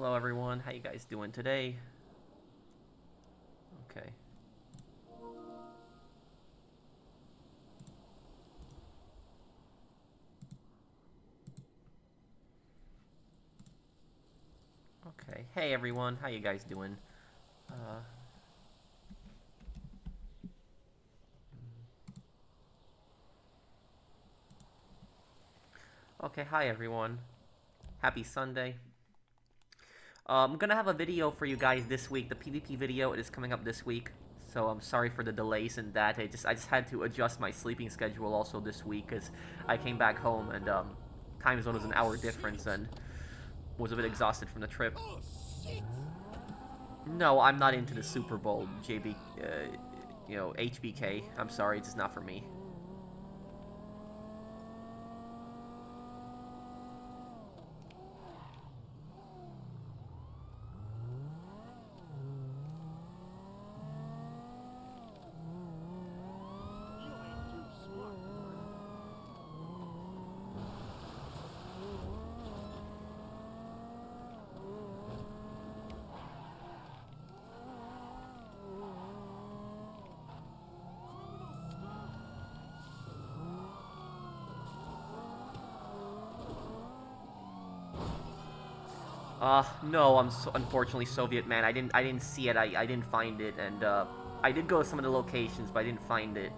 Hello everyone, how you guys doing today? Okay. Okay. Hey everyone, how you guys doing? Uh Okay, hi everyone. Happy Sunday. I'm gonna have a video for you guys this week. The PvP video, it is coming up this week. So I'm sorry for the delays in that. I just had to adjust my sleeping schedule also this week because I came back home and time zone was an hour difference and was a bit exhausted from the trip. No, I'm not into the Super Bowl, HBK. I'm sorry, it's just not for me. No, unfortunately Soviet man. I didn't see it. I didn't find it, and I did go to some of the locations, but I didn't find it.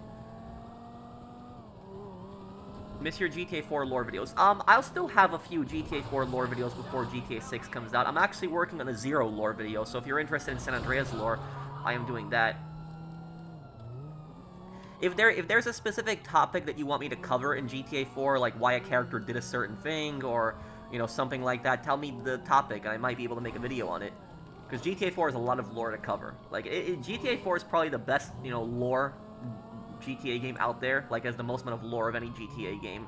Miss your GTA 4 lore videos. I'll still have a few GTA 4 lore videos before GTA 6 comes out. I'm actually working on a Zero lore video, so if you're interested in San Andreas lore, I am doing that. If there's a specific topic that you want me to cover in GTA 4, like why a character did a certain thing, or something like that, tell me the topic, and I might be able to make a video on it. Because GTA 4 has a lot of lore to cover. Like GTA 4 is probably the best lore GTA game out there. Like has the most amount of lore of any GTA game.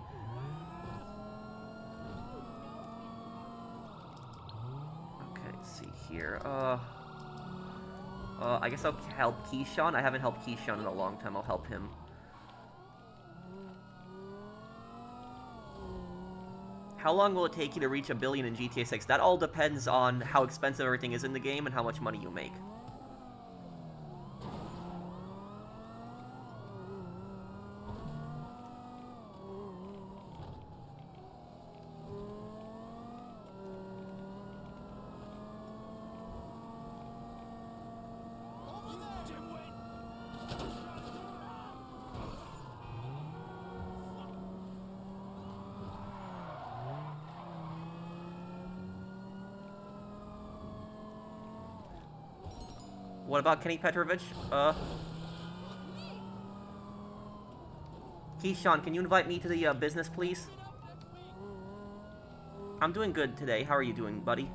Okay, let's see here. I guess I'll help Keyshawn. I haven't helped Keyshawn in a long time. I'll help him. How long will it take you to reach 1 billion in GTA 6? That all depends on how expensive everything is in the game and how much money you make. What about Kenny Petrovich? Keyshawn, can you invite me to the business, please? I'm doing good today. How are you doing, buddy?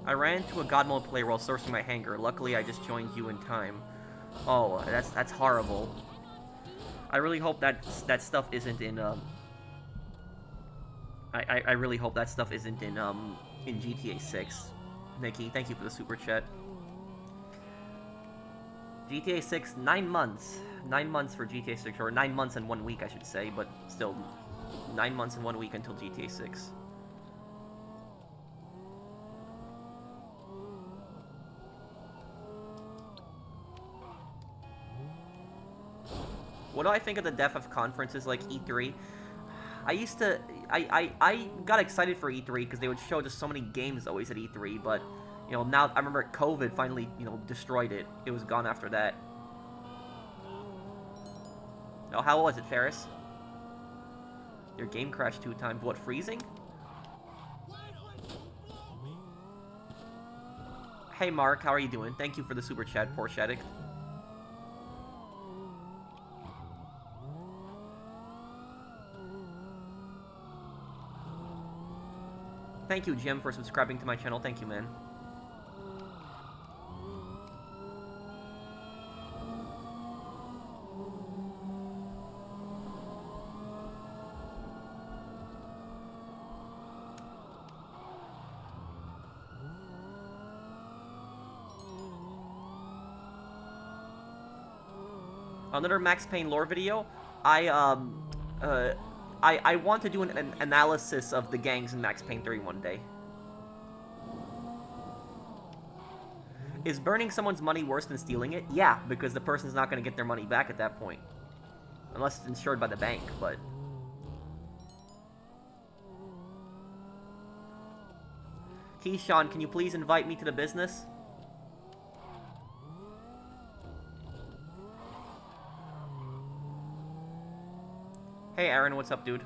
I ran into a God Mode player while sourcing my hanger. Luckily, I just joined you in time. Oh, that's horrible. I really hope that stuff isn't in I really hope that stuff isn't in GTA 6. Nikki, thank you for the super chat. GTA 6, 9 months. 9 months for GTA 6, or 9 months and 1 week, I should say, but still 9 months and 1 week until GTA 6. What do I think of the death of conferences like E3? I got excited for E3 because they would show just so many games always at E3, but, now, I remember COVID finally, destroyed it. It was gone after that. Oh, how was it, Ferris? Your game crashed 2 times. What, freezing? Hey, Mark, how are you doing? Thank you for the super chat, poor Shaddick. Thank you, Jim, for subscribing to my channel. Thank you, man. Another Max Payne lore video? I uh, I want to do an analysis of the gangs in Max Payne 3 one day. Is burning someone's money worse than stealing it? Yeah, because the person's not going to get their money back at that point. Unless it's insured by the bank, but... Keyshawn, can you please invite me to the business? Hey Aaron, what's up, dude?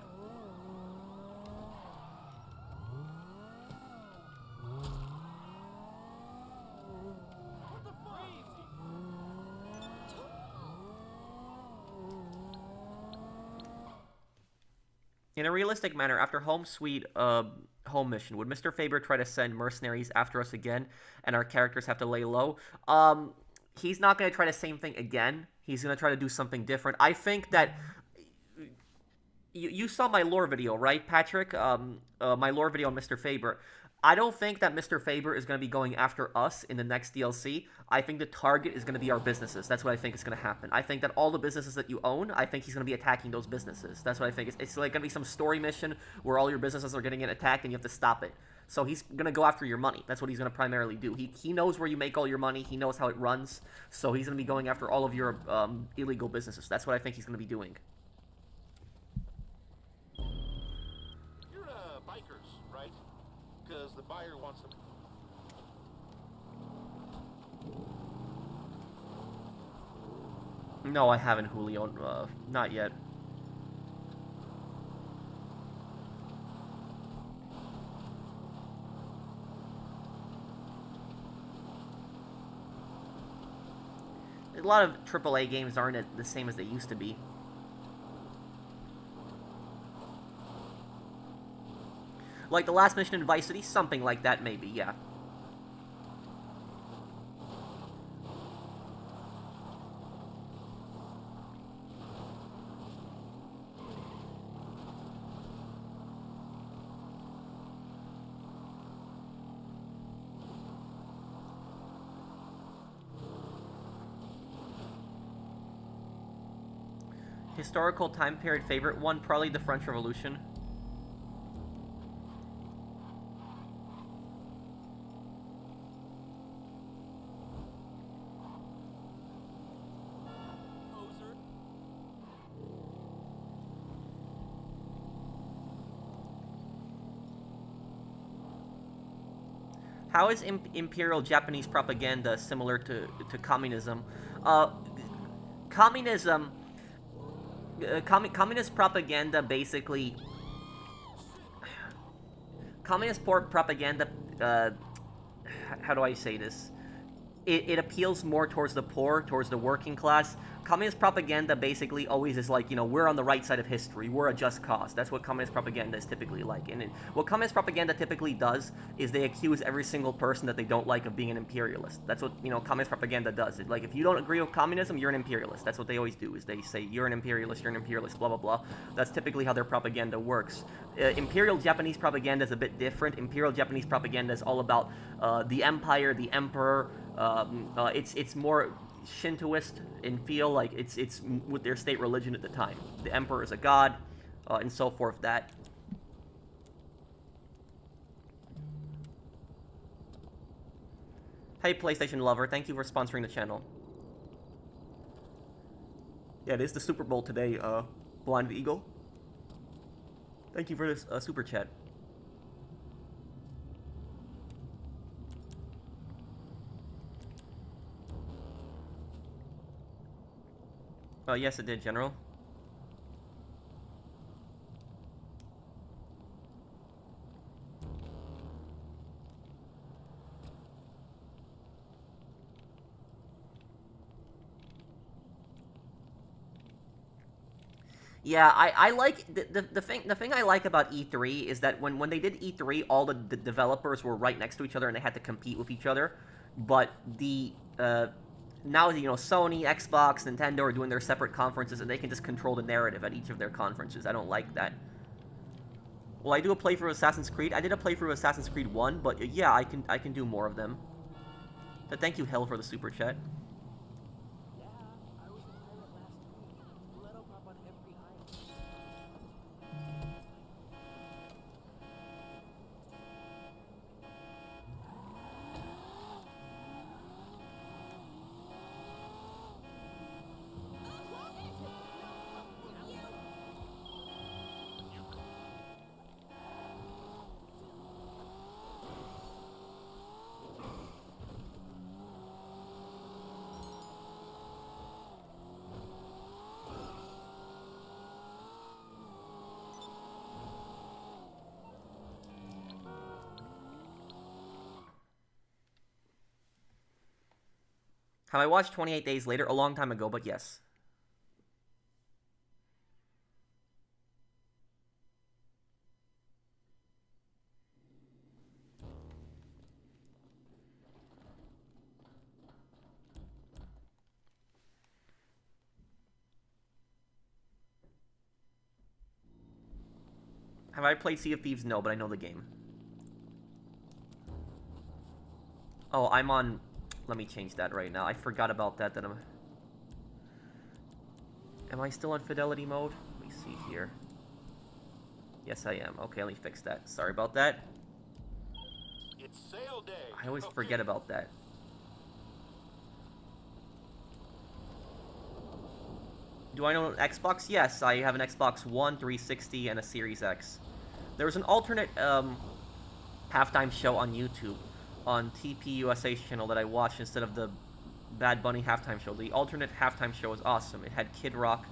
In a realistic manner, after Home Sweet Home Mission, would Mr. Faber try to send mercenaries after us again, and our characters have to lay low? He's not going to try the same thing again. He's going to try to do something different. I think that... You saw my lore video, right, Patrick? My lore video on Mr. Faber. I don't think that Mr. Faber is going to be going after us in the next DLC. I think the target is going to be our businesses. That's what I think is going to happen. I think that all the businesses that you own, I think he's going to be attacking those businesses. That's what I think. It's like going to be some story mission where all your businesses are going to get attacked and you have to stop it. So he's going to go after your money. That's what he's going to primarily do. He knows where you make all your money. He knows how it runs. So he's going to be going after all of your illegal businesses. That's what I think he's going to be doing. You're bikers, right? Because the buyer wants them. No, I haven't, Julio. Not yet. A lot of AAA games aren't the same as they used to be. Like the last mission in Vice City, something like that, maybe, yeah. Historical time period favorite one, probably the French Revolution. How is imperial Japanese propaganda similar to communism? Communism... communist propaganda basically... Communist propaganda... how do I say this? It appeals more towards the poor, towards the working class. Communist propaganda basically always is like, you know, we're on the right side of history, we're a just cause. That's what communist propaganda is typically like. And what communist propaganda typically does is they accuse every single person that they don't like of being an imperialist. That's what, you know, communist propaganda does. Like, if you don't agree with communism, you're an imperialist. That's what they always do, is they say, you're an imperialist, blah, blah, blah. That's typically how their propaganda works. Imperial Japanese propaganda is a bit different. Imperial Japanese propaganda is all about the empire, the emperor. It's more Shintoist in feel, like it's with their state religion at the time. The emperor is a god, and so forth. That. Hey, PlayStation lover, thank you for sponsoring the channel. Yeah, it is the Super Bowl today, Blind Eagle. Thank you for this super chat. Yes, it did, General. Yeah, I like the thing I like about E3 is that when they did E3, all the developers were right next to each other and they had to compete with each other. But now, you know, Sony, Xbox, Nintendo are doing their separate conferences, and they can just control the narrative at each of their conferences. I don't like that. Will I do a playthrough of Assassin's Creed? I did a playthrough of Assassin's Creed 1, but yeah, I can do more of them. But thank you, Hell, for the super chat. Yeah, I was in Thailand last week. Let up on every Have I watched 28 Days Later? A long time ago, but yes. Have I played Sea of Thieves? No, but I know the game. Oh, I'm on... Let me change that right now. I forgot about that. Am I still on fidelity mode? Let me see here. Yes, I am. Okay, let me fix that. Sorry about that. It's sale day. I always forget about that. Do I know an Xbox? Yes, I have an Xbox One, 360, and a Series X. There was an alternate halftime show on YouTube on TPUSA's channel that I watched instead of the Bad Bunny halftime show. The alternate halftime show was awesome. It had Kid Rock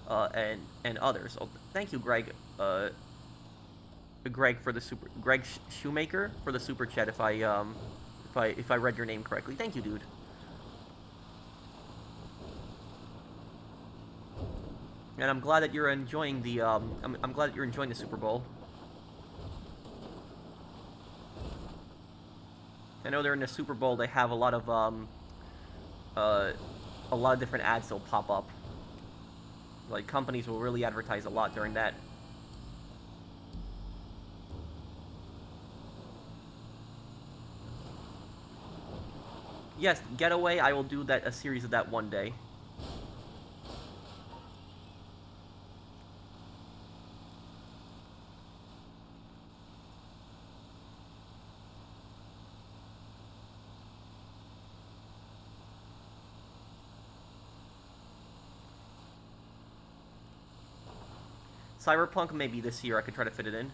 and others. Oh, thank you, Greg. Greg Shoemaker for the super chat. If I read your name correctly, thank you, dude. And I'm glad that you're enjoying the I'm glad that you're enjoying the Super Bowl. I know they're in the Super Bowl. They have a lot of different ads that'll pop up. Like companies will really advertise a lot during that. Yes, Getaway. I will do a series of that one day. Cyberpunk, maybe this year I could try to fit it in.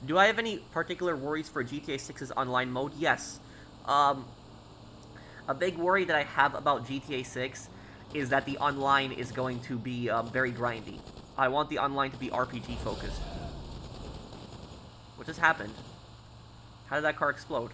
Do I have any particular worries for GTA 6's online mode? Yes. A big worry that I have about GTA 6 is that the online is going to be very grindy. I want the online to be RPG focused. What just happened? How did that car explode?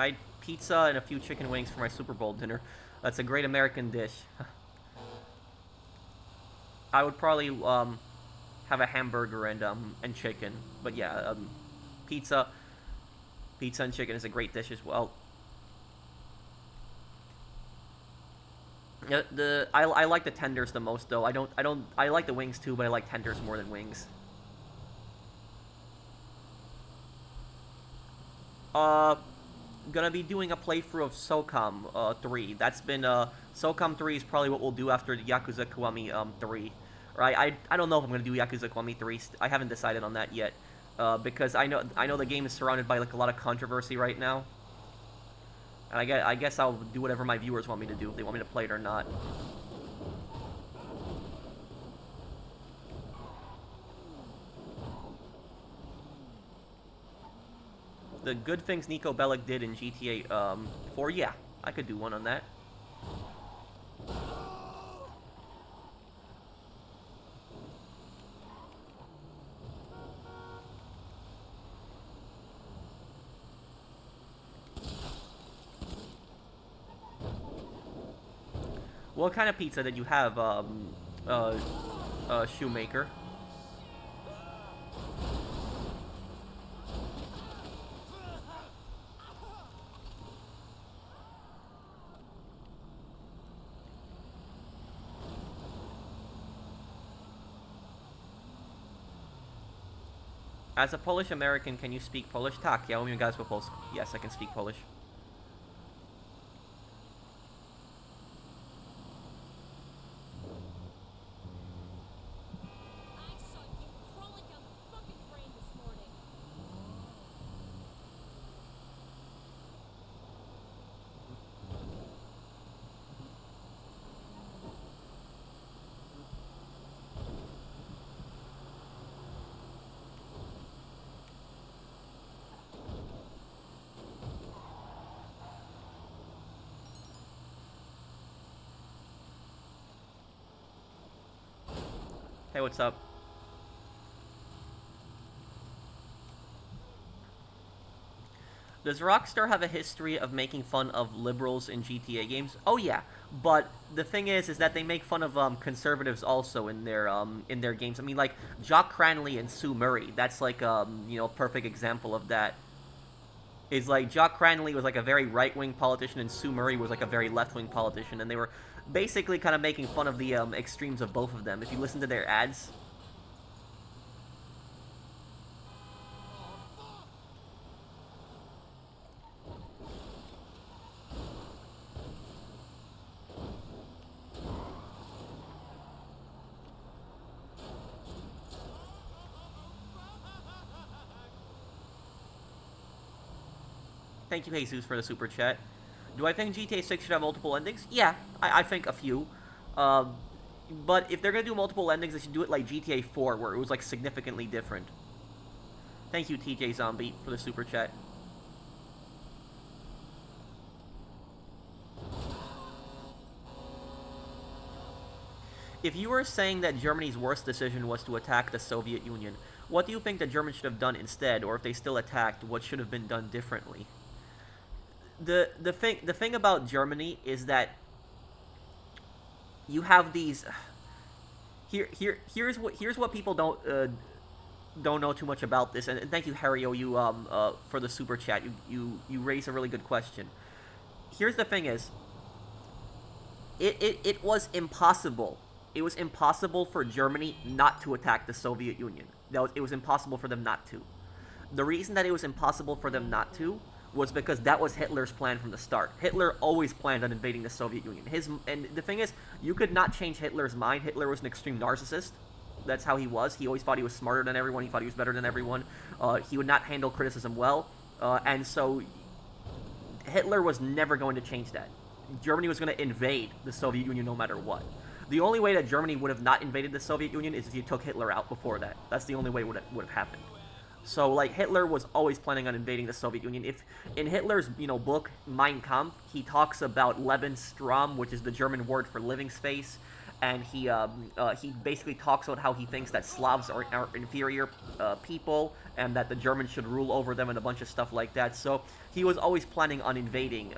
I had pizza and a few chicken wings for my Super Bowl dinner. That's a great American dish. I would probably have a hamburger and chicken, but yeah, pizza and chicken is a great dish as well. I like the tenders the most though. I like the wings too, but I like tenders more than wings. Gonna be doing a playthrough of SOCOM 3. That's been SOCOM 3 is probably what we'll do after the Yakuza Kiwami 3. Right? I don't know if I'm gonna do Yakuza Kiwami 3. I haven't decided on that yet. Because I know the game is surrounded by like a lot of controversy right now. And I guess I'll do whatever my viewers want me to do, if they want me to play it or not. The good things Nico Bellic did in GTA 4, yeah, I could do one on that. What kind of pizza did you have, Shoemaker? As a Polish American, can you speak Polish? Tak, ja umiem gadać po polsku. Yes, I can speak Polish. Hey, what's up? Does Rockstar have a history of making fun of liberals in GTA games? Oh yeah, but the thing is that they make fun of conservatives also in their games. I mean, like Jock Cranley and Sue Murray. That's like perfect example of that. Is like Jock Cranley was like a very right wing politician, and Sue Murray was like a very left wing politician, and they were basically kind of making fun of the extremes of both of them. If you listen to their ads, thank you, Jesus, for the super chat. Do I think GTA 6 should have multiple endings? Yeah, I think a few. Um, but if they're gonna do multiple endings, they should do it like GTA 4, where it was like significantly different. Thank you, TJ Zombie, for the super chat. If you were saying that Germany's worst decision was to attack the Soviet Union, what do you think the Germans should have done instead, or if they still attacked, what should have been done differently? The thing about Germany is that you have these here's what people don't know too much about this, and thank you, Harry you for the super chat. You raise a really good question. Here's the thing is, it was impossible. It was impossible for Germany not to attack the Soviet Union. It was impossible for them not to. The reason that it was impossible for them not to was because that was Hitler's plan from the start. Hitler always planned on invading the Soviet Union. And the thing is, you could not change Hitler's mind. Hitler was an extreme narcissist. That's how he was. He always thought he was smarter than everyone. He thought he was better than everyone. He would not handle criticism well. And so Hitler was never going to change that. Germany was going to invade the Soviet Union no matter what. The only way that Germany would have not invaded the Soviet Union is if you took Hitler out before that. That's the only way it would have happened. So, like, Hitler was always planning on invading the Soviet Union. If in Hitler's, book Mein Kampf, he talks about Lebensraum, which is the German word for living space, and he basically talks about how he thinks that Slavs are inferior people, and that the Germans should rule over them, and a bunch of stuff like that. So he was always planning on invading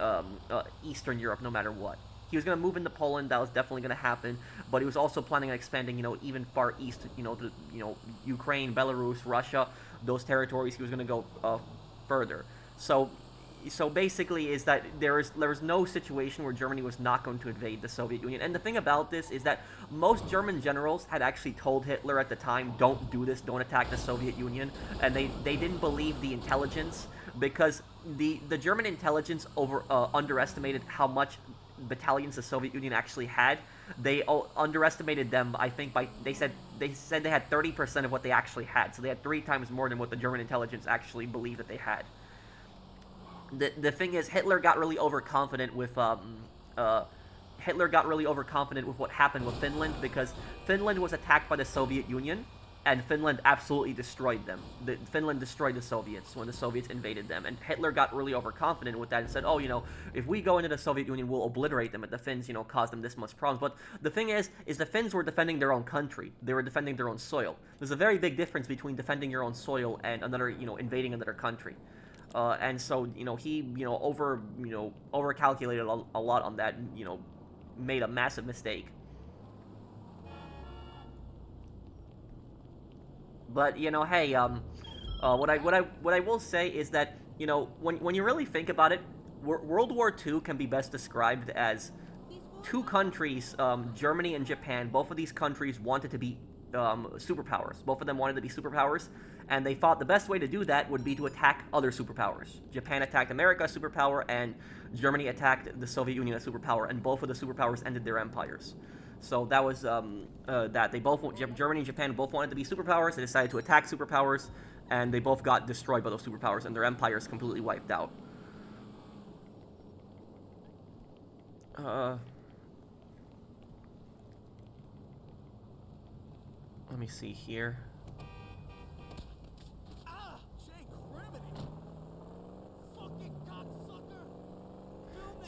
Eastern Europe, no matter what. He was going to move into Poland. That was definitely going to happen. But he was also planning on expanding, even far east, to, Ukraine, Belarus, Russia, those territories. He was going to go further. So basically is that there was no situation where Germany was not going to invade the Soviet Union. And the thing about this is that most German generals had actually told Hitler at the time, don't do this, don't attack the Soviet Union. And they didn't believe the intelligence, because the German intelligence underestimated how much battalions the Soviet Union actually had. They underestimated them, I think, they said they had 30% of what they actually had. So they had 3 times more than what the German intelligence actually believed that they had. The thing is, Hitler got really overconfident with what happened with Finland, because Finland was attacked by the Soviet Union, and Finland absolutely destroyed them. Finland destroyed the Soviets when the Soviets invaded them, and Hitler got really overconfident with that and said, oh, if we go into the Soviet Union, we'll obliterate them, and the Finns, caused them this much problems. But the thing is the Finns were defending their own country. They were defending their own soil. There's a very big difference between defending your own soil and another, invading another country. And so, he, overcalculated a lot on that, and, made a massive mistake. But, hey, what I will say is that, when you really think about it, World War II can be best described as 2 countries, Germany and Japan. Both of these countries wanted to be superpowers. Both of them wanted to be superpowers, and they thought the best way to do that would be to attack other superpowers. Japan attacked America as superpower, and Germany attacked the Soviet Union as superpower, and both of the superpowers ended their empires. So that was that. Germany and Japan both wanted to be superpowers. They decided to attack superpowers, and they both got destroyed by those superpowers, and their empires completely wiped out. Let me see here.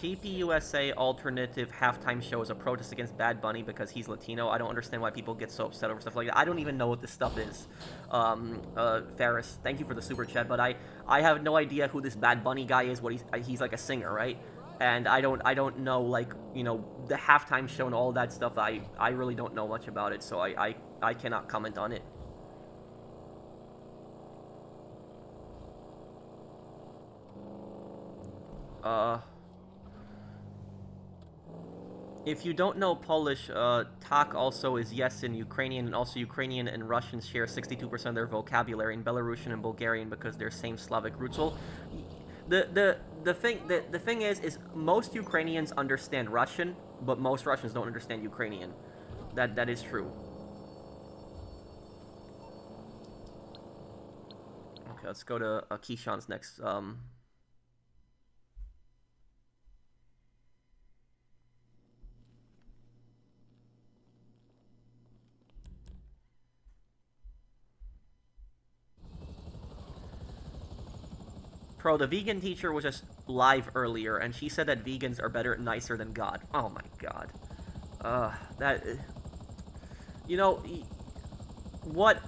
TPUSA alternative halftime show is a protest against Bad Bunny because he's Latino. I don't understand why people get so upset over stuff like that. I don't even know what this stuff is. Ferris, thank you for the super chat, but I have no idea who this Bad Bunny guy is. What he's like a singer, right? And I don't know, like, you know, the halftime show and all that stuff. I really don't know much about it, so I cannot comment on it. If you don't know Polish, tak also is yes in Ukrainian, and also Ukrainian and Russian share 62% of their vocabulary, and Belarusian and Bulgarian because they're same Slavic roots. Well, the thing is most Ukrainians understand Russian, but most Russians don't understand Ukrainian. That is true. Okay, let's go to Keyshawn's next. Pro, the vegan teacher was just live earlier, and she said that vegans are better, nicer than God. Oh my God. That. You know, what.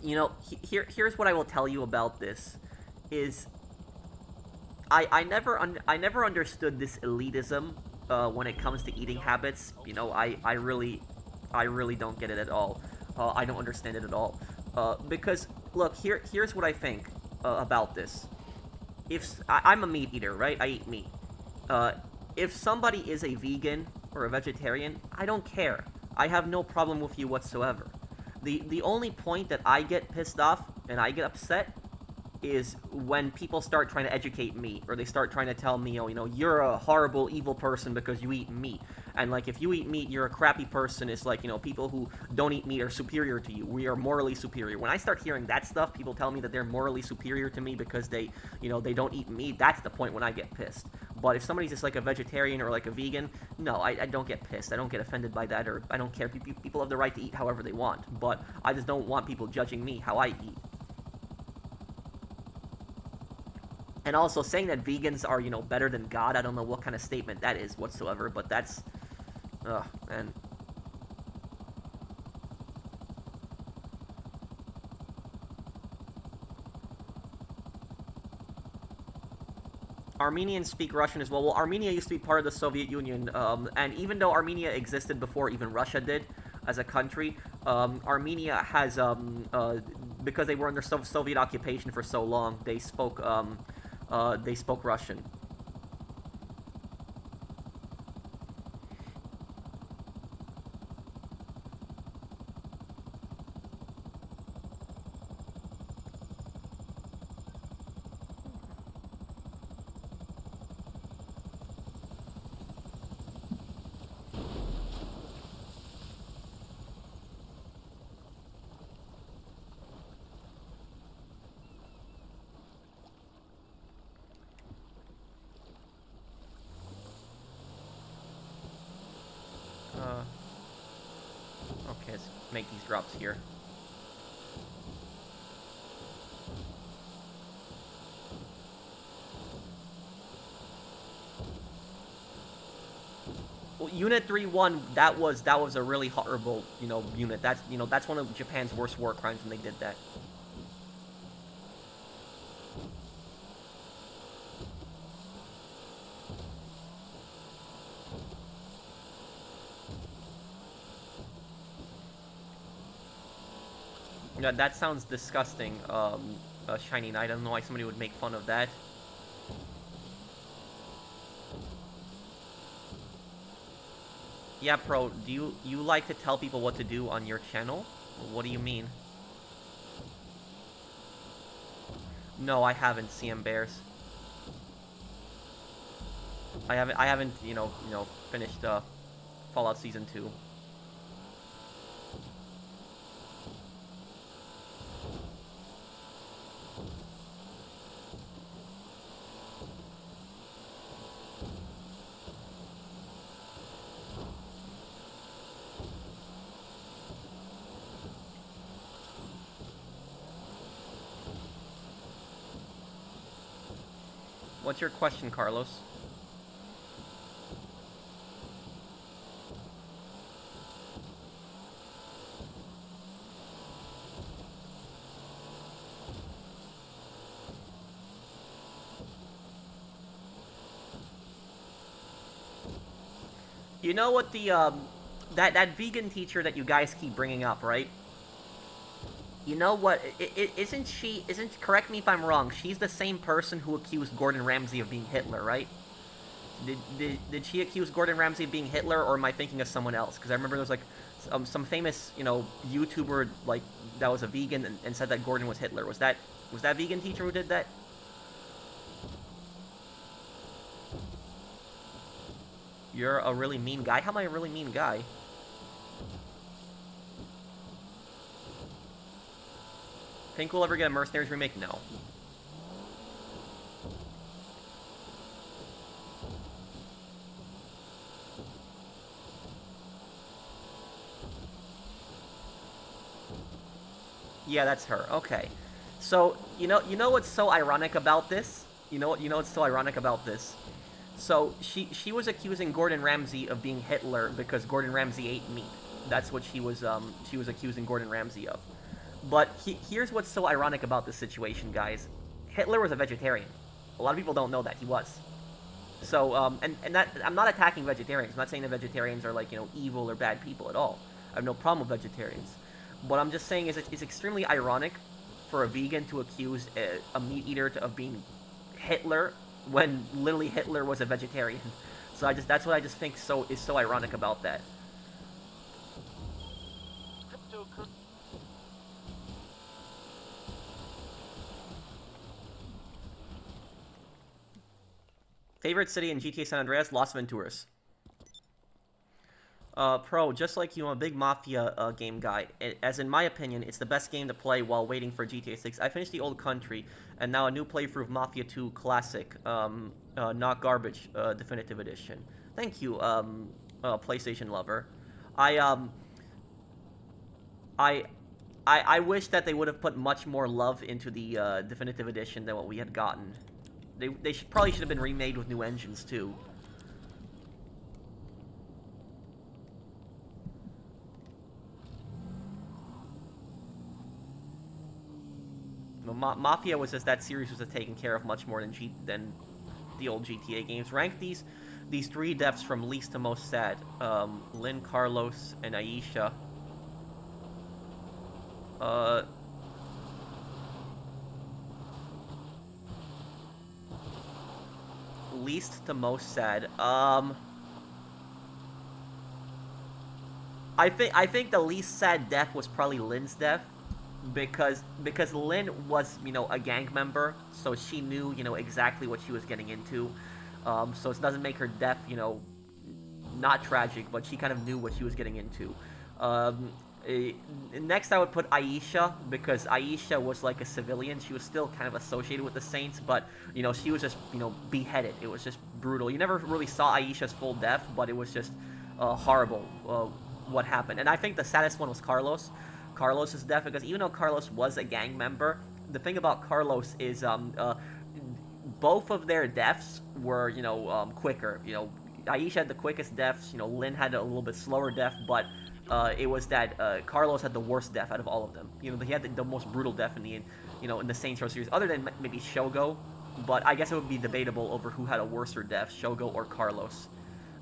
You know, here's what I will tell you about this. Is. I never understood this elitism when it comes to eating habits. You know, I really don't get it at all. I don't understand it at all. Because look, here's what I think about this. If I'm a meat eater, right? I eat meat. If somebody is a vegan or a vegetarian, I don't care. I have no problem with you whatsoever. The only point that I get pissed off and I get upset is when people start trying to educate me, or they start trying to tell me, oh, you know, you're a horrible, evil person because you eat meat. And, like, if you eat meat, you're a crappy person. It's like, you know, people who don't eat meat are superior to you. We are morally superior. When I start hearing that stuff, people tell me that they're morally superior to me because they, you know, they don't eat meat. That's the point when I get pissed. But if somebody's just like a vegetarian or like a vegan, no, I don't get pissed. I don't get offended by that, or I don't care. People have the right to eat however they want. But I just don't want people judging me how I eat. And also, saying that vegans are, you know, better than God, I don't know what kind of statement that is whatsoever, but that's... Ugh, man. Armenians speak Russian as well. Well, Armenia used to be part of the Soviet Union, and even though Armenia existed before even Russia did, as a country, Armenia has, because they were under Soviet occupation for so long, they spoke Russian. Okay, let's make these drops here. Well, Unit 3-1, that was a really horrible, you know, unit. That's one of Japan's worst war crimes when they did that. Yeah, that sounds disgusting, Shiny Knight. I don't know why somebody would make fun of that. Yeah, Pro, do you like to tell people what to do on your channel? What do you mean? No, I haven't, CM Bears. I haven't, finished, Fallout Season 2. What's your question, Carlos? You know what the that vegan teacher that you guys keep bringing up, right? You know what? Isn't she? Isn't correct me if I'm wrong? She's the same person who accused Gordon Ramsay of being Hitler, right? Did she accuse Gordon Ramsay of being Hitler, or am I thinking of someone else? Because I remember there was like some famous YouTuber like that was a vegan and said that Gordon was Hitler. Was that vegan teacher who did that? You're a really mean guy. How am I a really mean guy? Think we'll ever get a Mercenaries remake? No. Yeah, that's her. Okay. So you know what's so ironic about this? You know what's so ironic about this? So she was accusing Gordon Ramsay of being Hitler because Gordon Ramsay ate meat. That's what she was accusing Gordon Ramsay of. But here's what's so ironic about this situation, guys. Hitler was a vegetarian. A lot of people don't know that he was. So and that I'm not attacking vegetarians. I'm not saying that vegetarians are like evil or bad people at all. I have no problem with vegetarians. What I'm just saying is it's extremely ironic for a vegan to accuse a meat eater of being Hitler when literally Hitler was a vegetarian. So that's what I just think is so ironic about that. Cryptocurrency. Favorite city in GTA San Andreas? Las Venturas. Pro, just like you, I'm a big Mafia game guy. As in my opinion, it's the best game to play while waiting for GTA 6. I finished the Old Country, and now a new playthrough of Mafia 2 Classic, not garbage, Definitive Edition. Thank you, PlayStation lover. I um, I, I wish that they would have put much more love into the Definitive Edition than what we had gotten. They probably should have been remade with new engines too. Mafia was just that series was taken care of much more than the old GTA games. Rank these three deaths from least to most sad. Lynn, Carlos, and Aisha. Uh, Least to most sad. I think the least sad death was probably Lynn's death because Lynn was a gang member, so she knew exactly what she was getting into. So it doesn't make her death not tragic, but she kind of knew what she was getting into. Um, Next, I would put Aisha because Aisha was like a civilian. She was still kind of associated with the Saints, but she was just beheaded. It was just brutal. You never really saw Aisha's full death, but it was just horrible what happened. And I think the saddest one was Carlos's death because even though Carlos was a gang member, the thing about Carlos is both of their deaths were quicker. Aisha had the quickest deaths. Lynn had a little bit slower death, but it was that Carlos had the worst death out of all of them. He had the most brutal death in the Saints Row series, other than maybe Shogo. But I guess it would be debatable over who had a worser death, Shogo or Carlos.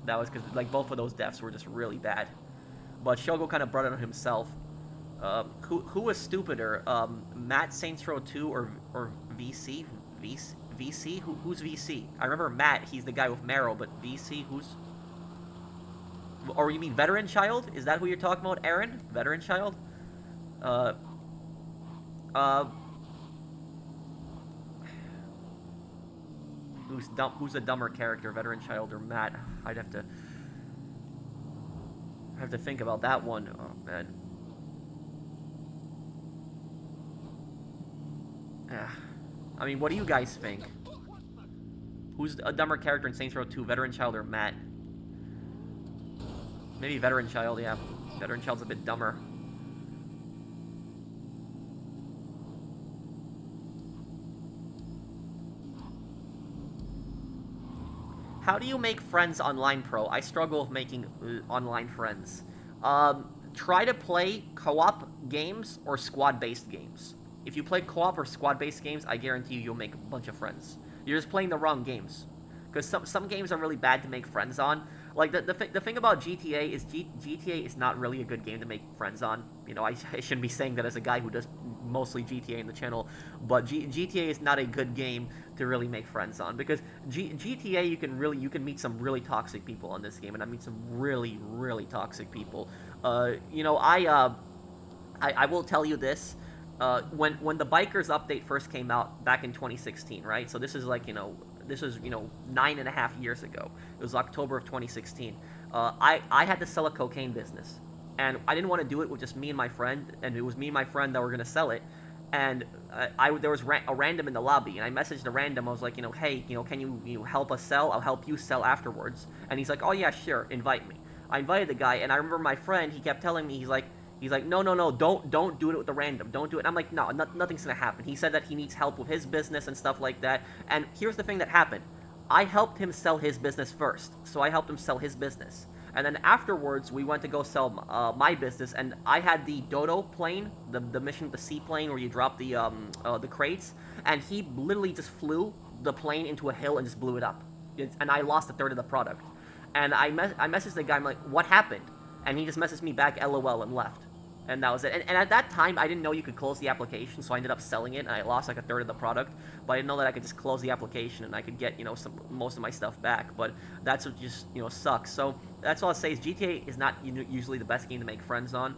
That was because like both of those deaths were just really bad. But Shogo kind of brought it on himself. Who was stupider, Matt Saints Row 2 or VC? VC? Who's VC? I remember Matt. He's the guy with Marrow, but VC, who's? Or you mean Veteran Child? Is that who you're talking about, Aaron? Veteran Child? Uh, uh, who's a dumber character, Veteran Child or Matt? I'd have to think about that one. Oh man. I mean, what do you guys think? Who's a dumber character in Saints Row 2, Veteran Child or Matt? Maybe Veteran Child, yeah. Veteran Child's a bit dumber. How do you make friends online, Pro? I struggle with making online friends. Try to play co-op games or squad-based games. If you play co-op or squad-based games, I guarantee you'll make a bunch of friends. You're just playing the wrong games. Because some games are really bad to make friends on. Like, the thing about GTA is GTA is not really a good game to make friends on. You know, I shouldn't be saying that as a guy who does mostly GTA in the channel, but GTA is not a good game to really make friends on, because GTA you can meet some really toxic people on this game, and I meet some really toxic people. You know, I will tell you this. When the bikers update first came out back in 2016, right? So this is like, this was 9.5 years ago. It was October of 2016. I had to sell a cocaine business, and I didn't want to do it with just me and my friend, and it was me and my friend that were gonna sell it. And there was a random in the lobby, and I messaged a random. I was like, hey, can you help us sell? I'll help you sell afterwards. And he's like, oh yeah, sure, invite me. I invited the guy, and I remember my friend. He kept telling me, he's like, no, don't do it with the random, don't do it. And I'm like, no, nothing's gonna happen. He said that he needs help with his business and stuff like that. And here's the thing that happened. I helped him sell his business first, so I helped him sell his business. And then afterwards, we went to go sell my business, and I had the Dodo plane, the mission, the seaplane where you drop the crates, and he literally just flew the plane into a hill and just blew it up, and I lost a third of the product. And I messaged the guy, I'm like, what happened? And he just messaged me back, LOL, and left. And that was it. And at that time, I didn't know you could close the application, so I ended up selling it, and I lost like a third of the product. But I didn't know that I could just close the application, and I could get, most of my stuff back. But that's what just, sucks. So that's all I'll say is GTA is not usually the best game to make friends on.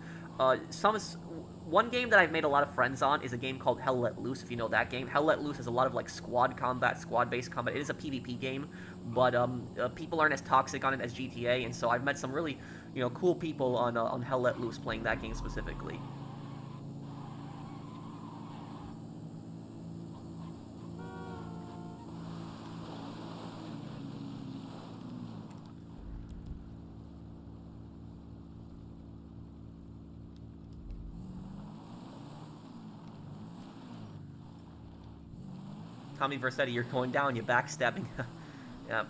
One game that I've made a lot of friends on is a game called Hell Let Loose, if you know that game. Hell Let Loose has a lot of like squad combat, squad-based combat. It is a PvP game, but people aren't as toxic on it as GTA, and so I've met some really, cool people on Hell Let Loose playing that game specifically. Tommy Versetti, you're going down, you're backstabbing. Yeah.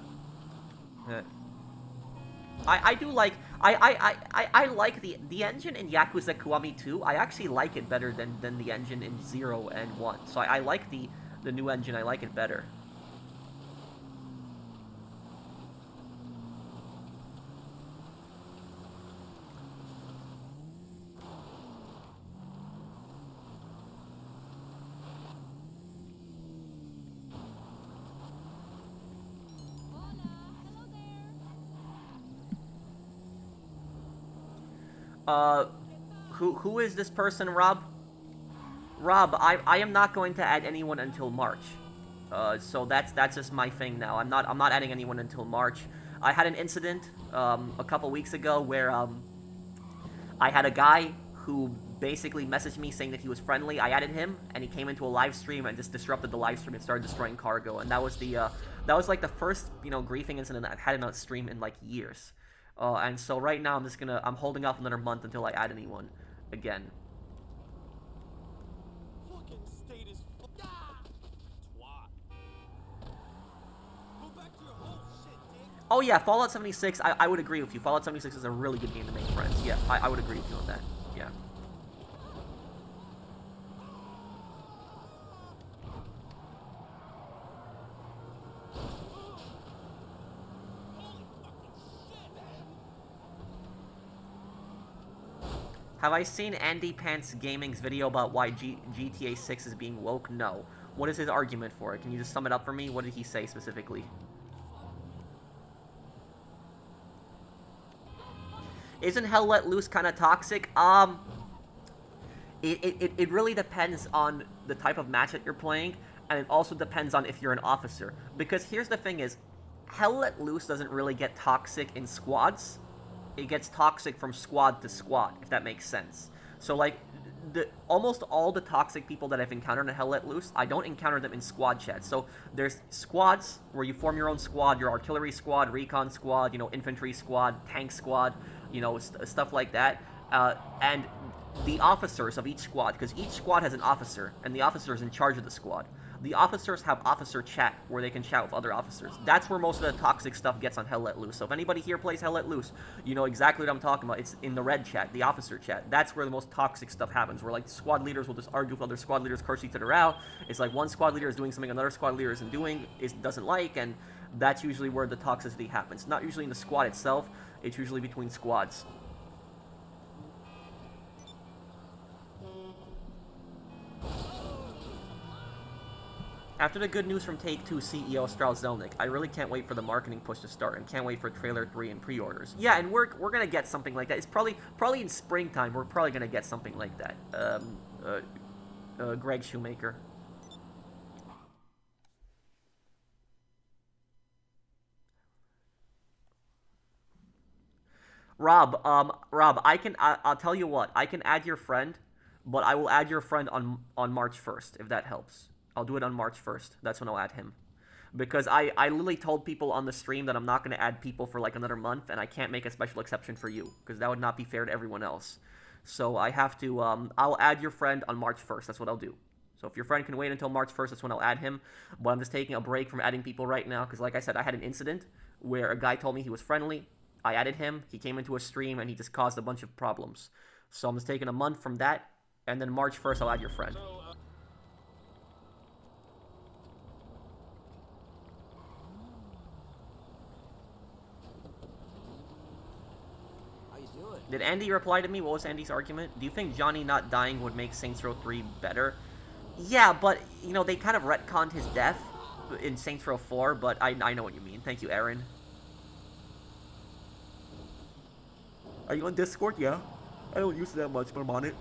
I do like I like the engine in Yakuza Kiwami 2. I actually like it better than the engine in 0 and 1. So I like the new engine. I like it better. Who is this person, Rob? Rob, I am not going to add anyone until March. So that's just my thing now. I'm not adding anyone until March. I had an incident a couple weeks ago where I had a guy who basically messaged me saying that he was friendly. I added him, and he came into a live stream and just disrupted the live stream and started destroying cargo. And that was like the first griefing incident I've had in a stream in like years. And so right now I'm holding off another month until I add anyone again. Fucking state is twat. Go back to your whole shit, dick. Oh yeah, Fallout 76, I would agree with you. Fallout 76 is a really good game to make friends. Yeah, I would agree with you on that. Yeah. Have I seen Andy Pants Gaming's video about why GTA 6 is being woke? No. What is his argument for it? Can you just sum it up for me? What did he say specifically? Isn't Hell Let Loose kind of toxic? It really depends on the type of match that you're playing, and it also depends on if you're an officer. Because here's the thing is, Hell Let Loose doesn't really get toxic in squads. It gets toxic from squad to squad, if that makes sense. So, like, almost all the toxic people that I've encountered in Hell Let Loose, I don't encounter them in squad chats. So, there's squads where you form your own squad, your artillery squad, recon squad, infantry squad, tank squad, stuff like that. And the officers of each squad, because each squad has an officer, and the officer is in charge of the squad. The officers have officer chat where they can chat with other officers. That's where most of the toxic stuff gets on Hell Let Loose. So if anybody here plays Hell Let Loose, you know exactly what I'm talking about. It's in the red chat, the officer chat. That's where the most toxic stuff happens, where like squad leaders will just argue with other squad leaders, curse each other out. It's like one squad leader is doing something another squad leader isn't doing, doesn't like, and that's usually where the toxicity happens. Not usually in the squad itself, it's usually between squads. After the good news from Take-Two CEO Strauss Zelnick, I really can't wait for the marketing push to start and can't wait for Trailer 3 and pre-orders. Yeah, and we're gonna get something like that. It's probably in springtime, we're probably gonna get something like that. Greg Shoemaker. Rob, I'll tell you what, I can add your friend, but I will add your friend on March 1st, if that helps. I'll do it on March 1st. That's when I'll add him. Because I literally told people on the stream that I'm not going to add people for like another month, and I can't make a special exception for you, because that would not be fair to everyone else. So I have to, I'll add your friend on March 1st. That's what I'll do. So if your friend can wait until March 1st, that's when I'll add him. But I'm just taking a break from adding people right now, because like I said, I had an incident where a guy told me he was friendly. I added him, he came into a stream, and he just caused a bunch of problems. So I'm just taking a month from that, and then March 1st, I'll add your friend. Did Andy reply to me? What was Andy's argument? Do you think Johnny not dying would make Saints Row 3 better? Yeah, but, you know, they kind of retconned his death in Saints Row 4, but I know what you mean. Thank you, Aaron. Are you on Discord? Yeah. I don't use it that much, but I'm on it.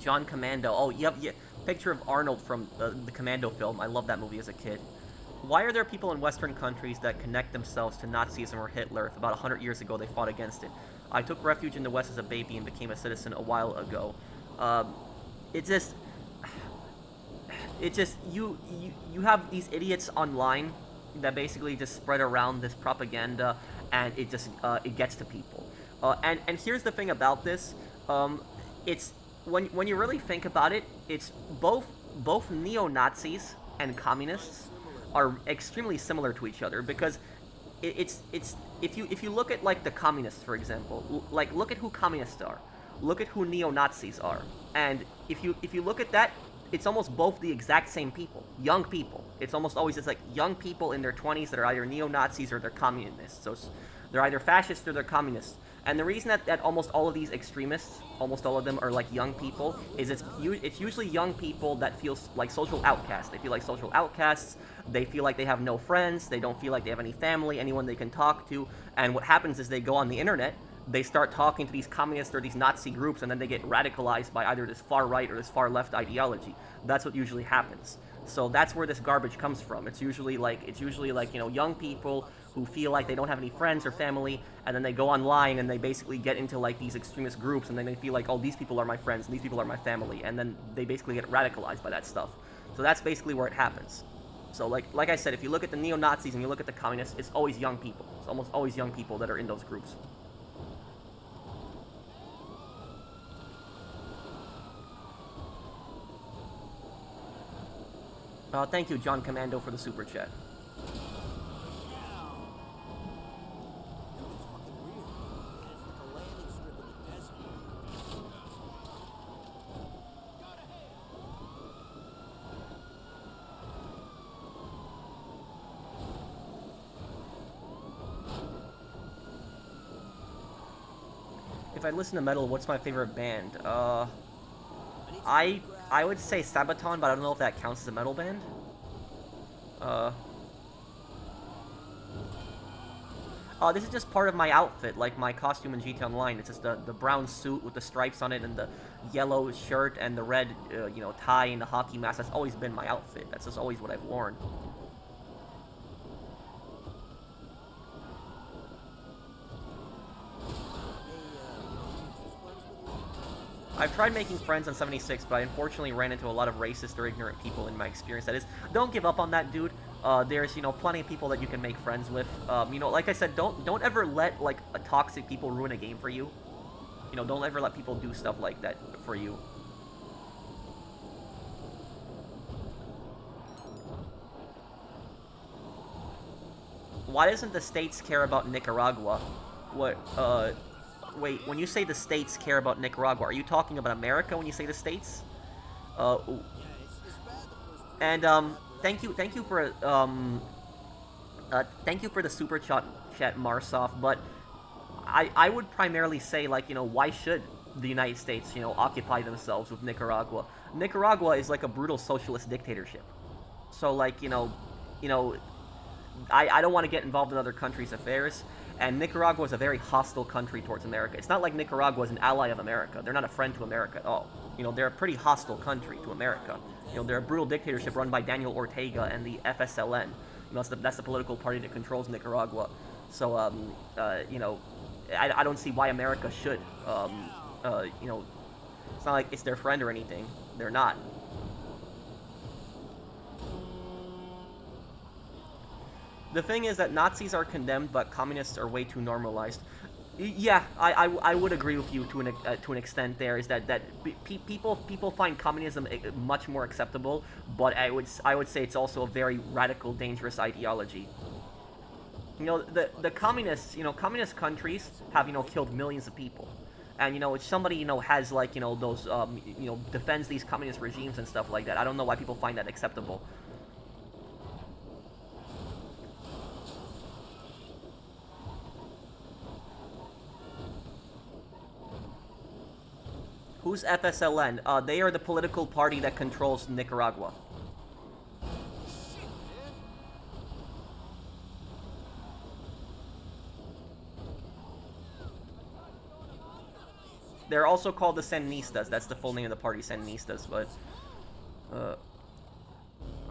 John Commando. Oh, yep, yeah. Picture of Arnold from the Commando film. I love that movie as a kid. Why are there people in Western countries that connect themselves to Nazism or Hitler? If about 100 years ago they fought against it. I took refuge in the West as a baby and became a citizen a while ago. It's just you have these idiots online that basically just spread around this propaganda, and it just it gets to people. And here's the thing about this. It's when you really think about it, it's both neo-Nazis and communists are extremely similar to each other, because it's if you look at like the communists, for example, like look at who communists are, look at who neo-Nazis are, and if you look at that, it's almost both the exact same people, young people. It's almost always like young people in their 20s that are either neo-Nazis or they're communists. So they're either fascists or they're communists. And the reason that almost all of these extremists, almost all of them are like young people, is it's usually young people that feel like social outcasts. They feel like social outcasts. They feel like they have no friends. They don't feel like they have any family, anyone they can talk to. And what happens is they go on the internet, they start talking to these communist or these Nazi groups, and then they get radicalized by either this far right or this far left ideology. That's what usually happens. So that's where this garbage comes from. It's usually like you know, young people who feel like they don't have any friends or family, and then they go online and they basically get into like these extremist groups, and then they feel like, oh, these people are my friends and these people are my family, and then they basically get radicalized by that stuff. So that's basically where it happens. So like I said, if you look at the neo-Nazis and you look at the communists, it's always young people. It's almost always young people that are in those groups. Thank you, John Commando, for the super chat. If I listen to metal, what's my favorite band? I would say Sabaton, but I don't know if that counts as a metal band. This is just part of my outfit, like my costume in GTA Online. It's just the brown suit with the stripes on it and the yellow shirt and the red, tie and the hockey mask. That's always been my outfit. That's just always what I've worn. I've tried making friends on 76, but I unfortunately ran into a lot of racist or ignorant people in my experience. That is, don't give up on that, dude. There's, plenty of people that you can make friends with. Like I said, don't ever let, like, a toxic people ruin a game for you. Don't ever let people do stuff like that for you. Why doesn't the States care about Nicaragua? Wait, when you say the States care about Nicaragua, are you talking about America when you say the States? Uh, and, thank you for the super chat, Marsoff, but I would primarily say, like, why should the United States, occupy themselves with Nicaragua? Nicaragua is like a brutal socialist dictatorship. So, like, I don't want to get involved in other countries' affairs, and Nicaragua is a very hostile country towards America. It's not like Nicaragua is an ally of America. They're not a friend to America at all. They're a pretty hostile country to America. They're a brutal dictatorship run by Daniel Ortega and the FSLN. That's the political party that controls Nicaragua. So, I don't see why America should, it's not like it's their friend or anything. They're not. The thing is that Nazis are condemned, but communists are way too normalized. Yeah, I would agree with you to an extent. There is that people find communism much more acceptable, but I would say it's also a very radical, dangerous ideology. The communists, communist countries have killed millions of people, and if somebody has like those defends these communist regimes and stuff like that, I don't know why people find that acceptable. Who's FSLN? They are the political party that controls Nicaragua. They're also called the Sandinistas. That's the full name of the party, Sandinistas. But,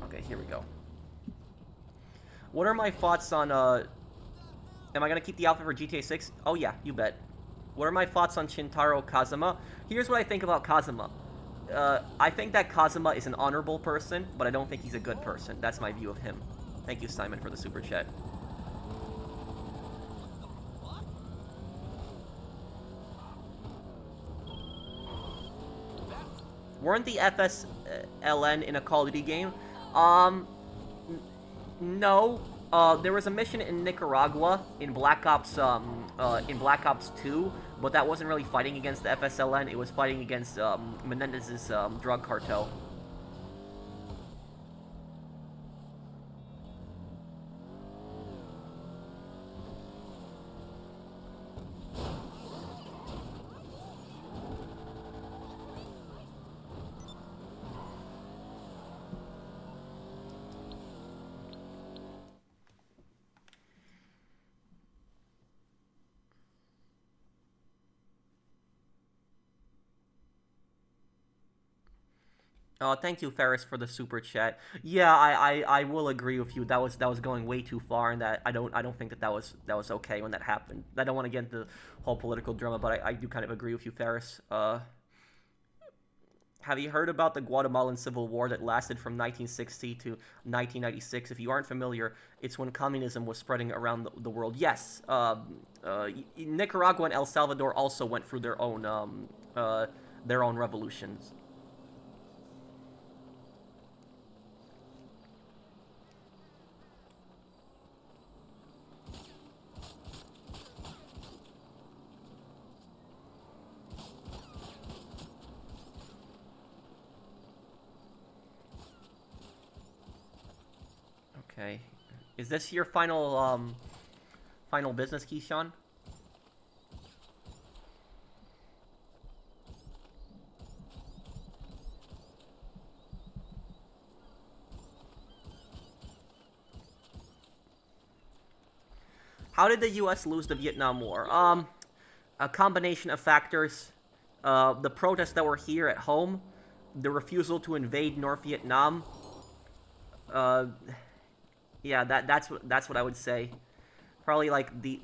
okay, here we go. What are my thoughts on, am I gonna keep the outfit for GTA 6? Oh yeah, you bet. What are my thoughts on Shintaro Kazuma? Here's what I think about Kazuma. I think that Kazuma is an honorable person, but I don't think he's a good person. That's my view of him. Thank you, Simon, for the super chat. Weren't the FSLN in a Call of Duty game? No. There was a mission in Nicaragua in Black Ops 2, but that wasn't really fighting against the FSLN. It was fighting against Menendez's drug cartel. Thank you, Ferris, for the super chat. Yeah, I will agree with you. That was going way too far, and that I don't think that was okay when that happened. I don't want to get into the whole political drama, but I do kind of agree with you, Ferris. Have you heard about the Guatemalan Civil War that lasted from 1960 to 1996? If you aren't familiar, it's when communism was spreading around the world. Yes, Nicaragua and El Salvador also went through their own revolutions. Okay. Is this your final business key, Sean? How did the U.S. lose the Vietnam War? A combination of factors. The protests that were here at home, the refusal to invade North Vietnam. Uh, yeah, that's what I would say. Probably like the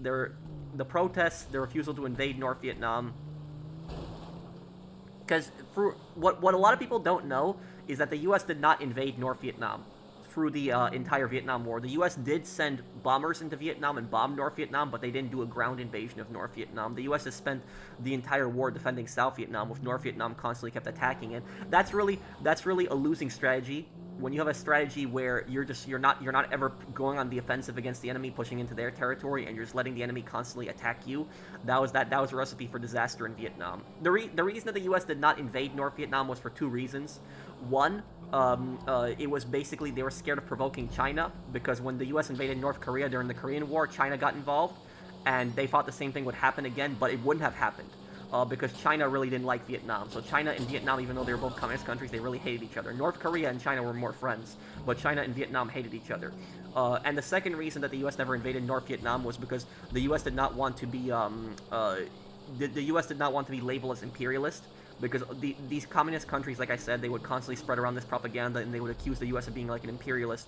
protests, the refusal to invade North Vietnam. Because for what a lot of people don't know is that the U.S. did not invade North Vietnam through the entire Vietnam War. The U.S. did send bombers into Vietnam and bomb North Vietnam, but they didn't do a ground invasion of North Vietnam. The U.S. has spent the entire war defending South Vietnam, with North Vietnam constantly kept attacking it. That's really a losing strategy. When you have a strategy where you're not ever going on the offensive against the enemy, pushing into their territory, and you're just letting the enemy constantly attack you, that was a recipe for disaster in Vietnam. The reason that the U.S. did not invade North Vietnam was for two reasons. One, it was basically they were scared of provoking China, because when the U.S. invaded North Korea during the Korean War, China got involved, and they thought the same thing would happen again, but it wouldn't have happened. Because China really didn't like Vietnam. So China and Vietnam, even though they were both communist countries, they really hated each other. North Korea and China were more friends, but China and Vietnam hated each other. And the second reason that the U.S. never invaded North Vietnam was because the U.S. did not want to be the U.S. did not want to be labeled as imperialist, because these communist countries, like I said, they would constantly spread around this propaganda, and they would accuse the U.S. of being like an imperialist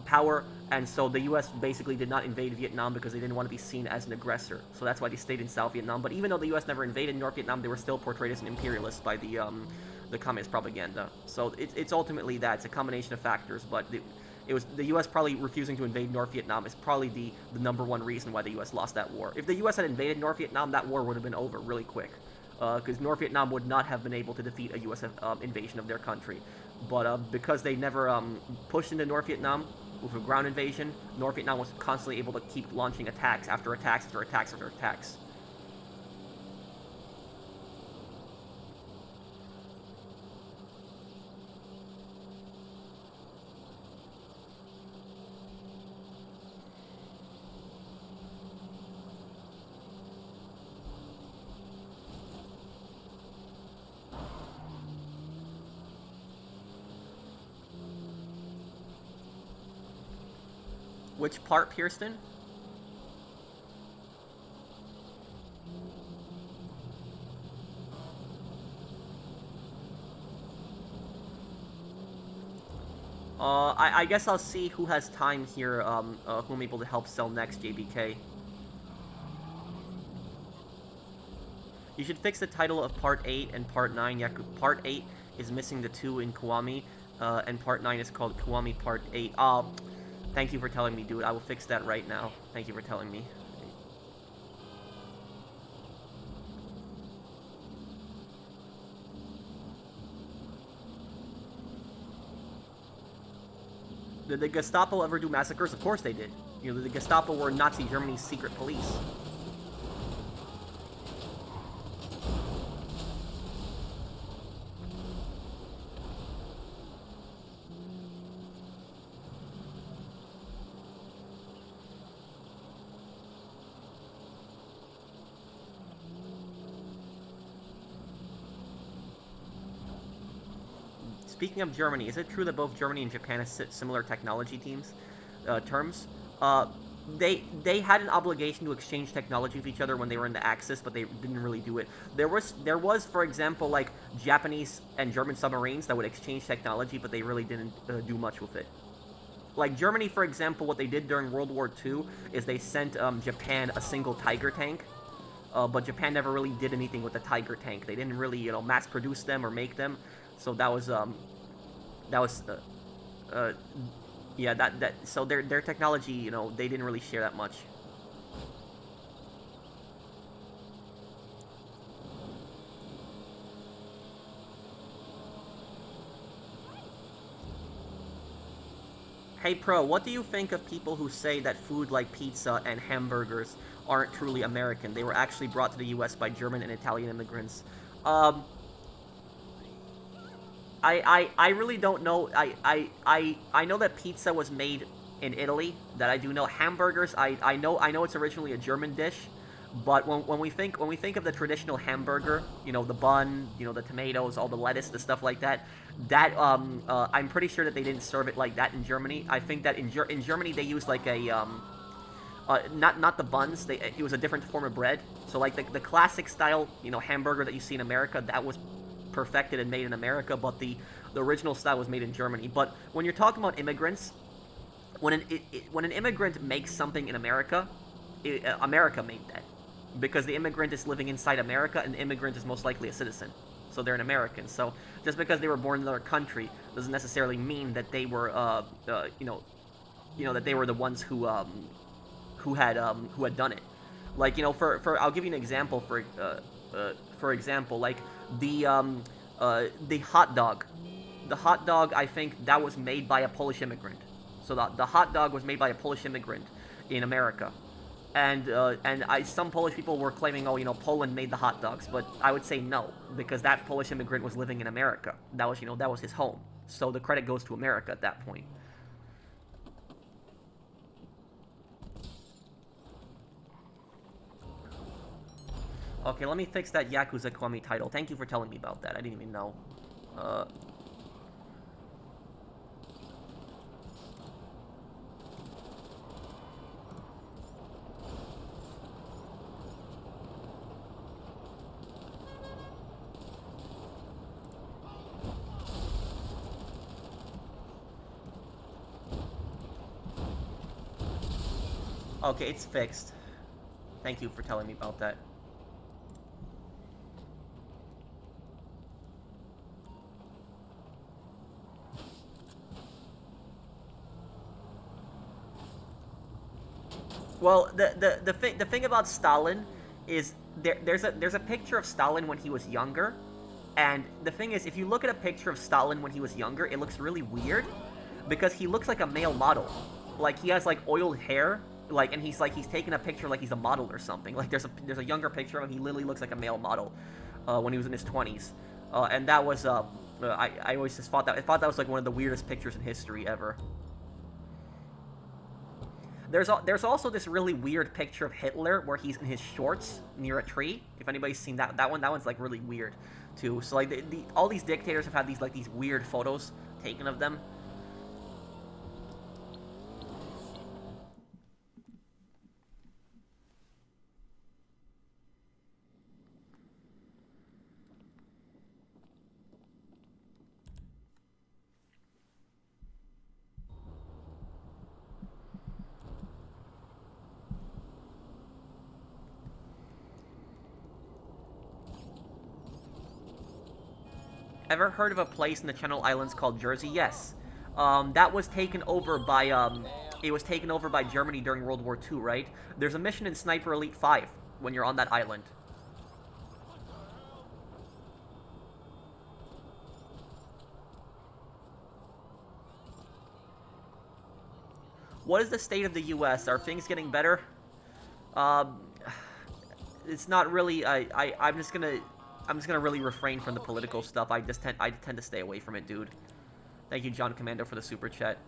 power, and so the U.S. basically did not invade Vietnam because they didn't want to be seen as an aggressor. So that's why they stayed in South Vietnam. But even though the U.S. never invaded North Vietnam, they were still portrayed as an imperialist by the communist propaganda. So it's ultimately that. It's a combination of factors, but it was the U.S. probably refusing to invade North Vietnam is probably the number one reason why the U.S. lost that war. If the U.S. had invaded North Vietnam, that war would have been over really quick, because North Vietnam would not have been able to defeat a U.S. Invasion of their country. But because they never pushed into North Vietnam with a ground invasion, North Vietnam was constantly able to keep launching attacks after attacks after attacks after attacks. Which part, Pierston? I guess I'll see who has time here, who I'm able to help sell next, JBK. You should fix the title of Part 8 and Part 9. Yeah, Part 8 is missing the 2 in Kiwami, and Part 9 is called Kiwami Part 8. Thank you for telling me, dude. I will fix that right now. Thank you for telling me. Did the Gestapo ever do massacres? Of course they did. You know, the Gestapo were Nazi Germany's secret police. Speaking of Germany, is it true that both Germany and Japan have similar technology terms? They had an obligation to exchange technology with each other when they were in the Axis, but they didn't really do it. There was, for example, like Japanese and German submarines that would exchange technology, but they really didn't do much with it. Like Germany, for example, what they did during World War II is they sent Japan a single Tiger tank. But Japan never really did anything with the Tiger tank. They didn't really, mass produce them or make them. So that was yeah, so their technology, they didn't really share that much. Hey Pro, what do you think of people who say that food like pizza and hamburgers aren't truly American? They were actually brought to the US by German and Italian immigrants. I really don't know. I know that pizza was made in Italy. That I do know. Hamburgers, I know it's originally a German dish, but when we think of the traditional hamburger, the bun, the tomatoes, all the lettuce, the stuff like that, I'm pretty sure that they didn't serve it like that in Germany. I think that in Germany they used like a Not the buns. It was a different form of bread. So like the classic style, hamburger that you see in America, that was perfected and made in America, but the original style was made in Germany. But when you're talking about immigrants, when an immigrant makes something in America, America made that, because the immigrant is living inside America, and the immigrant is most likely a citizen, so they're an American. So just because they were born in another country doesn't necessarily mean that they were, that they were the ones who had done it. Like, for I'll give you an example. For example, like the hot dog. The hot dog, I think that was made by a Polish immigrant. So the hot dog was made by a Polish immigrant in America. And some Polish people were claiming, Poland made the hot dogs, but I would say no, because that Polish immigrant was living in America. That was his home. So the credit goes to America at that point. Okay, let me fix that Yakuza Kiwami title. Thank you for telling me about that. I didn't even know. Okay, it's fixed. Thank you for telling me about that. Well, the thing about Stalin is there's a picture of Stalin when he was younger, and the thing is, if you look at a picture of Stalin when he was younger, it looks really weird, because he looks like a male model. Like, he has like oiled hair, like, and he's taking a picture like he's a model or something. Like, there's a younger picture of him. He literally looks like a male model when he was in his 20s, and that was I always just thought that was like one of the weirdest pictures in history ever. There's also this really weird picture of Hitler where he's in his shorts near a tree. If anybody's seen that one's like really weird too. So like all these dictators have had these weird photos taken of them. Ever heard of a place in the Channel Islands called Jersey? Yes. That was taken over by it was taken over by Germany during World War II, right? There's a mission in Sniper Elite 5 when you're on that island. What is the state of the U.S.? Are things getting better? It's not really. I'm just gonna really refrain from the political stuff. I tend to stay away from it, dude. Thank you, John Commando, for the super chat.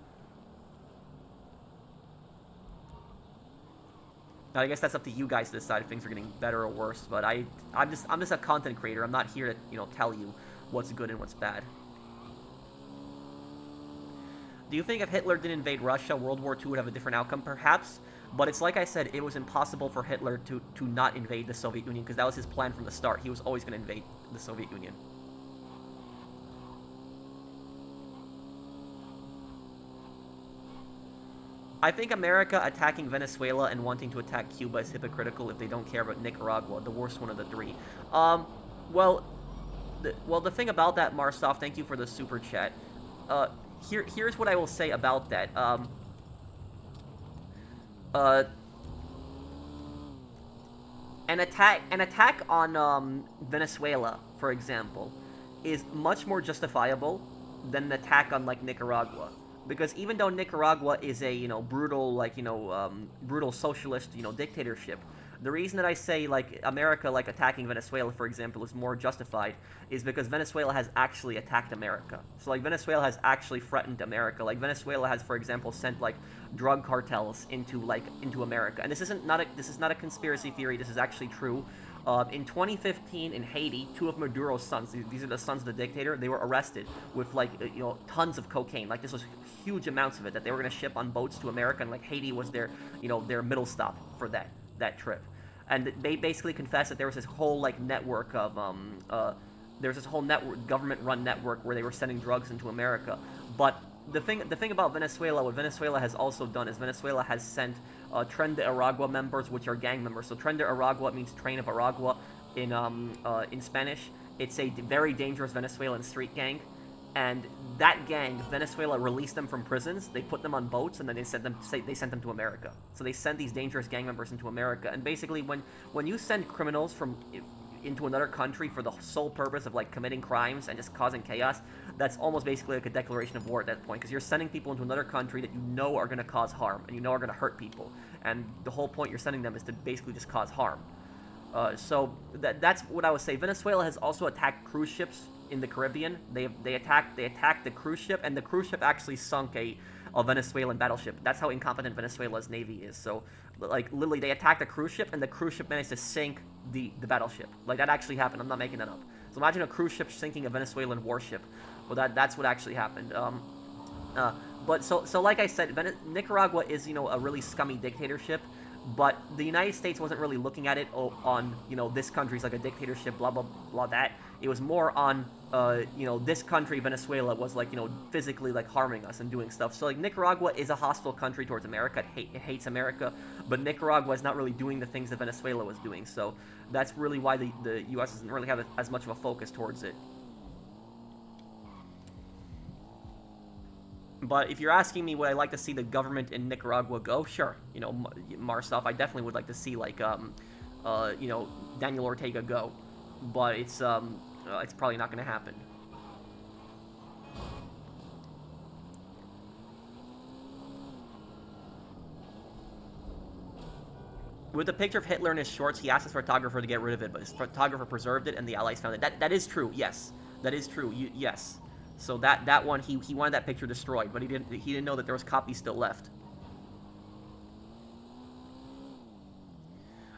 I guess that's up to you guys to decide if things are getting better or worse. But I'm just a content creator. I'm not here to tell you what's good and what's bad. Do you think if Hitler didn't invade Russia, World War II would have a different outcome? Perhaps. But it's like I said, it was impossible for Hitler to not invade the Soviet Union, because that was his plan from the start. He was always going to invade the Soviet Union. I think America attacking Venezuela and wanting to attack Cuba is hypocritical if they don't care about Nicaragua, the worst one of the three. Well, the thing about that, Marsoff, thank you for the super chat. Here's what I will say about that. An attack on Venezuela, for example, is much more justifiable than an attack on like Nicaragua, because even though Nicaragua is a brutal brutal socialist dictatorship, the reason that I say like America attacking Venezuela, for example, is more justified is because Venezuela has actually attacked America. So like Venezuela has actually threatened America. Like Venezuela has, for example, sent like drug cartels into America. And this is not a conspiracy theory. This is actually true. In 2015 in Haiti, two of Maduro's sons, these are the sons of the dictator, they were arrested with like tons of cocaine. Like this was huge amounts of it that they were going to ship on boats to America, and like Haiti was their their middle stop for that trip. And they basically confessed that there was this whole like network of there's this whole network, government-run network, where they were sending drugs into America. But the thing about Venezuela, what Venezuela has also done is Venezuela has sent Tren de Aragua members, which are gang members. So Tren de Aragua means Train of Aragua in Spanish. It's a very dangerous Venezuelan street gang, and that gang, Venezuela released them from prisons. They put them on boats, and then they sent them to America. So they sent these dangerous gang members into America. And basically, when you send criminals into another country for the sole purpose of like committing crimes and just causing chaos, that's almost basically like a declaration of war at that point, because you're sending people into another country that you know are going to cause harm and you know are going to hurt people, and the whole point you're sending them is to basically just cause harm. So that's what I would say. Venezuela has also attacked cruise ships in the Caribbean. They attacked the cruise ship, and the cruise ship actually sunk a Venezuelan battleship. That's how incompetent Venezuela's navy is. So, like, literally, they attacked a cruise ship, and the cruise ship managed to sink the battleship. Like, that actually happened. I'm not making that up. So imagine a cruise ship sinking a Venezuelan warship. Well, that's what actually happened. But so like I said, Nicaragua is, a really scummy dictatorship. But the United States wasn't really looking at it on, this country's like a dictatorship, blah, blah, blah, that. It was more on, this country, Venezuela, was like, physically like harming us and doing stuff. So like Nicaragua is a hostile country towards America. It hates America. But Nicaragua is not really doing the things that Venezuela was doing. So that's really why the U.S. doesn't really have as much of a focus towards it. But if you're asking me would I like to see the government in Nicaragua go, sure. Marstov, I definitely would like to see like Daniel Ortega go, but it's probably not going to happen. With the picture of Hitler in his shorts, he asked his photographer to get rid of it, but his photographer preserved it, and the Allies found it. That is true. Yes, that is true. Yes. So that one, he wanted that picture destroyed, but he didn't know that there was copies still left.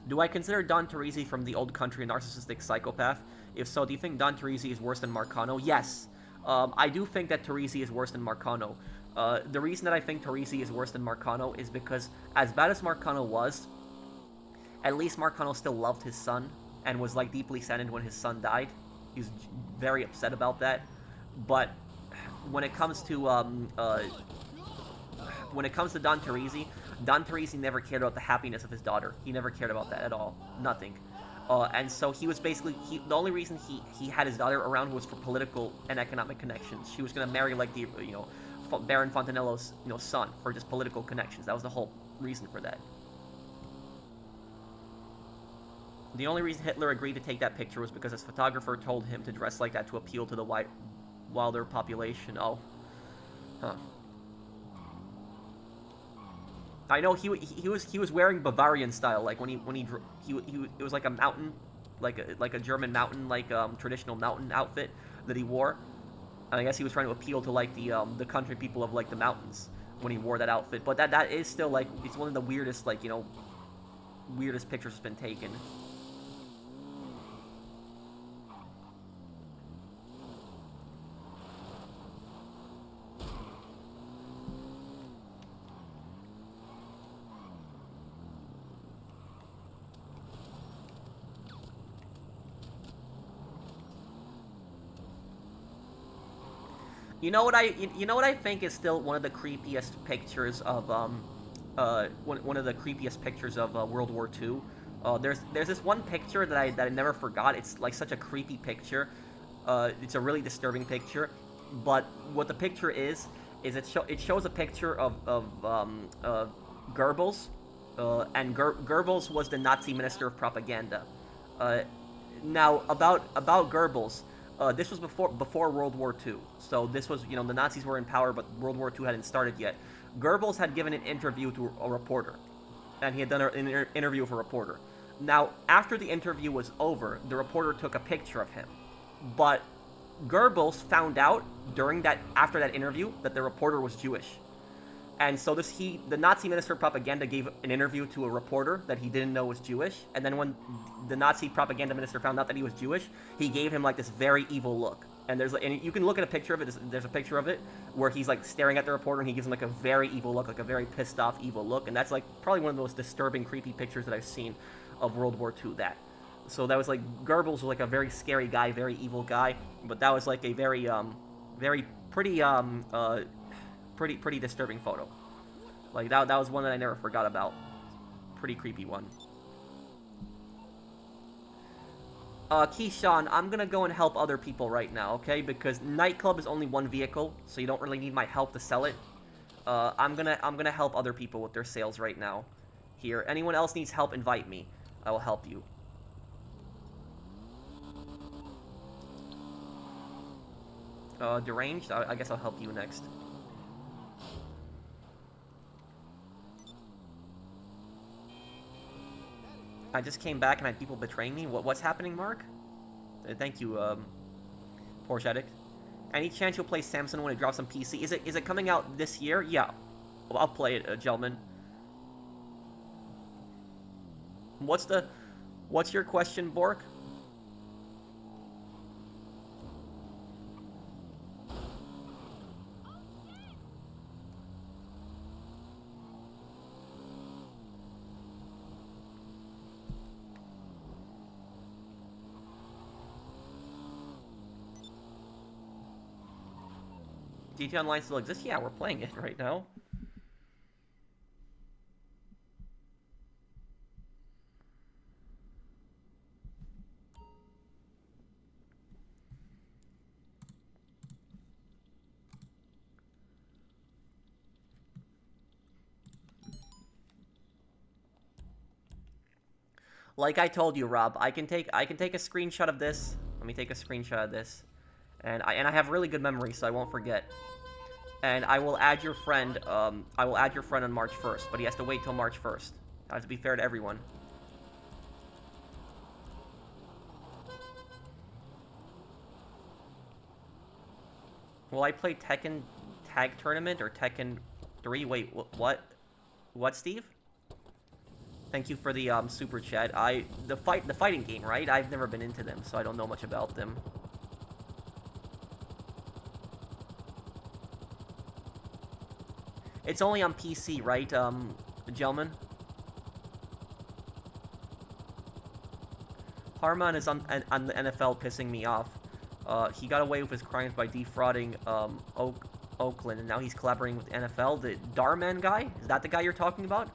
Do I consider Don Teresi from The Old Country a narcissistic psychopath? If so, do you think Don Teresi is worse than Marcano? Yes. I do think that Teresi is worse than Marcano. The reason that I think Teresi is worse than Marcano is because, as bad as Marcano was, at least Marcano still loved his son and was like deeply saddened when his son died. He was very upset about that. But when it comes to Don Teresi never cared about the happiness of his daughter. He never cared about that at all. Nothing. And so he was basically the only reason he had his daughter around was for political and economic connections. She was gonna marry like the Baron Fontanello's son for just political connections. That was the whole reason for that. The only reason Hitler agreed to take that picture was because his photographer told him to dress like that to appeal to the wilder population. Oh. Huh. I know he was wearing Bavarian style, like when he it was like a mountain, like a German mountain, like traditional mountain outfit that he wore. And I guess he was trying to appeal to like the country people of like the mountains when he wore that outfit. But that is still like, it's one of the weirdest weirdest pictures that's been taken. You know what I think is still one of the creepiest pictures of one of the creepiest pictures of World War II. There's this one picture that I never forgot. It's like such a creepy picture. It's a really disturbing picture. But what the picture is it shows a picture of Goebbels, and Goebbels was the Nazi minister of propaganda. Now about Goebbels. This was before World War II, so this was, the Nazis were in power, but World War II hadn't started yet. Goebbels had given an interview to a reporter, and he had done an interview with a reporter. Now, after the interview was over, the reporter took a picture of him, but Goebbels found out after that interview that the reporter was Jewish. And so the Nazi Minister of Propaganda gave an interview to a reporter that he didn't know was Jewish. And then when the Nazi propaganda minister found out that he was Jewish, he gave him like this very evil look. And you can look at a picture of it. There's a picture of it where he's like staring at the reporter, and he gives him like a very evil look, like a very pissed off evil look. And that's like probably one of the most disturbing, creepy pictures that I've seen of World War II. So that was like Goebbels was like a very scary guy, very evil guy. But that was like a very pretty disturbing photo. Like that was one that I never forgot about. Pretty creepy one. Keyshawn, I'm gonna go and help other people right now, okay? Because nightclub is only one vehicle, so you don't really need my help to sell it. I'm gonna help other people with their sales right now. Here, anyone else needs help, invite me. I will help you. Deranged? I guess I'll help you next. I just came back and I had people betraying me. What's happening, Mark? Thank you, Porsche Addict. Any chance you'll play Samson when it drops on PC? Is it coming out this year? Yeah. I'll play it, gentlemen. What's your question, Bork? GTA Online still exists? Yeah, we're playing it right now. Like I told you, Rob, I can take a screenshot of this. Let me take a screenshot of this. And I have really good memory, so I won't forget. And I will add your friend. I will add your friend on March 1st, but he has to wait till March 1st. I have to be fair to everyone. Will I play Tekken Tag Tournament or Tekken 3? Wait, what? What, Steve? Thank you for the super chat. The fighting game, right? I've never been into them, so I don't know much about them. It's only on PC, right, gentlemen? Harman is on the NFL pissing me off. He got away with his crimes by defrauding Oakland, and now he's collaborating with the NFL. The Darman guy? Is that the guy you're talking about?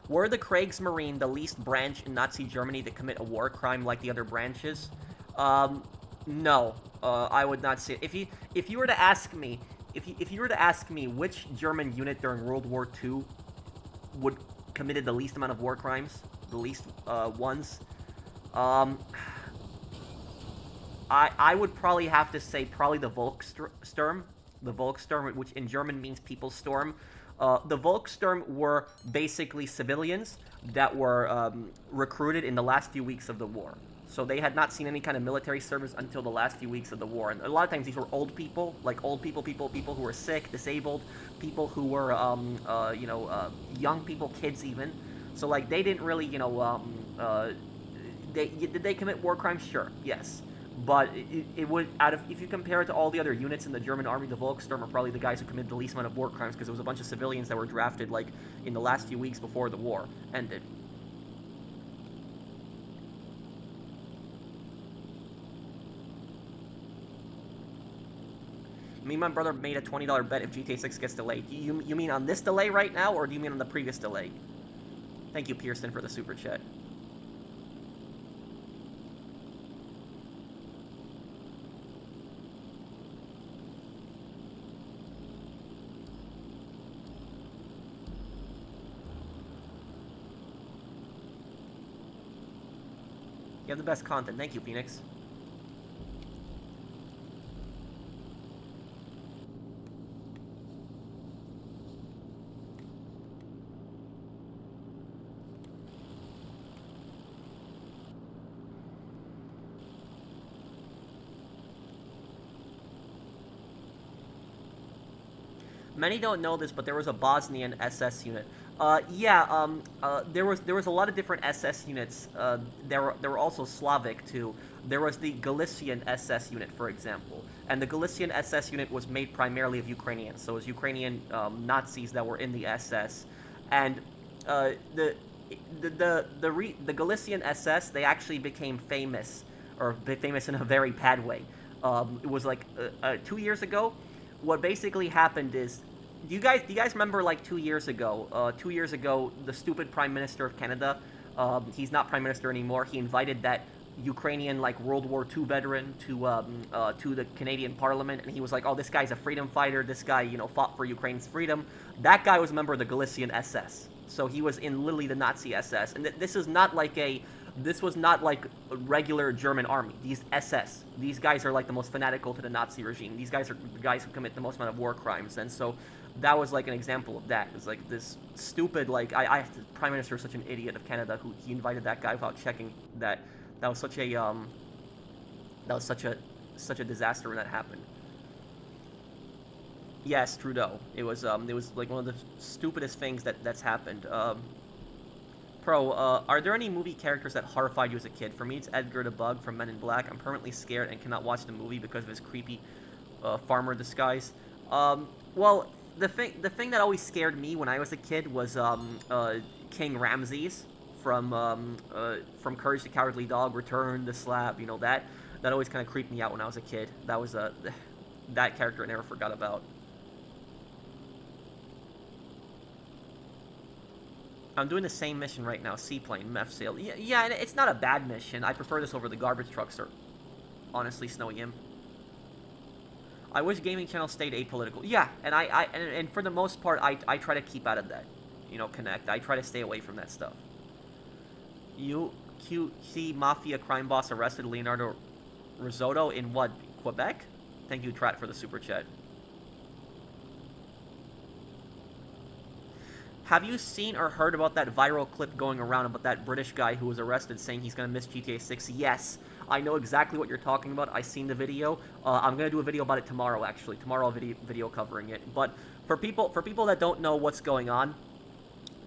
Were the Kriegsmarine the least branch in Nazi Germany to commit a war crime like the other branches? No. I would not say. If you were to ask me, if you were to ask me which German unit during World War II would committed the least amount of war crimes, the least ones, I would probably have to say probably the Volkssturm. The Volkssturm, which in German means People's Storm. The Volkssturm were basically civilians that were recruited in the last few weeks of the war. So they had not seen any kind of military service until the last few weeks of the war. And a lot of times these were old people, like old people who were sick, disabled, people who were, young people, kids even. So, like, they didn't really, did they commit war crimes? Sure, yes. But it would, if you compare it to all the other units in the German army, the Volkssturm are probably the guys who committed the least amount of war crimes because there was a bunch of civilians that were drafted, like, in the last few weeks before the war ended. Me and my brother made a $20 bet if GTA 6 gets delayed. You mean on this delay right now, or do you mean on the previous delay? Thank you, Pearson, for the super chat. You have the best content. Thank you, Phoenix. Many don't know this, but there was a Bosnian SS unit. Yeah, there was a lot of different SS units. There were also Slavic too. There was the Galician SS unit, for example, and the Galician SS unit was made primarily of Ukrainians. So it was Ukrainian Nazis that were in the SS, and the Galician SS, they actually became famous, or famous in a very bad way. It was like 2 years ago. What basically happened is, do you guys remember like 2 years ago? 2 years ago, the stupid Prime Minister of Canada, he's not Prime Minister anymore. He invited that Ukrainian like World War II veteran to the Canadian Parliament, and he was like, "Oh, this guy's a freedom fighter. This guy, fought for Ukraine's freedom." That guy was a member of the Galician SS, so he was in literally the Nazi SS. And this was not like a regular German army. These SS, these guys are like the most fanatical to the Nazi regime. These guys are the guys who commit the most amount of war crimes, and so that was like an example of that. It was like this stupid, like the Prime Minister is such an idiot of Canada who he invited that guy without checking that. That was such a disaster when that happened. Yes, Trudeau. It was like one of the stupidest things that's happened. Are there any movie characters that horrified you as a kid? For me, it's Edgar the Bug from Men in Black. I'm permanently scared and cannot watch the movie because of his creepy farmer disguise. Well, the thing that always scared me when I was a kid was King Ramses from Courage the Cowardly Dog, Return, The Slab. That always kind of creeped me out when I was a kid. That was that character I never forgot about. I'm doing the same mission right now. Seaplane, meth sale. Yeah, and it's not a bad mission. I prefer this over the garbage trucks, or honestly, Snowy Imp. I wish gaming channels stayed apolitical. Yeah, and for the most part, I try to keep out of that. Connect. I try to stay away from that stuff. QC Mafia crime boss arrested Leonardo Risotto in what? Quebec? Thank you, Trat, for the super chat. Have you seen or heard about that viral clip going around about that British guy who was arrested saying he's going to miss GTA 6? Yes, I know exactly what you're talking about. I've seen the video. I'm going to do a video about it tomorrow, actually. Tomorrow I'll video covering it. But for people that don't know what's going on,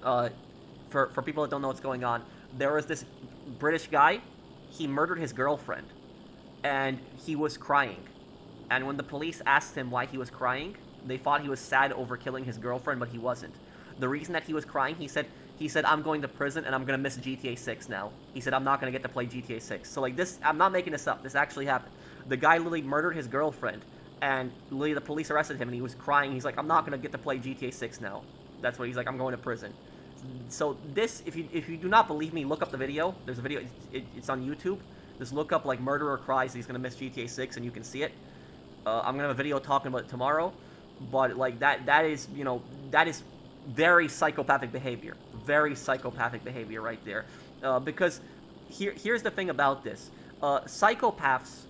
for people that don't know what's going on, there was this British guy. He murdered his girlfriend, and he was crying. And when the police asked him why he was crying, they thought he was sad over killing his girlfriend, but he wasn't. The reason that he was crying, he said, I'm going to prison and I'm going to miss GTA 6 now. He said, I'm not going to get to play GTA 6. So, like, this, I'm not making this up. This actually happened. The guy literally murdered his girlfriend, and literally the police arrested him, and he was crying. He's like, I'm not going to get to play GTA 6 now. That's what he's like, I'm going to prison. So this, if you do not believe me, look up the video. There's a video, it's on YouTube. Just look up, like, murderer cries he's going to miss GTA 6, and you can see it. I'm going to have a video talking about it tomorrow. But, like, that is very psychopathic behavior. Very psychopathic behavior right there. Because here's the thing about this. Psychopaths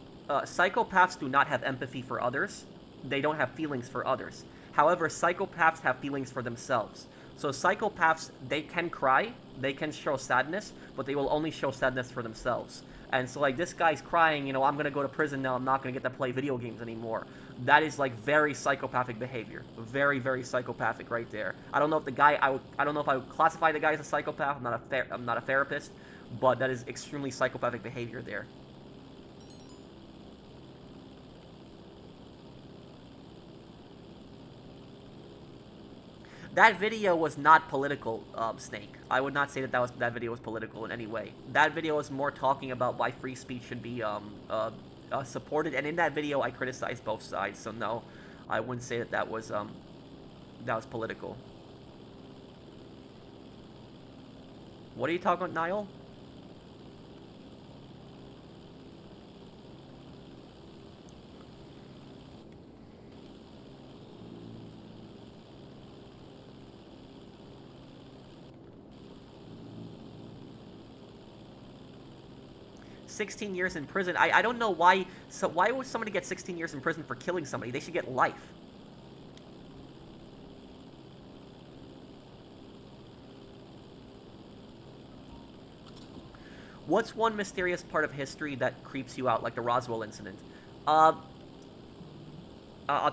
do not have empathy for others. They don't have feelings for others. However, psychopaths have feelings for themselves. So psychopaths, they can cry, they can show sadness, but they will only show sadness for themselves. And so, like, this guy's crying, I'm going to go to prison now, I'm not going to get to play video games anymore. That is, like, very psychopathic behavior. Very, very psychopathic right there. I don't know if I don't know if I would classify the guy as a psychopath. I'm not a therapist, but that is extremely psychopathic behavior there. That video was not political, Snake. I would not say that video was political in any way. That video was more talking about why free speech should be supported, and in that video I criticized both sides. So no, I wouldn't say that was political. What are you talking about, Niall? 16 years in prison. I don't know why. So why would somebody get 16 years in prison for killing somebody? They should get life. What's one mysterious part of history that creeps you out, like the Roswell incident? I'll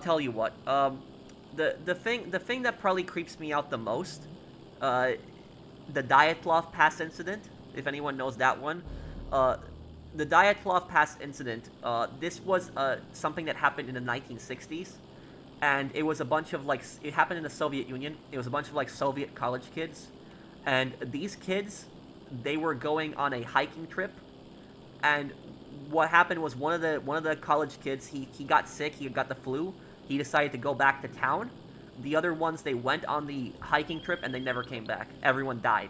tell you what. The thing that probably creeps me out the most, uh, the Dyatlov Pass incident. If anyone knows that one, uh, the Dyatlov Pass incident. This was something that happened in the 1960s, and it was a bunch of like it happened in the Soviet Union. It was a bunch of like Soviet college kids, and these kids, they were going on a hiking trip, and what happened was one of the college kids, he got sick, he got the flu, he decided to go back to town. The other ones, they went on the hiking trip and they never came back. Everyone died.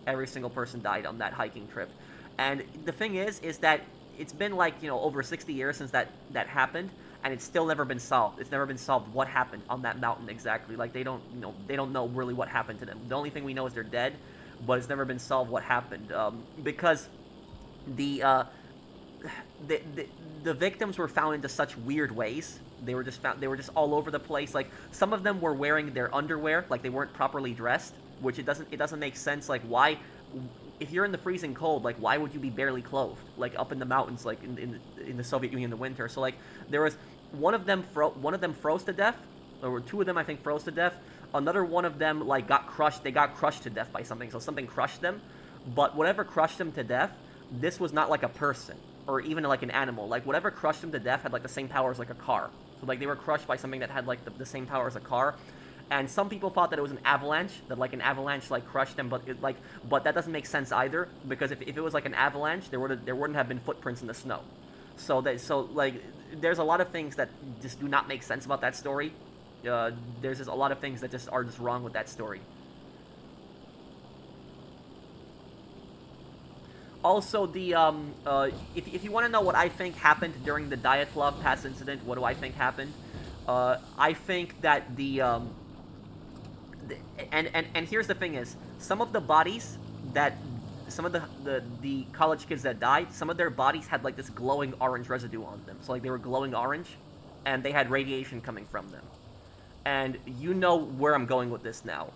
Every single person died on that hiking trip. And the thing is that it's been like, over 60 years since that happened, and it's still never been solved. It's never been solved what happened on that mountain exactly. Like they don't know really what happened to them. The only thing we know is they're dead, but it's never been solved what happened, because the uh, the victims were found into such weird ways. They were just found. They were just all over the place. Like some of them were wearing their underwear, like they weren't properly dressed, which it doesn't make sense. Like why, if you're in the freezing cold, like why would you be barely clothed, like up in the mountains, like in the Soviet Union in the winter? So like there was one of them froze to death, or two of them I think froze to death. Another one of them like got crushed. They got crushed to death by something. So something crushed them, but whatever crushed them to death, this was not like a person or even like an animal. Like whatever crushed them to death had like the same power as like a car. So like they were crushed by something that had like the same power as a car. And some people thought that it was an avalanche, that like an avalanche like crushed them, but that doesn't make sense either, because if it was like an avalanche, there wouldn't have been footprints in the snow. So like there's a lot of things that just do not make sense about that story. There's just a lot of things that just are just wrong with that story. Also, if you want to know what I think happened during the Dyatlov Pass incident, what do I think happened? I think that and here's the thing is, some of the bodies that some of the college kids that died, some of their bodies had like this glowing orange residue on them. So like they were glowing orange, and they had radiation coming from them. And you know where I'm going with this now.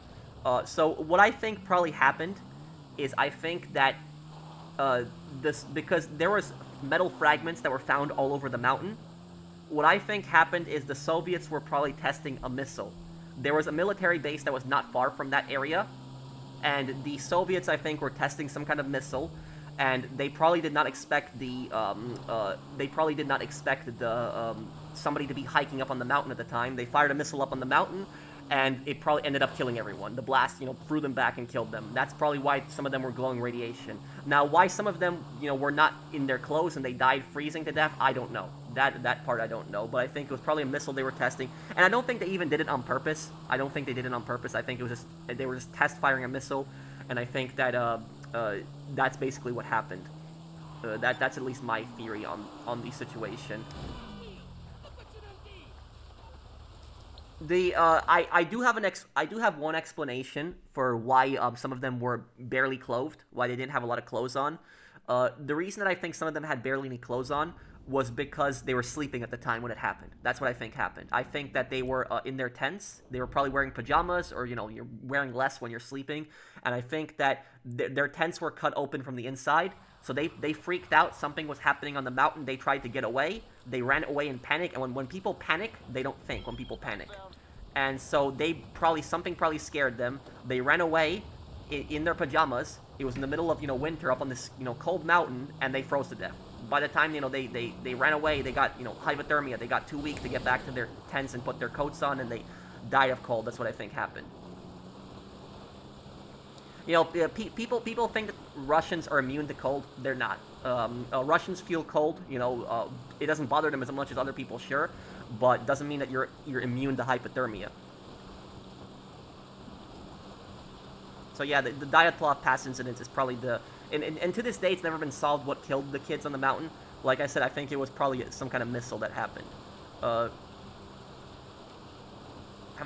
So what I think probably happened is I think that this because there was metal fragments that were found all over the mountain. What I think happened is the Soviets were probably testing a missile. There was a military base that was not far from that area, and the Soviets, I think, were testing some kind of missile, and they probably did not expect somebody to be hiking up on the mountain at the time. They fired a missile up on the mountain, and it probably ended up killing everyone. The blast, threw them back and killed them. That's probably why some of them were glowing radiation. Now, why some of them, were not in their clothes and they died freezing to death, I don't know. That part I don't know, but I think it was probably a missile they were testing, and I don't think they even did it on purpose. I don't think they did it on purpose. I think it was just they were just test firing a missile, and I think that that's basically what happened. That's at least my theory on the situation. I do have I do have one explanation for why some of them were barely clothed, why they didn't have a lot of clothes on. The reason that I think some of them had barely any clothes on was because they were sleeping at the time when it happened. That's what I think happened. I think that they were in their tents. They were probably wearing pajamas, or you're wearing less when you're sleeping. And I think that their tents were cut open from the inside. So they freaked out. Something was happening on the mountain. They tried to get away. They ran away in panic. And when people panic, they don't think when people panic. And so something probably scared them. They ran away in their pajamas. It was in the middle of winter up on this cold mountain, and they froze to death. By the time they ran away, they got hypothermia. They got too weak to get back to their tents and put their coats on, and they died of cold. That's what I think happened. People think that Russians are immune to cold. They're not. Russians feel cold. It doesn't bother them as much as other people, sure, but doesn't mean that you're immune to hypothermia. So yeah, the Dyatlov Pass incident is probably and to this day it's never been solved what killed the kids on the mountain. Like I said, I think it was probably some kind of missile that happened. Have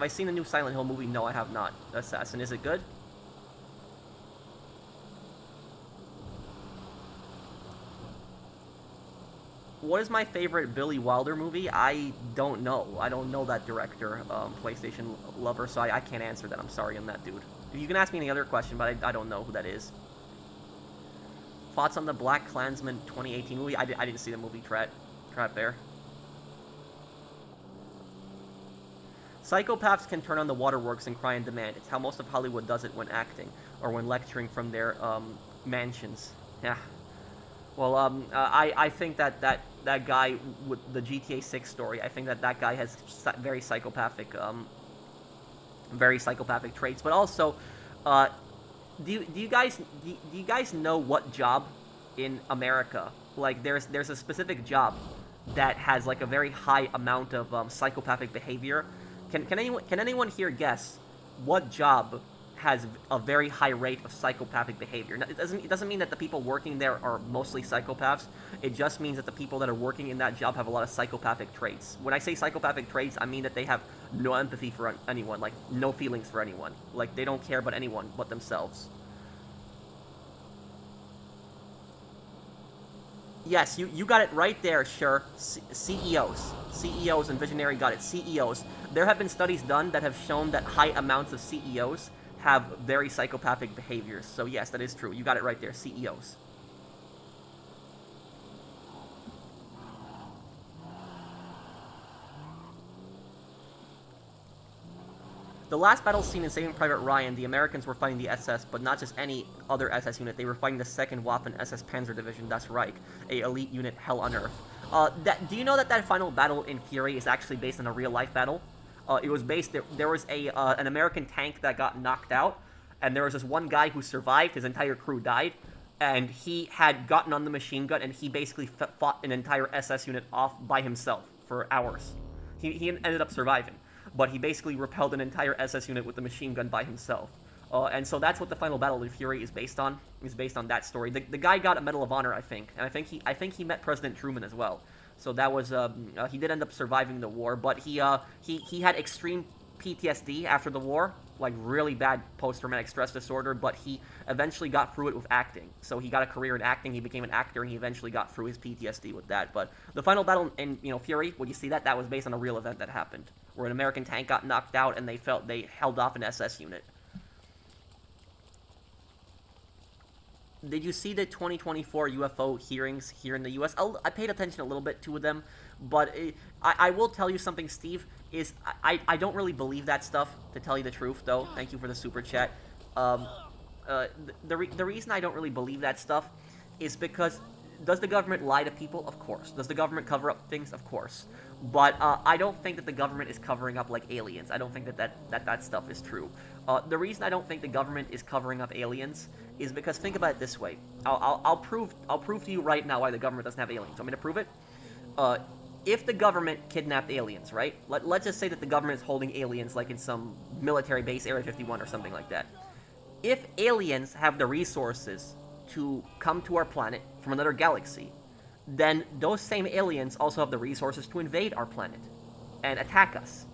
I seen the new Silent Hill movie? No, I have not. Assassin, is it good? What is my favorite Billy Wilder movie? I don't know. I don't know that director, PlayStation lover, so I can't answer that. I'm sorry on that, dude. You can ask me any other question, but I don't know who that is. Thoughts on the Black Klansman 2018 movie? I didn't see the movie, Trat Bear. Psychopaths can turn on the waterworks and cry in demand. It's how most of Hollywood does it when acting or when lecturing from their mansions. Yeah. Well, I think that guy with the GTA 6 story, I think that guy has very psychopathic traits. But also, uh, do you guys know what job in America, like there's a specific job that has like a very high amount of psychopathic behavior? Can anyone here guess what job has a very high rate of psychopathic behavior? Now, it doesn't mean that the people working there are mostly psychopaths. It just means that the people that are working in that job have a lot of psychopathic traits. When I say psychopathic traits, I mean that they have no empathy for anyone, like no feelings for anyone, like they don't care about anyone but themselves. Yes, you got it right there, sure. CEOs. CEOs and Visionary got it. CEOs. There have been studies done that have shown that high amounts of CEOs have very psychopathic behaviors. So yes, that is true. You got it right there. CEOs. The last battle scene in Saving Private Ryan, the Americans were fighting the SS, but not just any other SS unit. They were fighting the 2nd Waffen SS Panzer Division, das Reich, a elite unit hell on earth. Do you know that final battle in Fury is actually based on a real-life battle? It was based... There was an American tank that got knocked out, and there was this one guy who survived. His entire crew died, and he had gotten on the machine gun, and he basically fought an entire SS unit off by himself for hours. He ended up surviving, but he basically repelled an entire SS unit with the machine gun by himself. And so that's what the final battle of Fury is based on. Is based on that story. The guy got a Medal of Honor, I think, and I think he met President Truman as well. So that was he did end up surviving the war, but he had extreme PTSD after the war, like really bad post-traumatic stress disorder. But he eventually got through it with acting. So he got a career in acting. He became an actor, and he eventually got through his PTSD with that. But the final battle in Fury, when you see that was based on a real event that happened, where an American tank got knocked out and they held off an SS unit. Did you see the 2024 UFO hearings here in the U.S.? I paid attention a little bit to them, but I will tell you something, Steve, is I don't really believe that stuff, to tell you the truth, though. Thank you for the super chat. The reason I don't really believe that stuff is because, does the government lie to people? Of course. Does the government cover up things? Of course. But I don't think that the government is covering up like aliens. I don't think that stuff is true. The reason I don't think the government is covering up aliens is because, think about it this way. I'll prove to you right now why the government doesn't have aliens. Want me to prove it? If the government kidnapped aliens, right? Let's just say that the government is holding aliens like in some military base, Area 51 or something like that. If aliens have the resources to come to our planet from another galaxy, then those same aliens also have the resources to invade our planet and attack us.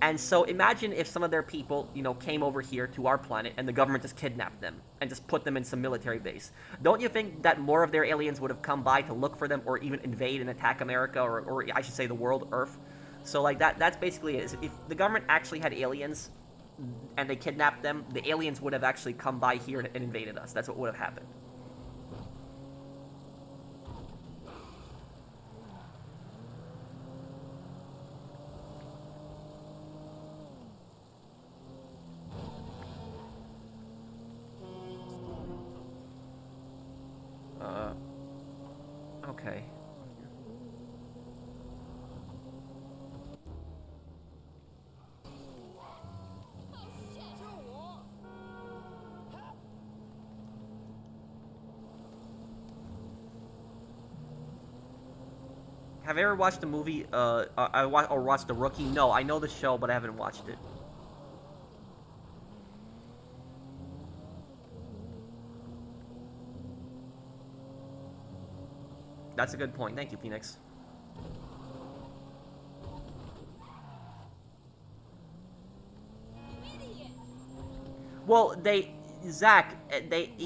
And so imagine if some of their people, came over here to our planet and the government just kidnapped them and just put them in some military base. Don't you think that more of their aliens would have come by to look for them or even invade and attack America, or I should say the world, Earth? So like that's basically it. If the government actually had aliens and they kidnapped them, the aliens would have actually come by here and invaded us. That's what would have happened. Okay. Have you ever watched the movie, or watched The Rookie? No, I know the show, but I haven't watched it. That's a good point. Thank you, Phoenix. Well, Zach,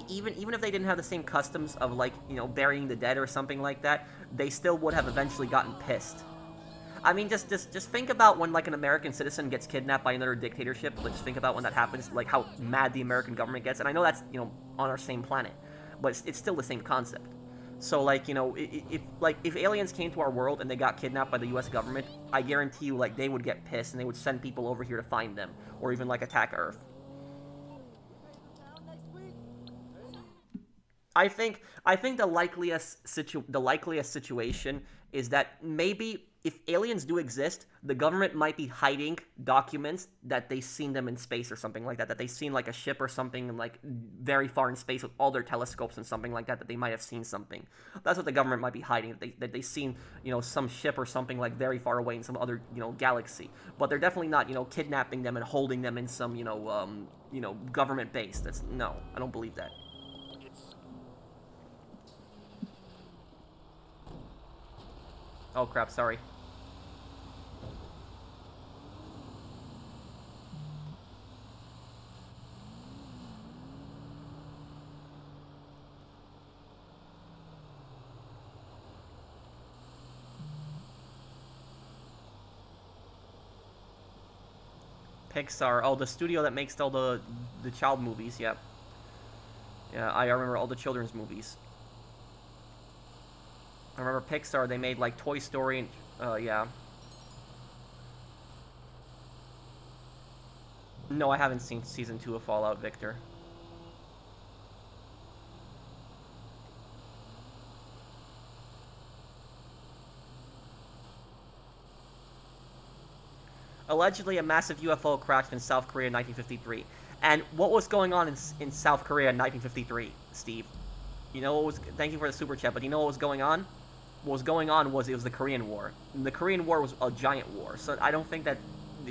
even if they didn't have the same customs of, like, burying the dead or something like that, they still would have eventually gotten pissed. I mean, just think about when, like, an American citizen gets kidnapped by another dictatorship. Like, just think about when that happens, like, how mad the American government gets. And I know that's, on our same planet, but it's still the same concept. So like, if aliens came to our world and they got kidnapped by the U.S. government, I guarantee you like they would get pissed and they would send people over here to find them, or even like attack Earth. I think the likeliest situation is that maybe if aliens do exist, the government might be hiding documents that they've seen them in space or something like that. That they've seen like a ship or something like very far in space with all their telescopes and something like that. That they might have seen something. That's what the government might be hiding. That they've seen some ship or something like very far away in some other galaxy. But they're definitely not kidnapping them and holding them in some government base. That's no, I don't believe that. It's Oh crap, sorry. Pixar, oh, the studio that makes all the child movies, yep. Yeah, I remember all the children's movies. I remember Pixar, they made like Toy Story and, yeah. No, I haven't seen season 2 of Fallout, Victor. Allegedly, a massive UFO crashed in South Korea in 1953. And what was going on in South Korea in 1953, Steve? You know what was? Thank you for the super chat, but you know what was going on? What was going on was it was the Korean War. And the Korean War was a giant war, so I don't think that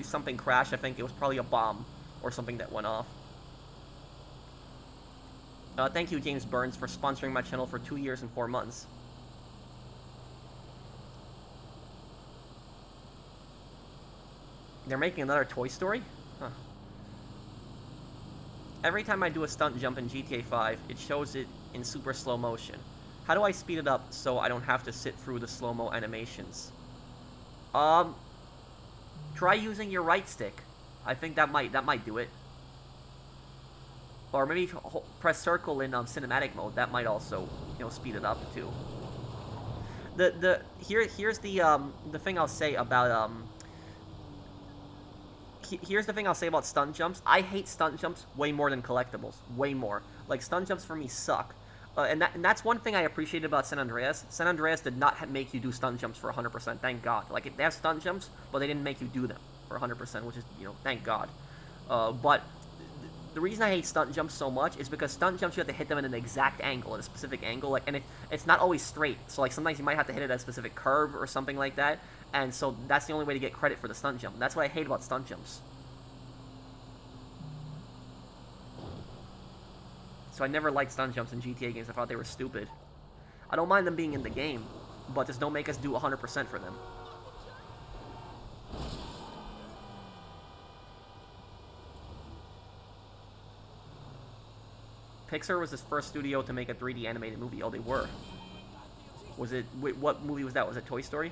something crashed. I think it was probably a bomb or something that went off. Thank you, James Burns, for sponsoring my channel for 2 years and 4 months. They're making another Toy Story? Huh. Every time I do a stunt jump in GTA 5, it shows it in super slow motion. How do I speed it up so I don't have to sit through the slow-mo animations? Try using your right stick. I think that might do it. Or maybe press circle in cinematic mode. That might also, speed it up too. Here's the thing I'll say about here's the thing I'll say about stunt jumps. I hate stunt jumps way more than collectibles. Way more. Like, stunt jumps for me suck. And that's one thing I appreciated about San Andreas. San Andreas did not make you do stunt jumps for 100%, thank God. Like, they have stunt jumps, but they didn't make you do them for 100%, which is, thank God. But the reason I hate stunt jumps so much is because stunt jumps, you have to hit them at an exact angle, at a specific angle, like, and it's not always straight. So, like, sometimes you might have to hit it at a specific curve or something like that. And so that's the only way to get credit for the stunt jump. That's what I hate about stunt jumps. So I never liked stunt jumps in GTA games. I thought they were stupid. I don't mind them being in the game, but just don't make us do 100% for them. Pixar was the first studio to make a 3D animated movie. Oh, they were. Was it... Wait, what movie was that? Was it Toy Story?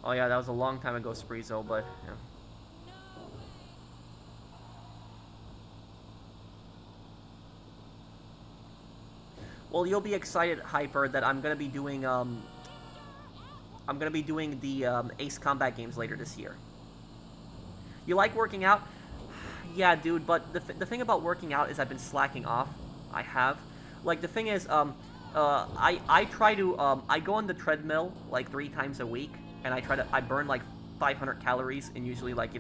Oh yeah, that was a long time ago, Spreezo, but yeah. Well, you'll be excited, Hyper, that I'm gonna be doing the Ace Combat games later this year. You like working out? Yeah, dude, but the thing about working out is I've been slacking off. I have. Like, the thing is, I try to, I go on the treadmill, like, 3 times a week, and I burn, like, 500 calories in usually, like,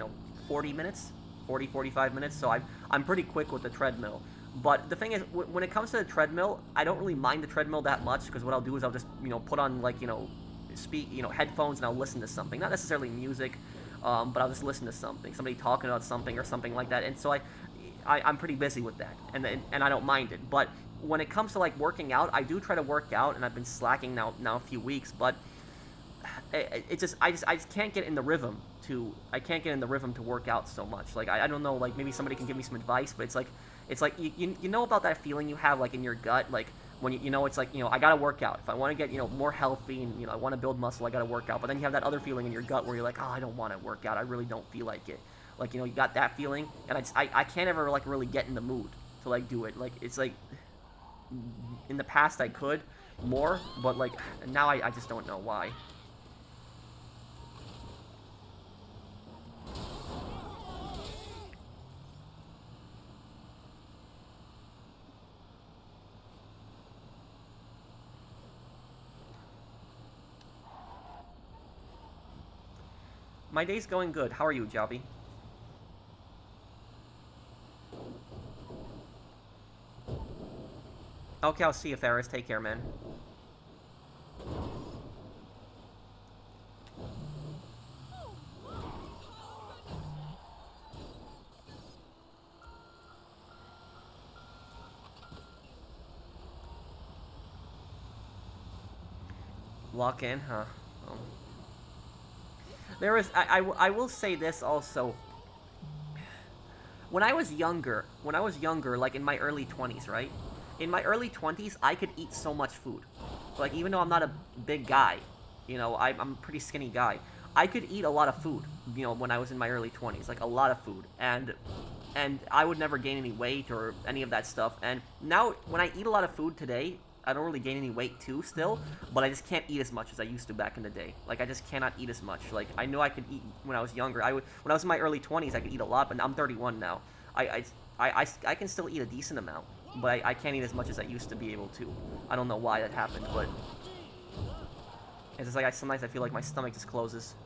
40 minutes, 45 minutes, so I'm pretty quick with the treadmill. But the thing is, when it comes to the treadmill, I don't really mind the treadmill that much, because what I'll do is I'll just, put on, like, headphones, and I'll listen to something. Not necessarily music, but I'll just listen to something. Somebody talking about something or something like that. And so I'm pretty busy with that, and I don't mind it. But when it comes to, like, working out, I do try to work out, and I've been slacking now a few weeks, but I just can't get in the rhythm to work out so much. Like, I don't know, like, maybe somebody can give me some advice, but it's like you know about that feeling you have, like, in your gut, like When you know, it's like, I gotta work out. If I want to get, more healthy and, I want to build muscle, I gotta work out. But then you have that other feeling in your gut where you're like, oh, I don't want to work out. I really don't feel like it. Like, you got that feeling, and I can't ever, like, really get in the mood to, like, do it. Like, it's like, in the past I could more, but, like, now I just don't know why. My day's going good. How are you, Jobby? Okay, I'll see you, Ferris. Take care, man. Lock in, huh? Oh. There is... I will say this also. When I was younger, like in my early 20s, right? In my early 20s, I could eat so much food. Like, even though I'm not a big guy, I'm a pretty skinny guy, I could eat a lot of food, when I was in my early 20s. Like, a lot of food. And I would never gain any weight or any of that stuff. And now, when I eat a lot of food today, I don't really gain any weight too still, but I just can't eat as much as I used to back in the day. Like, I just cannot eat as much. Like, I know I could eat when I was younger. When I was in my early 20s, I could eat a lot, but I'm 31 now. I can still eat a decent amount, but I can't eat as much as I used to be able to. I don't know why that happened, but it's just like sometimes I feel like my stomach just closes.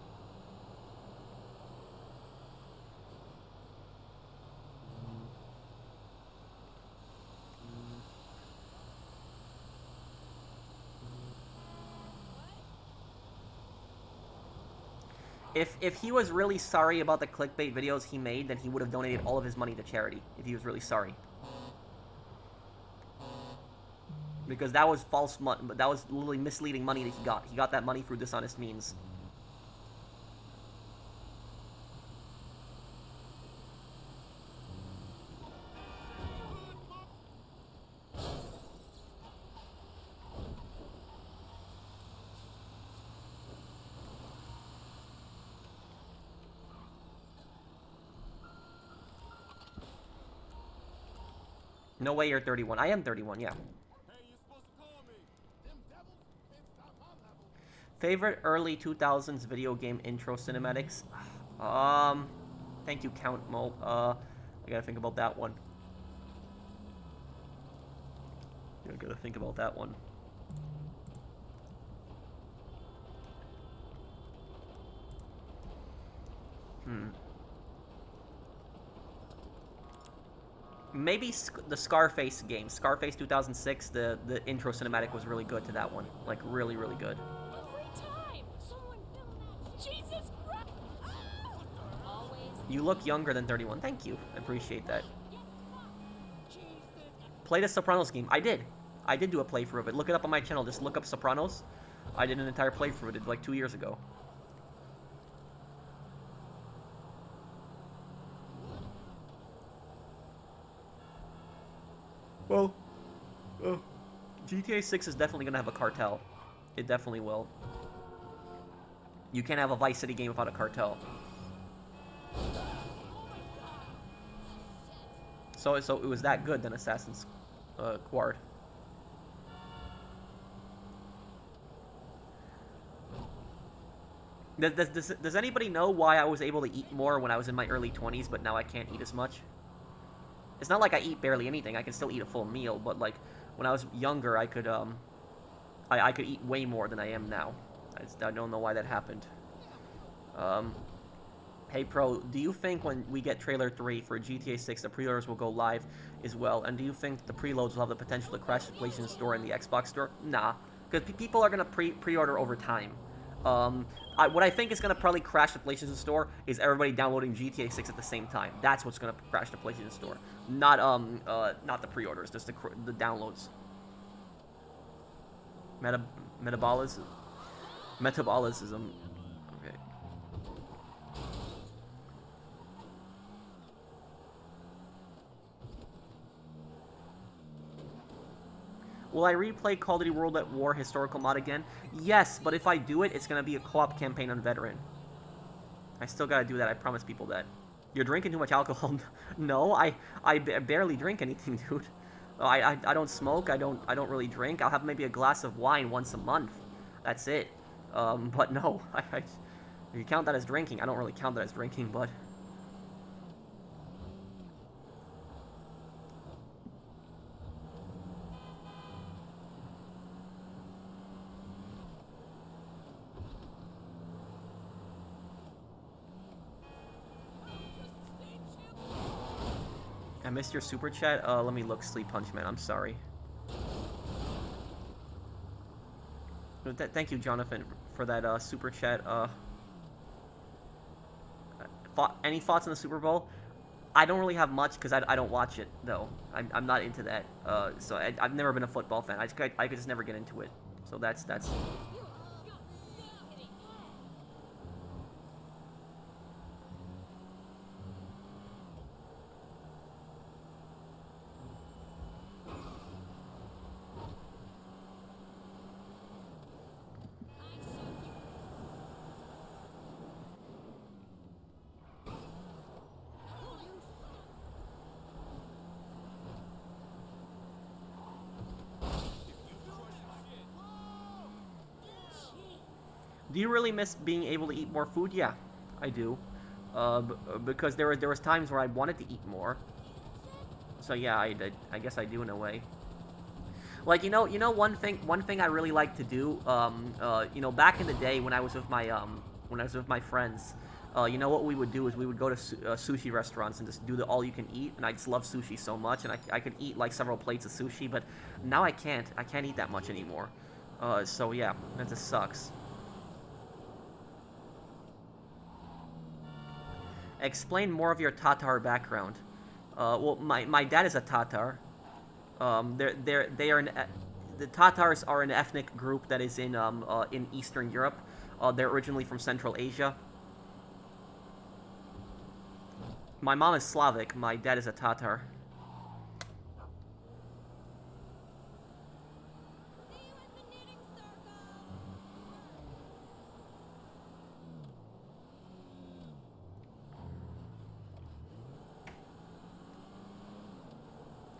If he was really sorry about the clickbait videos he made, then he would have donated all of his money to charity, if he was really sorry. Because that was false money, that was literally misleading money that he got. He got that money through dishonest means. No way you're 31. I am 31, yeah. Favorite early 2000s video game intro cinematics? Thank you, Count Mo. I gotta think about that one. Maybe the Scarface game. Scarface 2006, the intro cinematic was really good to that one. Like, really, really good. You look younger than 31. Thank you. I appreciate that. Play the Sopranos game. I did. I did do a playthrough of it. Look it up on my channel. Just look up Sopranos. I did an entire playthrough of it like 2 years ago. Well, GTA 6 is definitely going to have a cartel. It definitely will. You can't have a Vice City game without a cartel. So it was that good than Assassin's Creed. Does anybody know why I was able to eat more when I was in my early 20s, but now I can't eat as much? It's not like I eat barely anything. I can still eat a full meal, but like when I was younger, I could I could eat way more than I am now. I don't know why that happened. Hey Pro, do you think when we get trailer 3 for GTA 6, the pre-orders will go live as well? And do you think the preloads will have the potential to crash the PlayStation Store and the Xbox Store? Nah, because people are gonna pre-order over time. What I think is going to probably crash the PlayStation Store is everybody downloading GTA 6 at the same time. That's what's going to crash the PlayStation Store. Not the pre-orders, just the downloads. Metabolism. Okay. Will I replay Call of Duty World at War historical mod again? Yes, but if I do it, it's gonna be a co-op campaign on veteran. I still gotta do that. I promise people that. You're drinking too much alcohol. No, I barely drink anything, dude. I don't smoke. I don't really drink. I'll have maybe a glass of wine once a month. That's it. But no, if you count that as drinking, I don't really count that as drinking, but. I missed your super chat. Let me look, Sleep Punch Man. I'm sorry. Thank you, Jonathan, for that super chat. Any thoughts on the Super Bowl? I don't really have much because I don't watch it though. I'm not into that. So I've never been a football fan. I could just never get into it. So that's. Do you really miss being able to eat more food? Yeah, I do. Because there was times where I wanted to eat more. So yeah, I guess I do in a way. Like one thing I really like to do. Back in the day when I was with my friends. What we would do is we would go to sushi restaurants and just do the all-you-can-eat, and I just love sushi so much, and I could eat like several plates of sushi, but now I can't eat that much anymore. So yeah, that just sucks. Explain more of your Tatar background. Well, my dad is a Tatar. The Tatars are an ethnic group that is in Eastern Europe. They're originally from Central Asia. My mom is Slavic. My dad is a Tatar.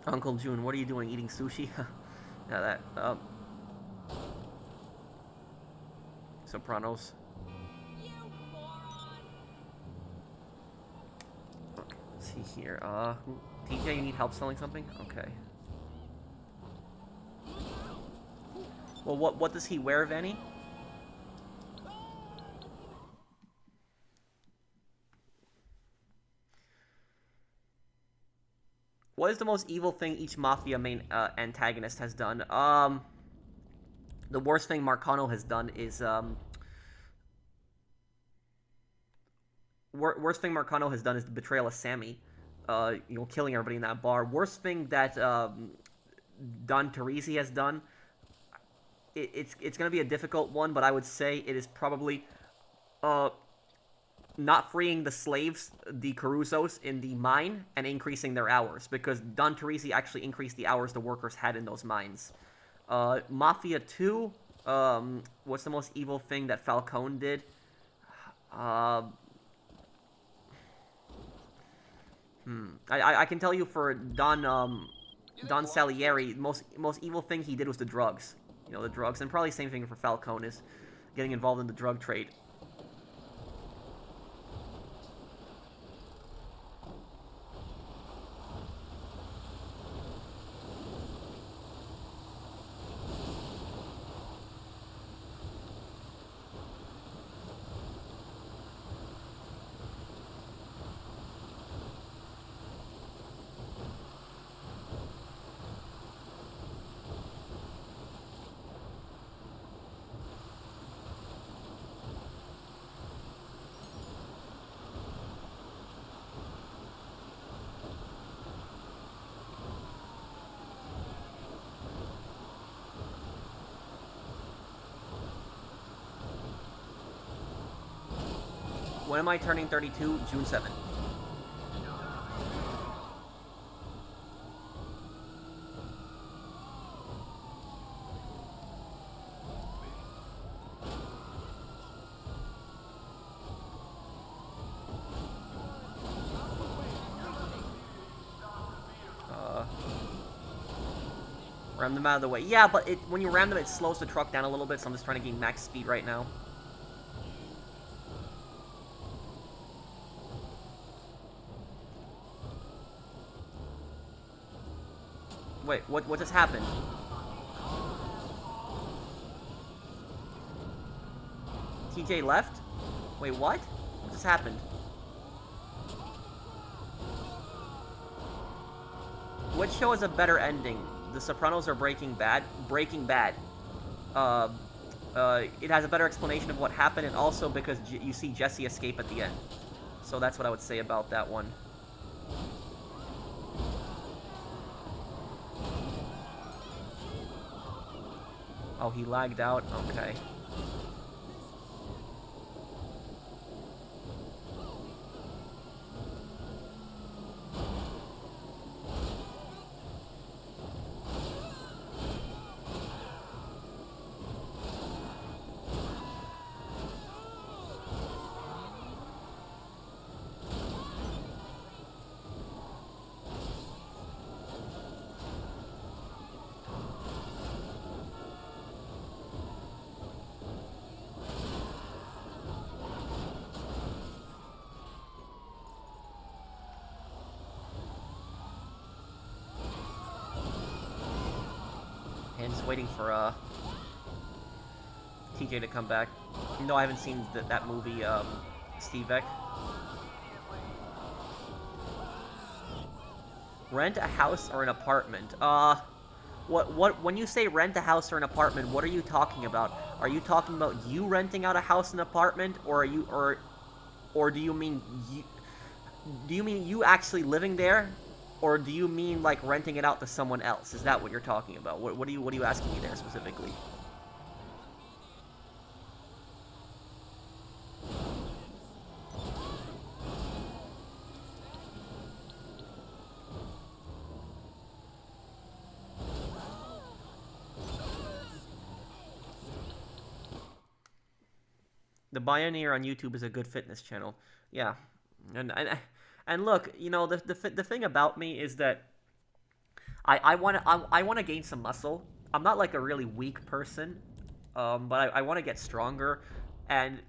Uncle June, what are you doing? Eating sushi? Yeah, that. Sopranos. Okay, let's see here. TJ, you need help selling something? Okay. Well, what does he wear, Vanny? What is the most evil thing each Mafia main antagonist has done? The worst thing Marcano has done is worst thing Marcano has done is the betrayal of Sammy. Killing everybody in that bar. Worst thing that Don Teresi has done. It's gonna be a difficult one, but I would say it is probably not freeing the slaves, the Caruzos, in the mine and increasing their hours, because Don Teresi actually increased the hours the workers had in those mines. Mafia 2, what's the most evil thing that Falcone did? I can tell you for Don Salieri, most evil thing he did was the drugs. The drugs, and probably same thing for Falcone is getting involved in the drug trade. When am I turning 32? June 7th. Ram them out of the way. Yeah, but when you ram them, it slows the truck down a little bit, so I'm just trying to gain max speed right now. Wait, what just happened? TJ left? Wait, what? What just happened? Which show has a better ending? The Sopranos or Breaking Bad? Breaking Bad. It has a better explanation of what happened, and also because you see Jesse escape at the end. So that's what I would say about that one. Oh, he lagged out? Okay. And just waiting for TJ to come back. No, I haven't seen that movie, Steve Beck. Rent a house or an apartment? When you say rent a house or an apartment, what are you talking about? Are you talking about you renting out a house and apartment, or do you mean you actually living there? Or do you mean, like, renting it out to someone else? Is that what you're talking about? What are you asking me there, specifically? The Bioneer on YouTube is a good fitness channel. Yeah. And look, you know, the thing about me is that I want to gain some muscle. I'm not like a really weak person, but I want to get stronger. And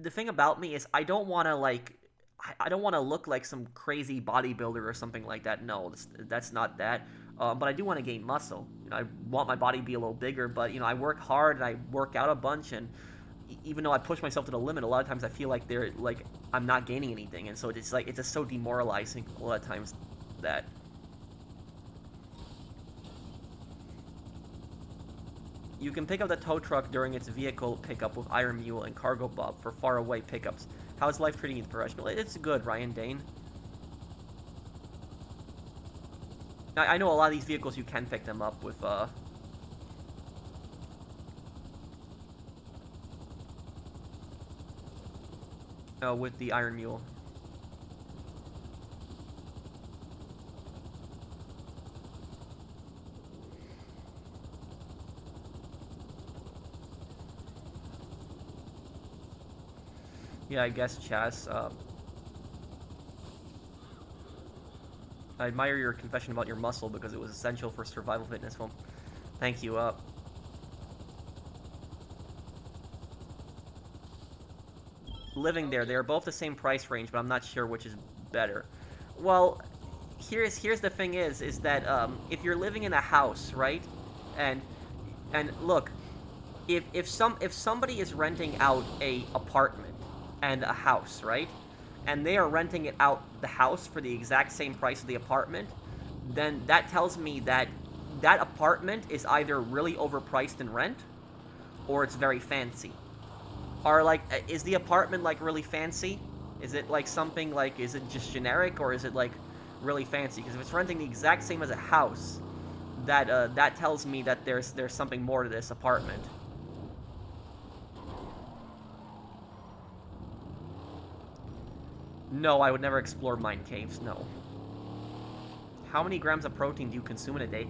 the thing about me is I don't want to look like some crazy bodybuilder or something like that. No, that's not that. But I do want to gain muscle. You know, I want my body to be a little bigger. But you know, I work hard and I work out a bunch, and even though I push myself to the limit, a lot of times I feel like I'm not gaining anything, and so it's just so demoralizing a lot of times that. You can pick up the tow truck during its vehicle pickup with Iron Mule and Cargo Bob for far away pickups. How's life treating you professional? It's good, Ryan Dane. I know a lot of these vehicles you can pick them up with with the Iron Mule. Yeah, I guess, Chaz. I admire your confession about your muscle because it was essential for survival fitness. Well, thank you. Living there, they are both the same price range, but I'm not sure which is better. Well, here's the thing is that if you're living in a house, right, and look, if somebody is renting out a apartment and a house, right, and they are renting it out the house for the exact same price of the apartment, then that tells me that that apartment is either really overpriced in rent, or it's very fancy. Is the apartment, like, really fancy? Is it, like, something, like, is it just generic, or is it, like, really fancy? Because if it's renting the exact same as a house, that tells me that there's something more to this apartment. No, I would never explore mine caves, no. How many grams of protein do you consume in a day?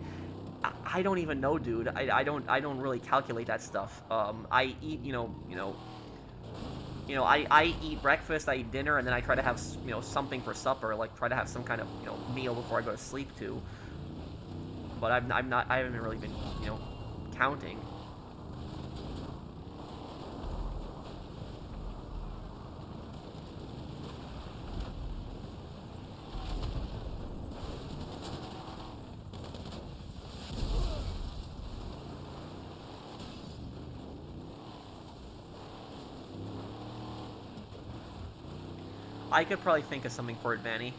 I don't even know, dude. I don't really calculate that stuff. I eat, I eat breakfast, I eat dinner, and then I try to have, something for supper, like try to have some kind of, meal before I go to sleep too. but I haven't really been, counting. I could probably think of something for it, Vanny.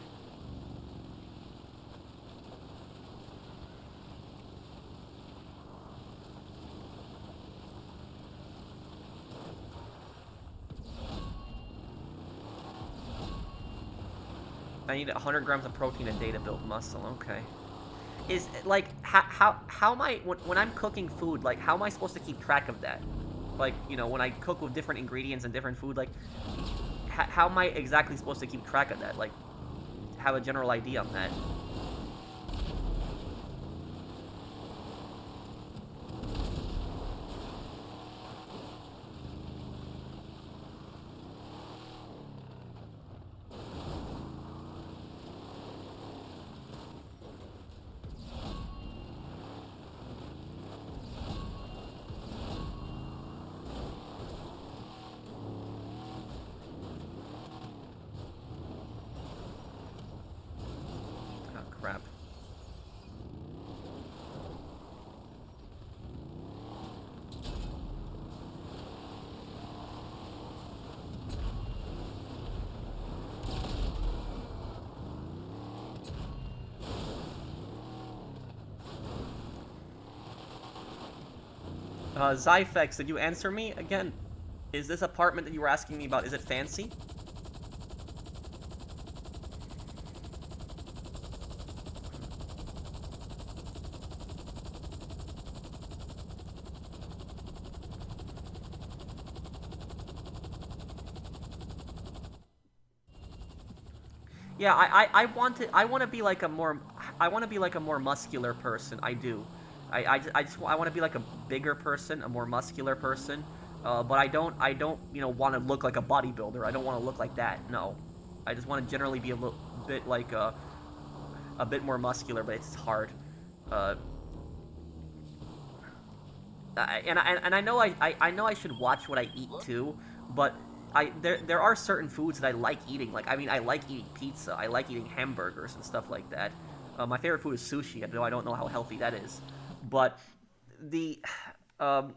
I need 100 grams of protein a day to build muscle. Okay. Is, like, how am I, when I'm cooking food, like, how am I supposed to keep track of that? Like, when I cook with different ingredients and different food, like, how am I exactly supposed to keep track of that? Like, have a general idea on that. Oh, crap. Zyfex, did you answer me? Again, is this apartment that you were asking me about, is it fancy? Yeah, I want to be like a more, I want to be like a more muscular person. I do. I want to be like a bigger person, a more muscular person. But I don't, want to look like a bodybuilder. I don't want to look like that. No. I just want to generally be a little bit like a bit more muscular, but it's hard. Uh, and I know I know I should watch what I eat too, but there are certain foods that I like eating. Like, I mean, I like eating pizza. I like eating hamburgers and stuff like that. My favorite food is sushi. I don't know how healthy that is, but the um,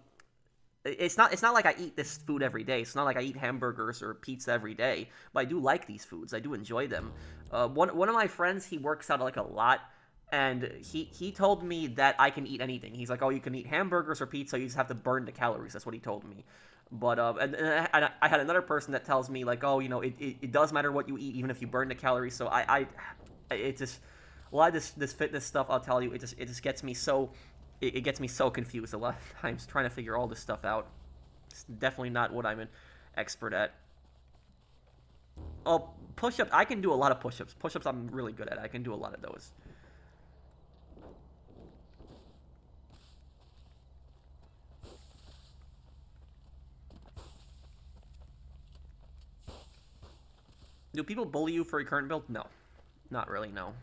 it's not like I eat this food every day. It's not like I eat hamburgers or pizza every day. But I do like these foods. I do enjoy them. One of my friends, he works out like a lot, and he told me that I can eat anything. He's like, oh, you can eat hamburgers or pizza. You just have to burn the calories. That's what he told me. But and I had another person that tells me like, oh, it does matter what you eat, even if you burn the calories. So it just, a lot of this fitness stuff, I'll tell you, it just gets me so, it gets me so confused a lot of times trying to figure all this stuff out. It's definitely not what I'm an expert at. Oh, push-ups. I can do a lot of push-ups. Push-ups I'm really good at. I can do a lot of those. Do people bully you for your current build? No. Not really, no.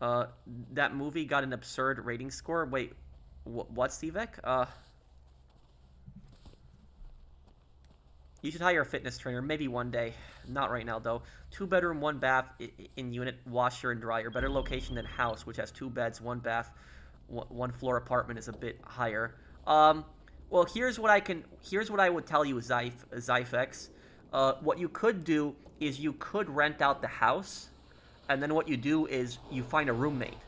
Uh, that movie got an absurd rating score. Wait, what, Stevek? You should hire a fitness trainer, maybe one day. Not right now, though. 2 bedroom, 1 bath in unit, washer and dryer. Better location than house, which has 2 beds, 1 bath, 1 floor apartment is a bit higher. Um, well, here's what I would tell you, Zyfex. What you could do is you could rent out the house, and then what you do is you find a roommate,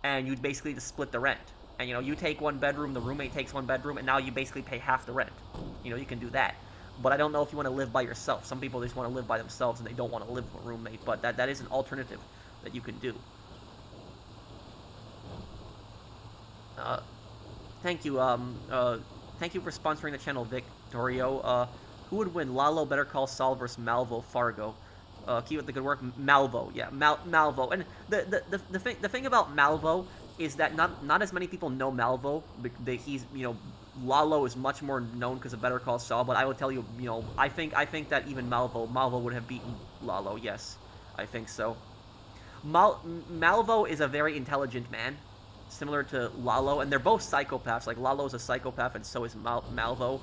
and you basically just split the rent. And you take 1 bedroom, the roommate takes 1 bedroom, and now you basically pay half the rent. You can do that. But I don't know if you want to live by yourself. Some people just want to live by themselves and they don't want to live with a roommate. But that is an alternative that you can do. Uh, thank you. Thank you for sponsoring the channel, Victorio. Who would win, Lalo, Better Call Saul versus Malvo, Fargo? Keep up the good work, Malvo. Yeah, Malvo. And the thing about Malvo is that not as many people know Malvo. He's Lalo is much more known because of Better Call Saul. But I will tell you, I think that even Malvo would have beaten Lalo. Yes, I think so. Malvo is a very intelligent man, similar to Lalo, and they're both psychopaths. Like, Lalo's a psychopath, and so is Malvo.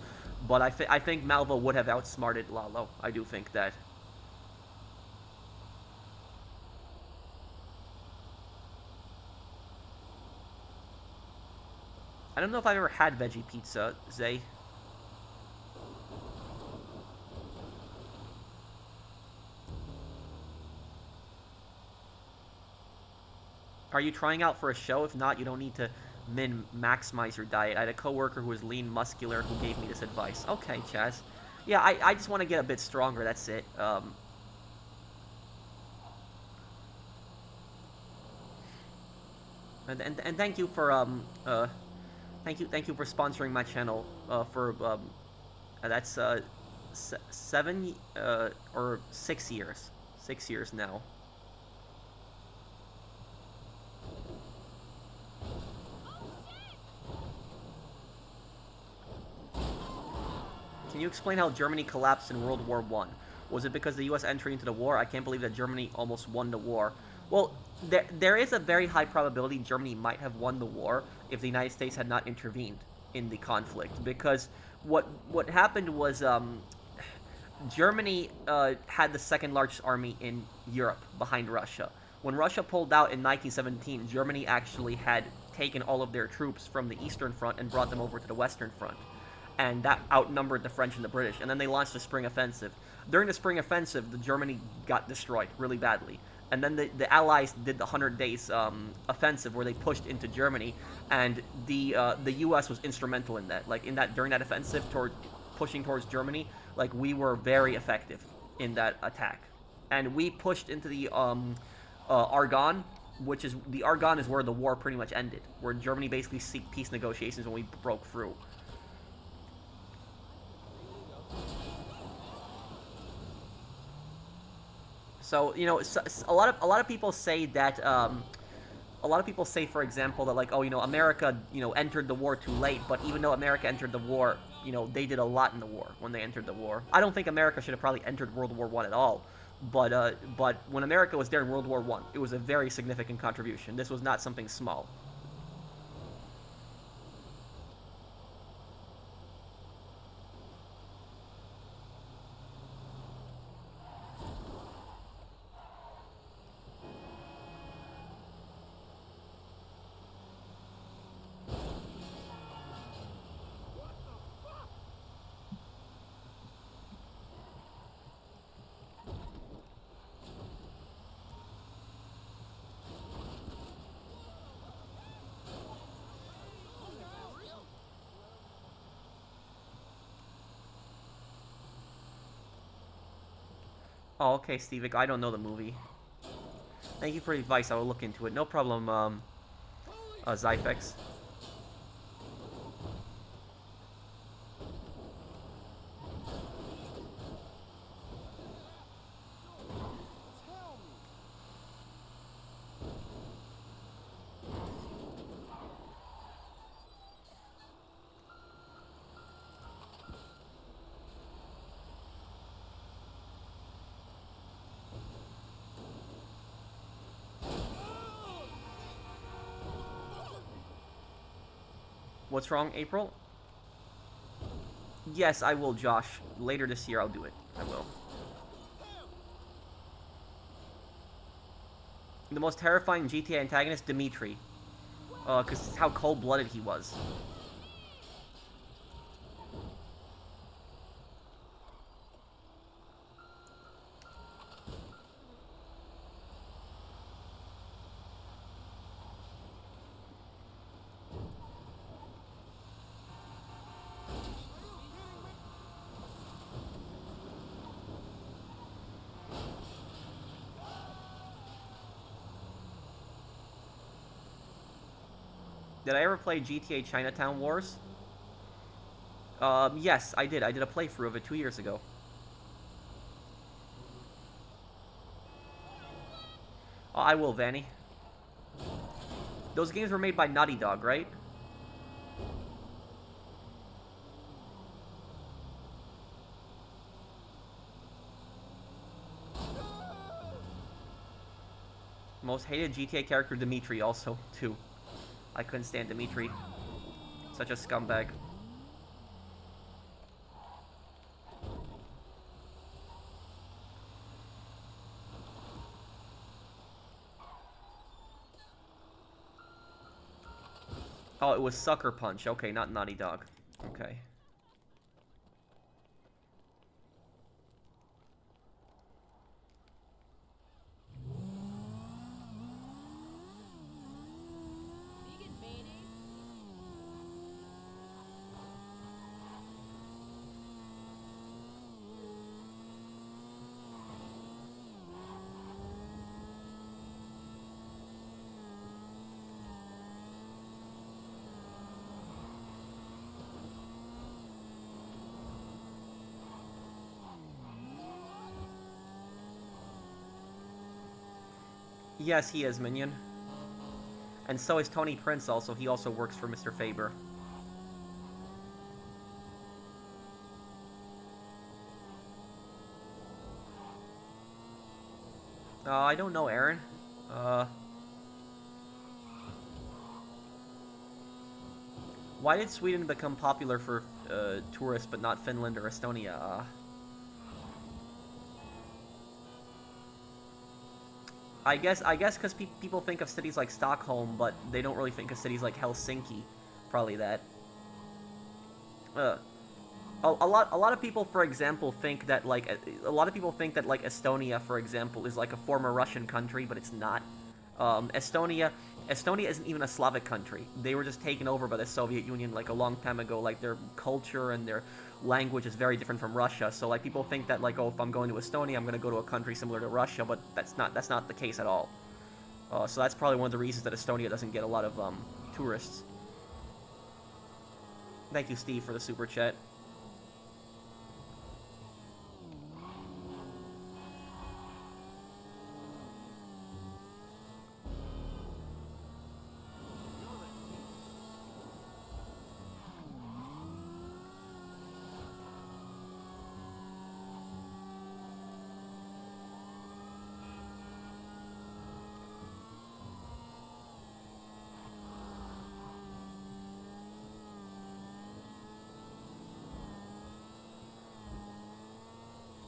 But I think Malvo would have outsmarted Lalo. I do think that. I don't know if I've ever had veggie pizza, Zay. Are you trying out for a show? If not, you don't need to maximize your diet. I had a coworker who was lean, muscular, who gave me this advice. Okay, Chaz. Yeah, I just want to get a bit stronger. That's it. And thank you for thank you for sponsoring my channel. For that's 7 or 6 years. 6 years now. Can you explain how Germany collapsed in World War I? Was it because the U.S. entry into the war? I can't believe that Germany almost won the war. Well, there is a very high probability Germany might have won the war if the United States had not intervened in the conflict. Because what happened was Germany had the second largest army in Europe behind Russia. When Russia pulled out in 1917, Germany actually had taken all of their troops from the Eastern Front and brought them over to the Western Front. And that outnumbered the French and the British. And then they launched the Spring Offensive. During the Spring Offensive, the Germany got destroyed really badly. And then the Allies did the 100 Days offensive, where they pushed into Germany, and the U.S. was instrumental in that. Like during that offensive toward pushing towards Germany, like we were very effective in that attack, and we pushed into the Argonne, which is the Argonne is where the war pretty much ended, where Germany basically seeked peace negotiations when we broke through. So a lot of people say that a lot of people say, for example, that like, oh, America, entered the war too late. But even though America entered the war, they did a lot in the war when they entered the war. I don't think America should have probably entered World War I at all. But when America was there in World War I, it was a very significant contribution. This was not something small. Oh, okay, Steve. I don't know the movie. Thank you for the advice. I will look into it. No problem, Zyfex. What's wrong, April? Yes, I will, Josh. Later this year, I'll do it. I will. The most terrifying GTA antagonist, Dimitri. Because how cold-blooded he was. Did I ever play GTA Chinatown Wars? Yes, I did. I did a playthrough of it 2 years ago. Oh, I will, Vanny. Those games were made by Naughty Dog, right? Most hated GTA character, Dimitri, also, too. I couldn't stand Dimitri. Such a scumbag. Oh, it was Sucker Punch. Okay, not Naughty Dog. Okay. Yes, he is, Minion. And so is Tony Prince also. He also works for Mr. Faber. I don't know, Aaron. Why did Sweden become popular for tourists but not Finland or Estonia? I guess because people think of cities like Stockholm, but they don't really think of cities like Helsinki. Probably that. Uh, a lot of people, for example, think that like Estonia, for example, is like a former Russian country, but it's not. Estonia isn't even a Slavic country. They were just taken over by the Soviet Union like a long time ago. Like their culture and their language is very different from Russia. So like people think that like, oh, if I'm going to Estonia, I'm going to go to a country similar to Russia, but that's not the case at all. So that's probably one of the reasons that Estonia doesn't get a lot of tourists. Thank you, Steve, for the super chat.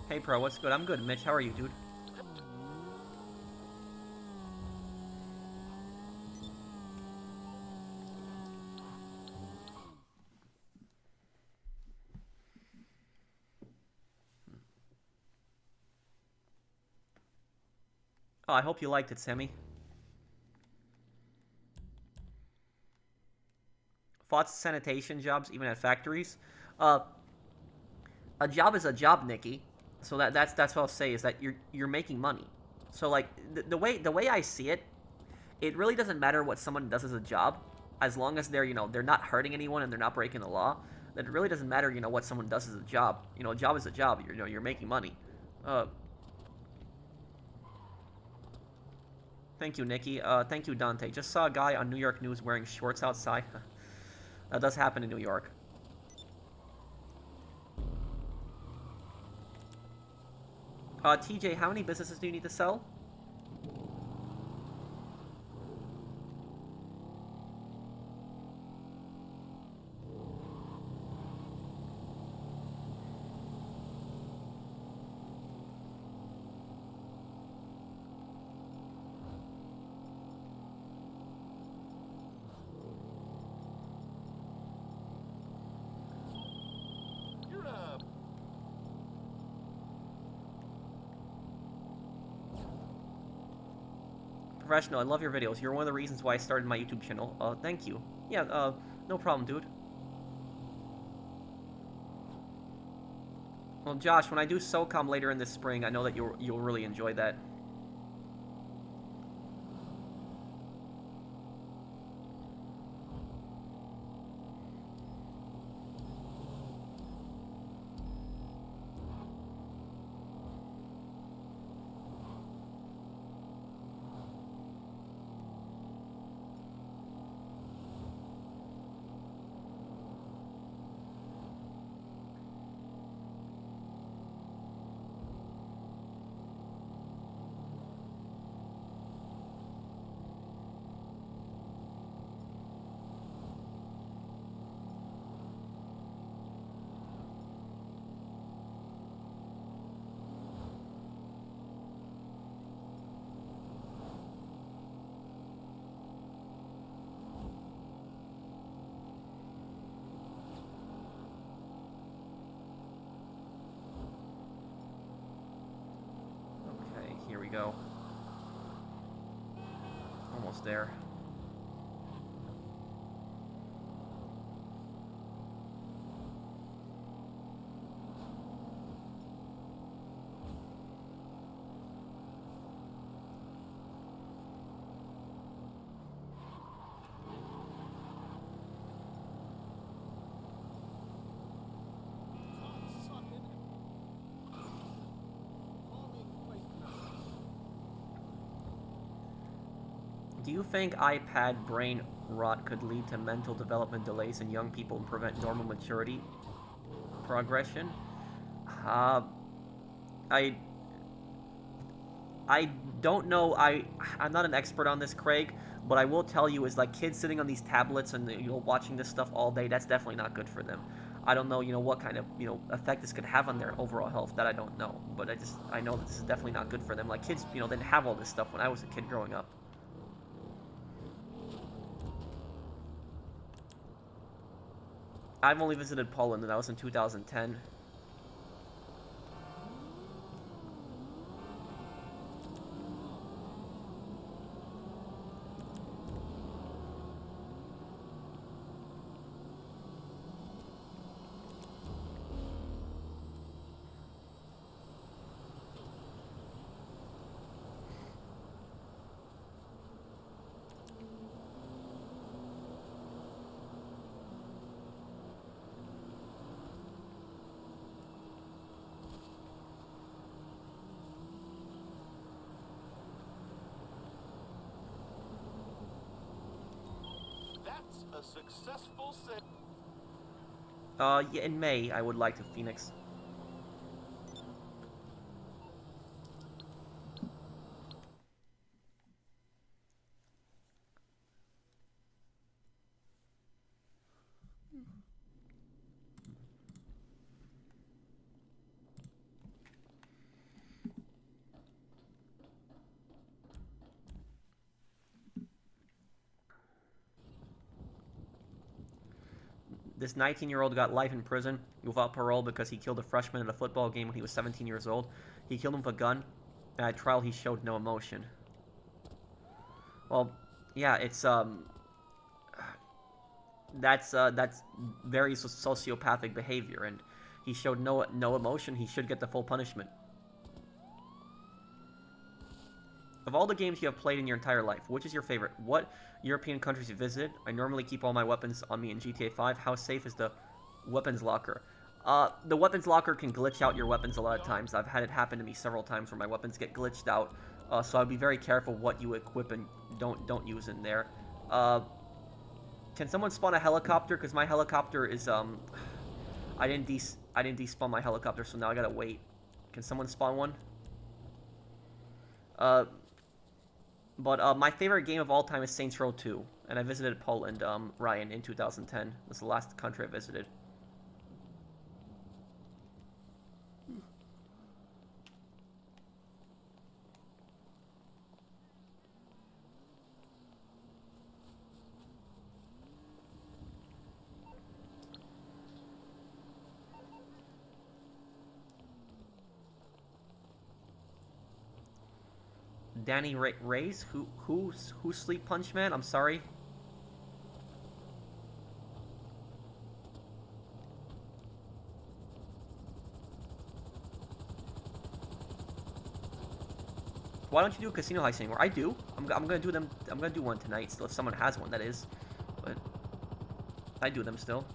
Hey, Pro, what's good? I'm good, Mitch. How are you, dude? Oh, I hope you liked it, Sammy. Thoughts sanitation jobs, even at factories? Uh, a job is a job, Nikki. So that's what I'll say is that you're making money. So like the way I see it, it really doesn't matter what someone does as a job, as long as they're not hurting anyone and they're not breaking the law. That it really doesn't matter what someone does as a job. A job is a job. You're making money. Uh, Thank you, Nikki. Thank you, Dante. Just saw a guy on New York news wearing shorts outside. That does happen in New York. TJ, how many businesses do you need to sell? You're Professional, I love your videos. You're one of the reasons why I started my YouTube channel. Thank you. Yeah, no problem, dude. Well, Josh, when I do SOCOM later in this spring, I know that you'll really enjoy that. go. Almost there. Do you think iPad brain rot could lead to mental development delays in young people and prevent normal maturity progression? Uh, I I don't know. I'm not an expert on this, Craig, but I will tell you is like kids sitting on these tablets and watching this stuff all day. That's definitely not good for them. I don't know what kind of effect this could have on their overall health. That I don't know, but I know that this is definitely not good for them. Like kids didn't have all this stuff when I was a kid growing up. I've only visited Poland, and that was in 2010. That's a successful set. Yeah, in May, I would like to Phoenix. This 19-year-old got life in prison without parole because he killed a freshman at a football game when he was 17 years old. He killed him with a gun, and at trial he showed no emotion. Well, yeah, it's that's very sociopathic behavior, and he showed no emotion. He should get the full punishment. Of all the games you have played in your entire life, which is your favorite? What European countries you visited? I normally keep all my weapons on me in GTA 5. How safe is the weapons locker? The weapons locker can glitch out your weapons a lot of times. I've had it happen to me several times where my weapons get glitched out. So I'd be very careful what you equip and don't use in there. Can someone spawn a helicopter? Because my helicopter is I didn't despawn my helicopter, so now I gotta wait. Can someone spawn one? But my favorite game of all time is Saints Row 2, and I visited Poland, Ryan, in 2010. That's the last country I visited. Danny Ray's? Who's Sleep Punch Man? I'm sorry. Why don't you do a casino heist anymore? I do. I'm gonna do them. I'm gonna do one tonight. Still, if someone has one, that is. But I do them still.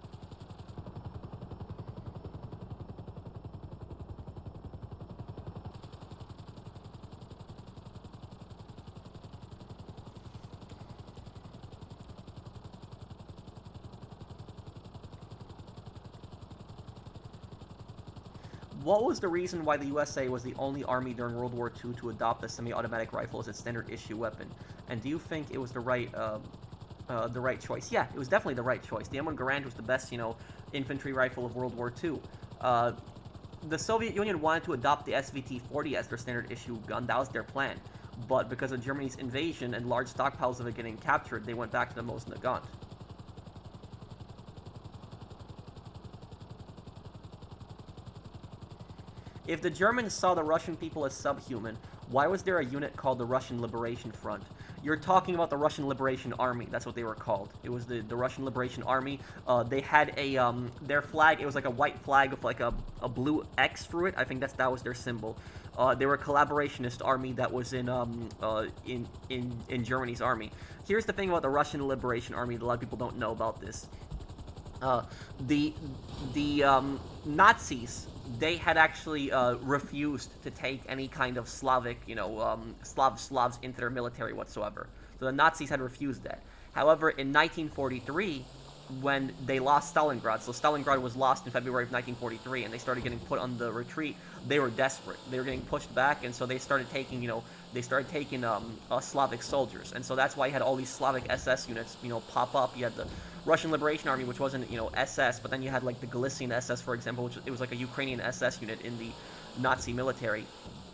What was the reason why the USA was the only army during World War II to adopt the semi-automatic rifle as its standard issue weapon? And do you think it was the right choice? Yeah, it was definitely the right choice. The M1 Garand was the best, infantry rifle of World War II. The Soviet Union wanted to adopt the SVT-40 as their standard issue gun. That was their plan. But because of Germany's invasion and large stockpiles of it getting captured, they went back to the Mosin Nagant. If the Germans saw the Russian people as subhuman, why was there a unit called the Russian Liberation Front? You're talking about the Russian Liberation Army. That's what they were called. It was the Russian Liberation Army. They had a their flag. It was like a white flag with like a blue X through it. I think that was their symbol. They were a collaborationist army that was in Germany's army. Here's the thing about the Russian Liberation Army that a lot of people don't know about this. The Nazis, they had actually refused to take any kind of Slavic, Slavs into their military whatsoever. So the Nazis had refused that. However, in 1943, when they lost Stalingrad, so Stalingrad was lost in February of 1943, and they started getting put on the retreat, they were desperate. They were getting pushed back, and so they started taking, Slavic soldiers. And so that's why you had all these Slavic SS units, pop up. You had the Russian Liberation Army, which wasn't, SS, but then you had, like, the Galician SS, for example, which it was like a Ukrainian SS unit in the Nazi military.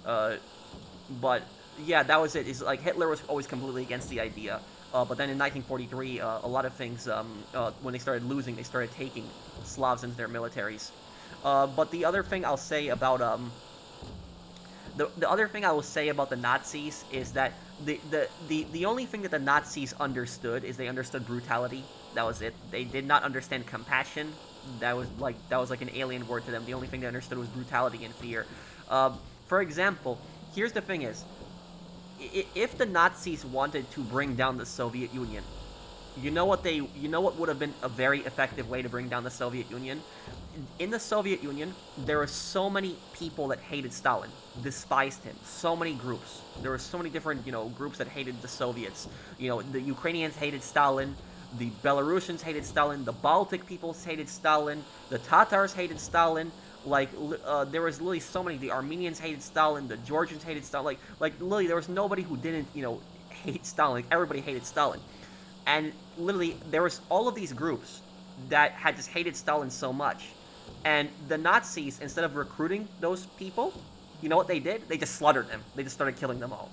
But, yeah, that was it. It's like Hitler was always completely against the idea. But then in 1943, a lot of things, when they started losing, they started taking Slavs into their militaries. But the other thing I'll say about, the other thing I will say about the Nazis is that the only thing that the Nazis understood is they understood brutality. That was it. They did not understand compassion. That was like an alien word to them. The only thing they understood was brutality and fear. For example, here's the thing is, if the Nazis wanted to bring down the Soviet Union, you know what would have been a very effective way to bring down the Soviet Union? In the Soviet Union, there were so many people that hated Stalin, despised him. So many groups. There were so many different, groups that hated the Soviets. The Ukrainians hated Stalin. The Belarusians hated Stalin. The Baltic peoples hated Stalin. The Tatars hated Stalin. There was literally so many. The Armenians hated Stalin. The Georgians hated Stalin. Literally, there was nobody who didn't, hate Stalin. Like, everybody hated Stalin. And literally, there was all of these groups that had just hated Stalin so much. And the Nazis, instead of recruiting those people, you know what they did? They just slaughtered them. They just started killing them all.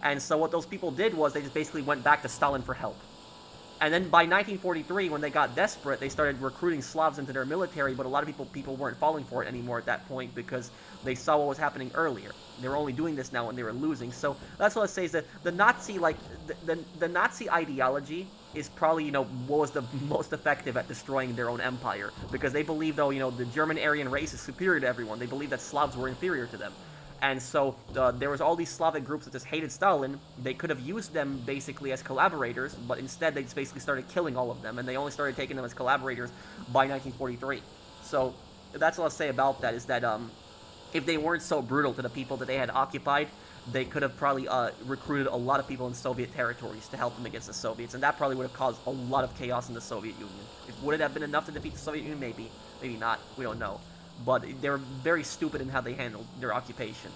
And so what those people did was they just basically went back to Stalin for help. And then by 1943, when they got desperate, they started recruiting Slavs into their military, but a lot of people weren't falling for it anymore at that point because they saw what was happening earlier. They were only doing this now when they were losing. So that's what I say is that the Nazi, the Nazi ideology is probably, what was the most effective at destroying their own empire. Because they believe, though, the German Aryan race is superior to everyone. They believe that Slavs were inferior to them. And so there was all these Slavic groups that just hated Stalin. They could have used them basically as collaborators, but instead they just basically started killing all of them, and they only started taking them as collaborators by 1943. So that's all I'll say about that, is that if they weren't so brutal to the people that they had occupied, they could have probably recruited a lot of people in Soviet territories to help them against the Soviets, and that probably would have caused a lot of chaos in the Soviet Union. Would it have been enough to defeat the Soviet Union? Maybe. Maybe not. We don't know. But they were very stupid in how they handled their occupation.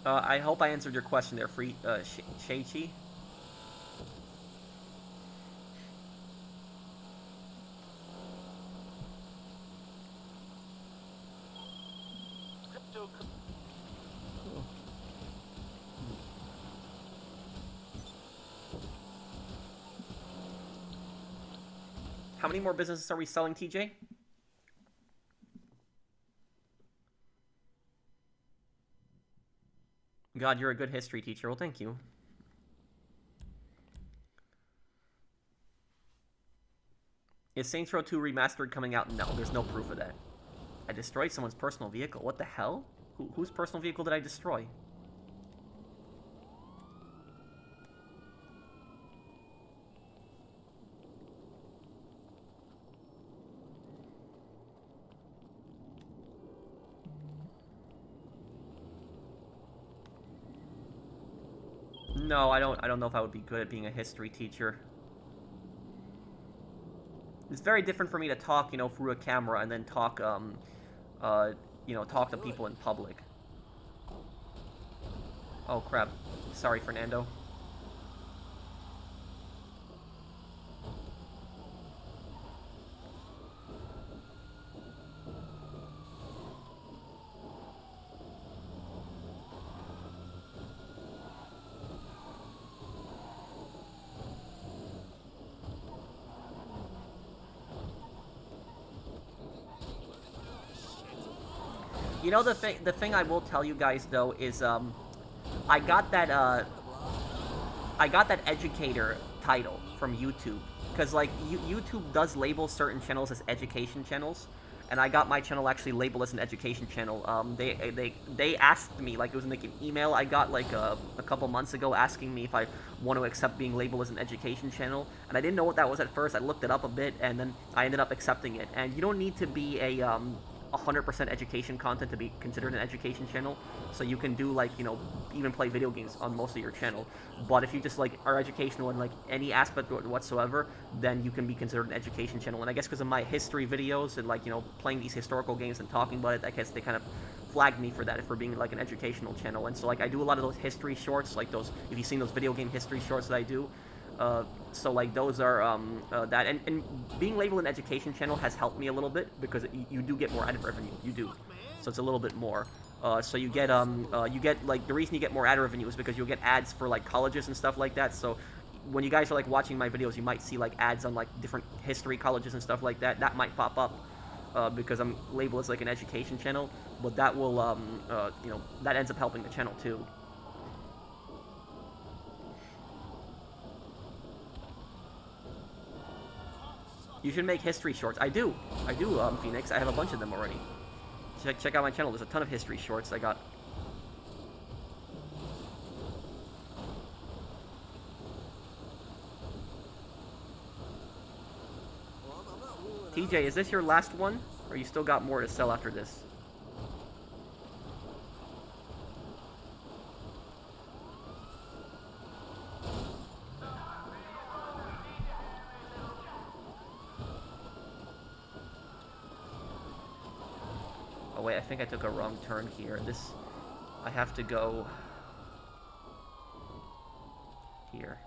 I hope I answered your question there, Sheichi. How many more businesses are we selling, TJ? God, you're a good history teacher. Well, thank you. Is Saints Row 2 Remastered coming out? No, there's no proof of that. I destroyed someone's personal vehicle. What the hell? Whose personal vehicle did I destroy? No, I don't know if I would be good at being a history teacher. It's very different for me to talk, through a camera and then talk, talk to people in public. Oh, crap. Sorry, Fernando. You know, the thing I will tell you guys though is I got that educator title from YouTube because like YouTube does label certain channels as education channels, and I got my channel actually labeled as an education channel. They asked me, like, it was like an email I got like a couple months ago asking me if I want to accept being labeled as an education channel, and I didn't know what that was at first. I looked it up a bit, and then I ended up accepting it. And you don't need to be a 100% education content to be considered an education channel. So you can do, like, you know, even play video games on most of your channel. But if you just like are educational in like any aspect whatsoever, then you can be considered an education channel. And I guess because of my history videos and, like, you know, playing these historical games and talking about it, I guess they kind of flagged me for that, for being like an educational channel. And so like I do a lot of those history shorts, like those, if you've seen those video game history shorts that I do. So like those are that, and being labeled an education channel has helped me a little bit because you do get more ad revenue. You do, so it's a little bit more. So you get like, the reason you get more ad revenue is because you'll get ads for like colleges and stuff like that. So when you guys are like watching my videos, you might see like ads on like different history colleges and stuff like that. That might pop up because I'm labeled as like an education channel, but that will you know, that ends up helping the channel too. You should make history shorts. I do, Phoenix. I have a bunch of them already. Check out my channel. There's a ton of history shorts I got. TJ, is this your last one? Or you still got more to sell after this? Oh wait, I think I took a wrong turn here. I have to go here.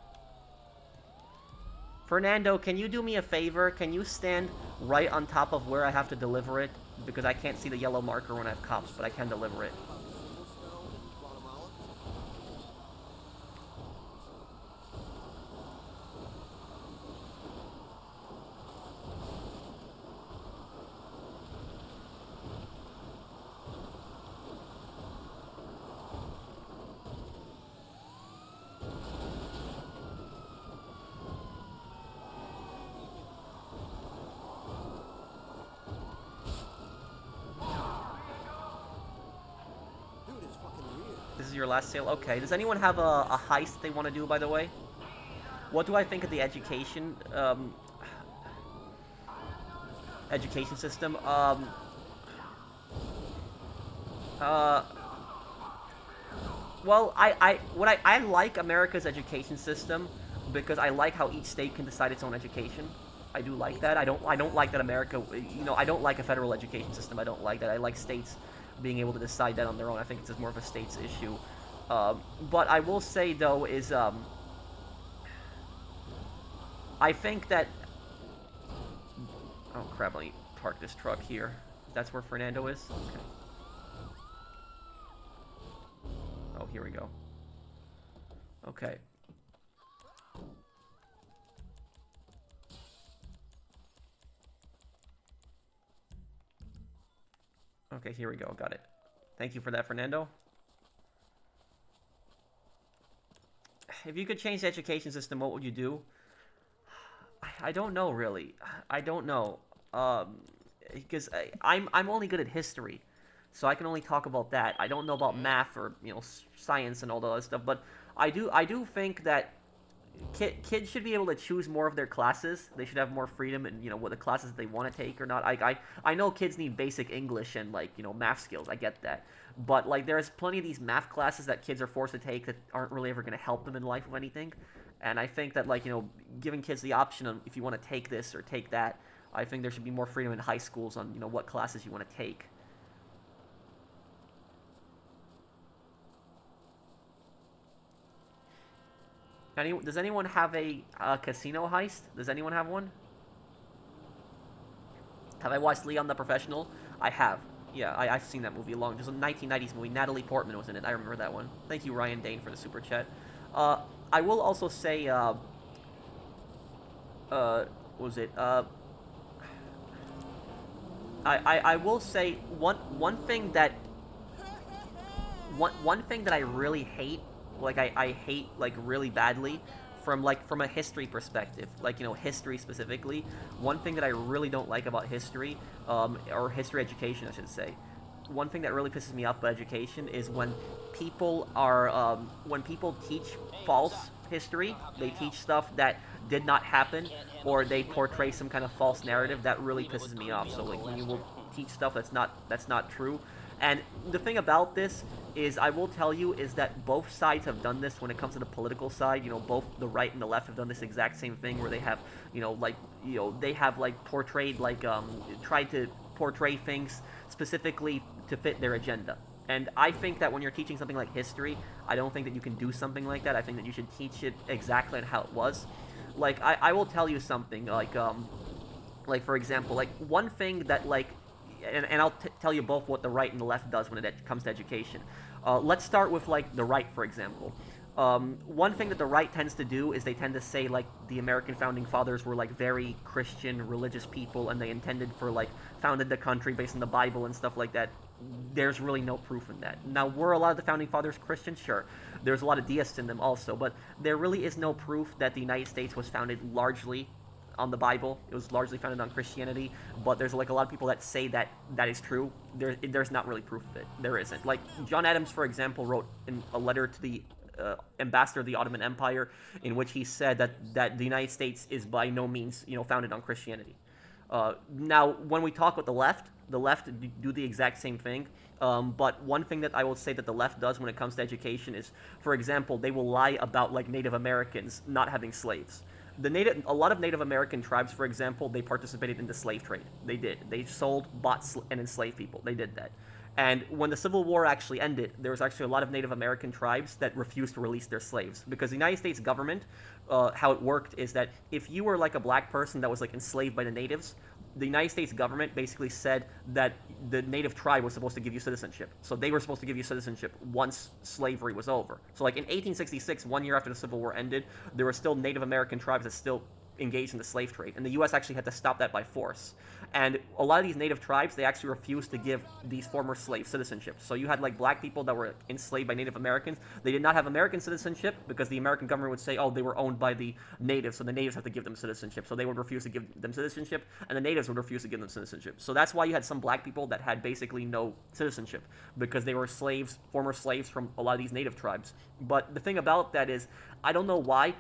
Fernando, can you do me a favor? Can you stand right on top of where I have to deliver it? Because I can't see the yellow marker when I have cops, but I can deliver it. This is your last sale? Okay. Does anyone have a heist they want to do, by the way? What do I think of the education system? Well, I like America's education system because I like how each state can decide its own education. I do like that. I don't like that America, you know, I don't like a federal education system. I don't like that. I like states being able to decide that on their own. I think it's just more of a state's issue. But I will say, though, is I think that... Oh, crap, let me park this truck here. That's where Fernando is? Okay. Oh, here we go. Okay. Okay, here we go. Got it. Thank you for that, Fernando. If you could change the education system, what would you do? I don't know, really. I don't know. Because I'm only good at history, so I can only talk about that. I don't know about math or, you know, science and all the other stuff. But I do think that kids should be able to choose more of their classes. They should have more freedom in, you know, what the classes they want to take or not. I know kids need basic English and, like, you know, math skills. I get that. But, like, there's plenty of these math classes that kids are forced to take that aren't really ever going to help them in life with anything. And I think that, like, you know, giving kids the option of if you want to take this or take that, I think there should be more freedom in high schools on, you know, what classes you want to take. Does anyone have a casino heist? Does anyone have one? Have I watched Leon the Professional? I have. Yeah, I've seen that movie long. There's a 1990s movie. Natalie Portman was in it. I remember that one. Thank you, Ryan Dane, for the super chat. I will also say, what was it? I will say one thing that one thing that I really hate, like I hate like really badly, from a history perspective, like history specifically. One thing that I really don't like about history, or history education, I should say. One thing that really pisses me off about education is when people teach false history. They teach stuff that did not happen, or they portray some kind of false narrative. That really pisses me off. So like when you will teach stuff that's not true. And the thing about this is, I will tell you, is that both sides have done this when it comes to the political side. Both the right and the left have done this exact same thing, where they have, they have like portrayed, like, tried to portray things specifically to fit their agenda. And I think that when you're teaching something like history, I don't think that you can do something like that. I think that you should teach it exactly on how it was. Like, I will tell you something, like for example, like one thing that like, and I'll tell you both what the right and the left does when it comes to education. Let's start with like the right, for example. One thing that the right tends to do is they tend to say like the American founding fathers were like very Christian, religious people, and they intended for like founded the country based on the Bible and stuff like that. There's really no proof in that. Now, were a lot of the founding fathers Christians? Sure. There's a lot of deists in them also, but there really is no proof that the United States was founded largely on the Bible. It was largely founded on Christianity, but there's like a lot of people that say that that is true. There's not really proof of it. There isn't. Like John Adams, for example, wrote in a letter to the ambassador of the Ottoman Empire, in which he said that the United States is by no means founded on Christianity. Now, when we talk with the left do the exact same thing. But one thing that I will say that the left does when it comes to education is, for example, they will lie about like Native Americans not having slaves. A lot of Native American tribes, for example, they participated in the slave trade. They did. They sold, bought, and enslaved people. They did that. And when the Civil War actually ended, there was actually a lot of Native American tribes that refused to release their slaves, because the United States government, how it worked is that if you were like a black person that was like enslaved by the natives, the United States government basically said that the native tribe was supposed to give you citizenship. So they were supposed to give you citizenship once slavery was over. So like in 1866, 1 year after the Civil War ended, there were still Native American tribes that still engaged in the slave trade, and the U.S. actually had to stop that by force. And a lot of these native tribes, they actually refused to give these former slaves citizenship. So you had like black people that were enslaved by Native Americans. They did not have American citizenship because the American government would say, oh, they were owned by the natives, so the natives have to give them citizenship. So they would refuse to give them citizenship, and the natives would refuse to give them citizenship. So that's why you had some black people that had basically no citizenship, because they were slaves, former slaves from a lot of these native tribes. But the thing about that is, I don't know why,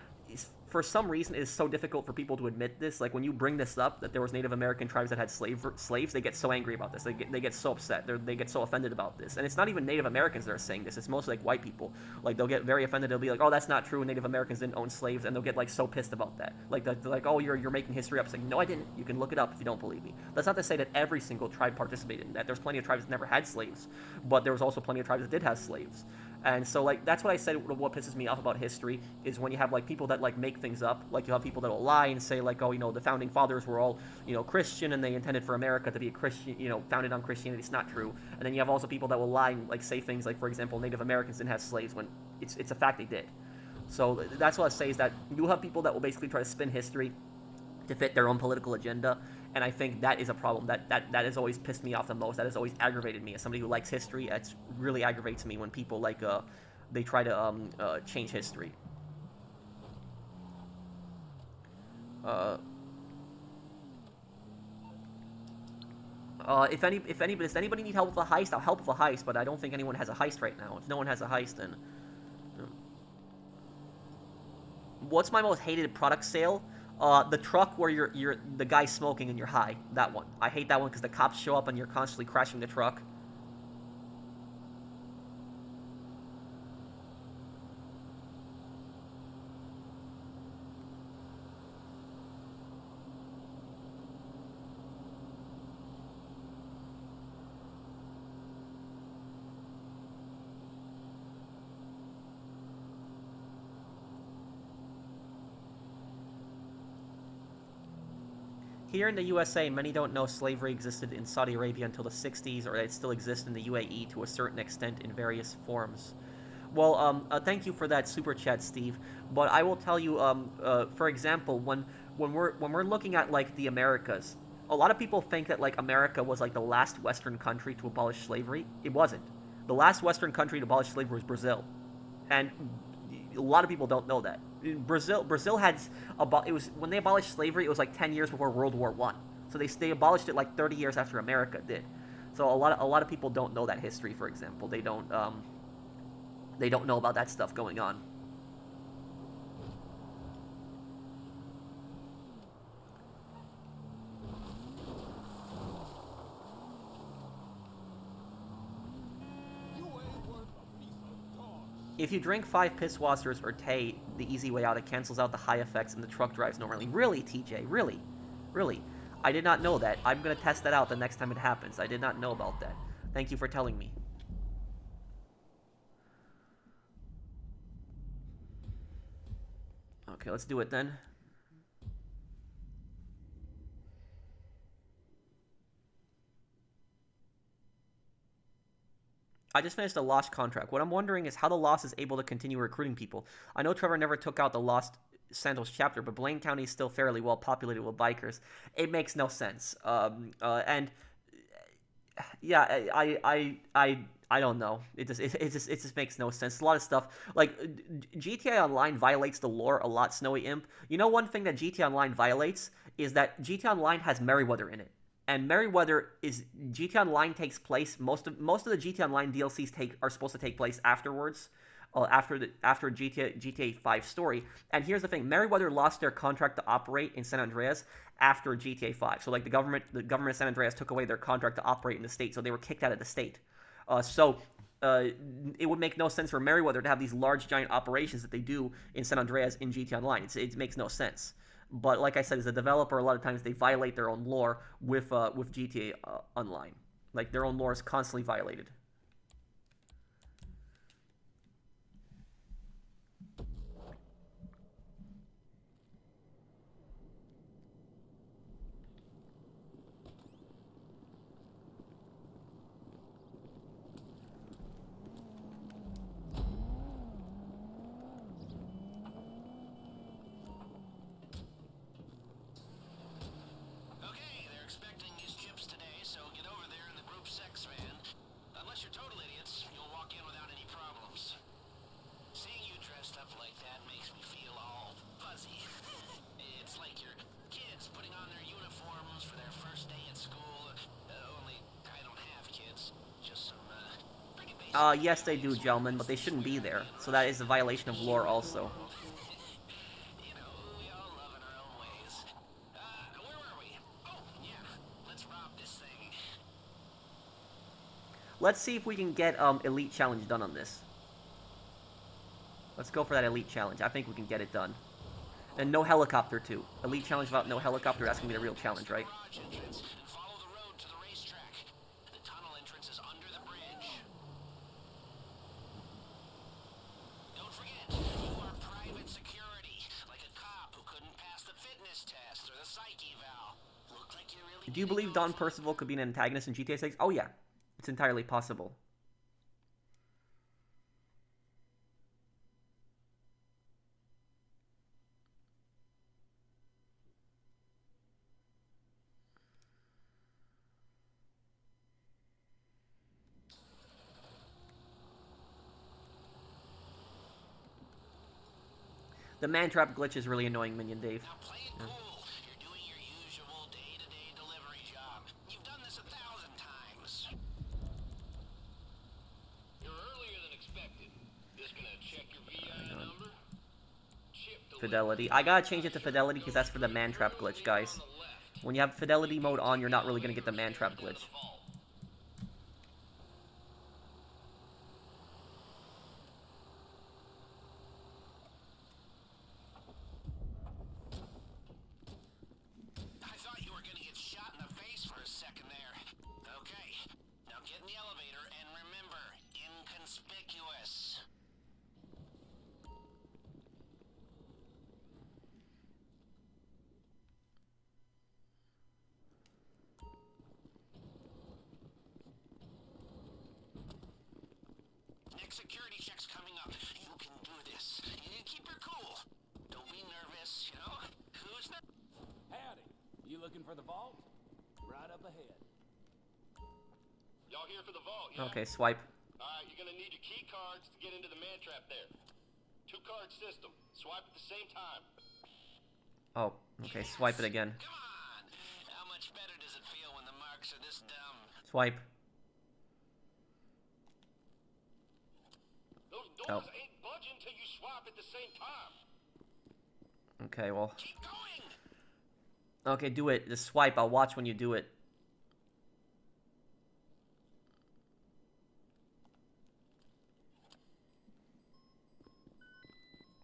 for some reason, it is so difficult for people to admit this. Like when you bring this up, that there was Native American tribes that had slaves, they get so angry about this. They get so upset. They get so offended about this. And it's not even Native Americans that are saying this. It's mostly like white people. Like they'll get very offended. They'll be like, "Oh, that's not true. Native Americans didn't own slaves," and they'll get like so pissed about that. Like they're like, "Oh, you're making history up." It's like, no, I didn't. You can look it up if you don't believe me. That's not to say that every single tribe participated in that. There's plenty of tribes that never had slaves, but there was also plenty of tribes that did have slaves. And so, like, that's what I said. What pisses me off about history is when you have like people that like make things up. Like you have people that will lie and say like, oh, the founding fathers were all Christian and they intended for America to be a Christian, founded on Christianity. It's not true. And then you have also people that will lie and like say things like, for example, Native Americans didn't have slaves, when it's a fact they did. So that's what I say, is that you have people that will basically try to spin history to fit their own political agenda. And I think that is a problem that has always pissed me off the most. That has always aggravated me as somebody who likes history. It really aggravates me when people like they try to change history. If anybody, does anybody need help with a heist? I'll help with a heist, but I don't think anyone has a heist right now. If no one has a heist, then what's my most hated product sale? The truck where you're the guy smoking and you're high. That one. I hate that one because the cops show up and you're constantly crashing the truck. Here in the USA, many don't know slavery existed in Saudi Arabia until the 60s, or that it still exists in the UAE to a certain extent in various forms. Well, thank you for that super chat, Steve. But I will tell you, for example, when we're looking at like the Americas, A lot of people think that like America was like the last Western country to abolish slavery. It wasn't. The last Western country to abolish slavery was Brazil, and a lot of people don't know that. Brazil had it was when they abolished slavery. It was like 10 years before World War One. So they abolished it like 30 years after America did. So a lot of people don't know that history. For example, they don't know about that stuff going on. If you drink 5 Pisswassers or Tay, the easy way out, it cancels out the high effects and the truck drives normally. Really, TJ? Really? Really? I did not know that. I'm going to test that out the next time it happens. I did not know about that. Thank you for telling me. Okay, let's do it then. I just finished a Lost contract. What I'm wondering is how the Lost is able to continue recruiting people. I know Trevor never took out the Lost Santos chapter, but Blaine County is still fairly well populated with bikers. It makes no sense. And yeah, I don't know. It just makes no sense. A lot of stuff like GTA Online violates the lore a lot. Snowy Imp. You know, one thing that GTA Online violates is that GTA Online has Merryweather in it. And Merryweather is GTA Online takes place. Most of the GTA Online DLCs are supposed to take place afterwards, after GTA 5 story. And here's the thing: Merryweather lost their contract to operate in San Andreas after GTA 5. So like the government of San Andreas took away their contract to operate in the state, so they were kicked out of the state. It would make no sense for Merryweather to have these large giant operations that they do in San Andreas in GTA Online. It makes no sense. But like I said, as a developer, a lot of times they violate their own lore with GTA Online. Like their own lore is constantly violated. Yes, they do, gentlemen, but they shouldn't be there. So that is a violation of lore also. Let's see if we can get Elite Challenge done on this. Let's go for that Elite Challenge. I think we can get it done. And no helicopter, too. Elite Challenge without no helicopter, that's going to be the real challenge, right? Do you believe Don Percival could be an antagonist in GTA 6? Oh yeah, it's entirely possible. The man trap glitch is really annoying, Minion Dave. Yeah. Fidelity. I gotta change it to fidelity because that's for the man trap glitch, guys. When you have fidelity mode on, you're not really gonna get the man trap glitch. I thought you were gonna get shot in the face for a second there. Okay, now get in the elevator and remember, inconspicuous. Next security check's coming up. You can do this. You keep your cool. Don't be nervous, you know? Who's not? Howdy. You looking for the vault? Right up ahead. Y'all here for the vault, yeah? Okay, swipe. Alright, you're gonna need your key cards to get into the man trap there. 2-card system. Swipe at the same time. Oh, okay, swipe it again. Come on! How much better does it feel when the marks are this dumb? Swipe. Those doors ain't budging till you swipe at the same time. Okay, well. Keep going! Okay, do it. Just swipe. I'll watch when you do it.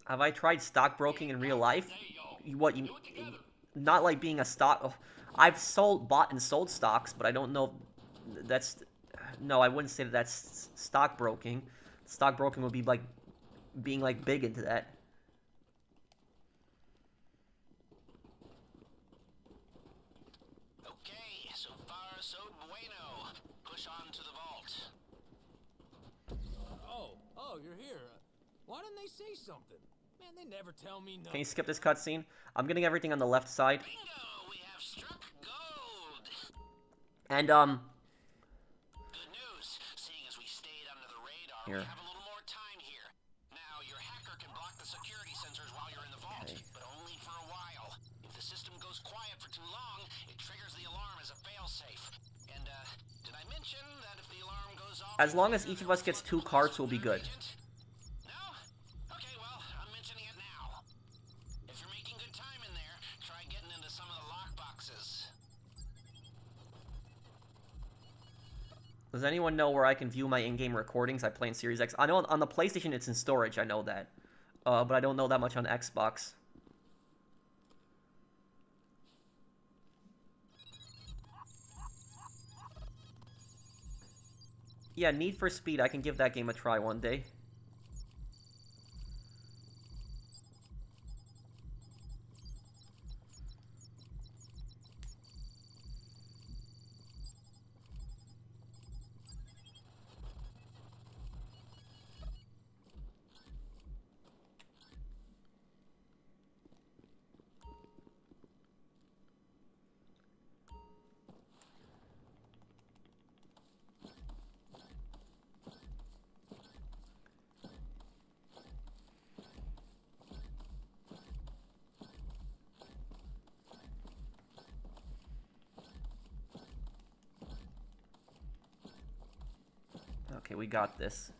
Have I tried stockbroking in real life? What you not like being a stock? I've bought and sold stocks, but I don't know. That's no, I wouldn't say that that's stockbroking. Stockbroking would be like being like big into that. Okay, so far so bueno. Push on to the vault. Oh, you're here. Why didn't they say something? Man, they never tell me nothing. Can you skip this cutscene? I'm getting everything on the left side. Bingo! We have struck gold! And Good news. Seeing as we stayed under the radar, here. we have a little more time here. Now, your hacker can block the security sensors while you're in the vault, but only for a while. If the system goes quiet for too long, it triggers the alarm as a failsafe. And, did I mention that if the alarm goes off... As long as each of us gets 2 cards, we'll be good. No? Okay, well, I'm mentioning it now. If you're making good time in there, try getting into some of the lockboxes. Does anyone know where I can view my in-game recordings I play in Series X? I know on the PlayStation it's in storage, I know that. But I don't know that much on Xbox. Yeah, Need for Speed, I can give that game a try one day. Okay, we got this.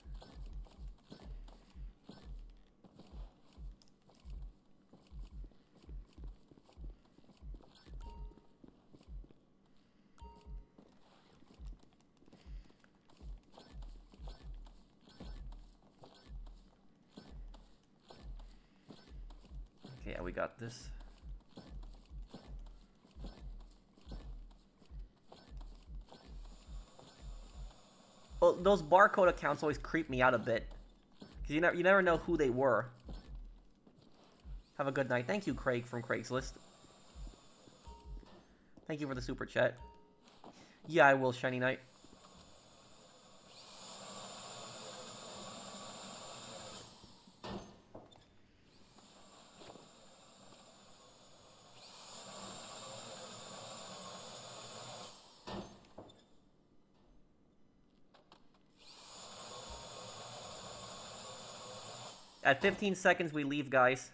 Okay, yeah, we got this. Well, those barcode accounts always creep me out a bit. Because you never know who they were. Have a good night. Thank you, Craig from Craigslist. Thank you for the super chat. Yeah, I will, Shiny Knight. At 15 seconds, we leave, guys.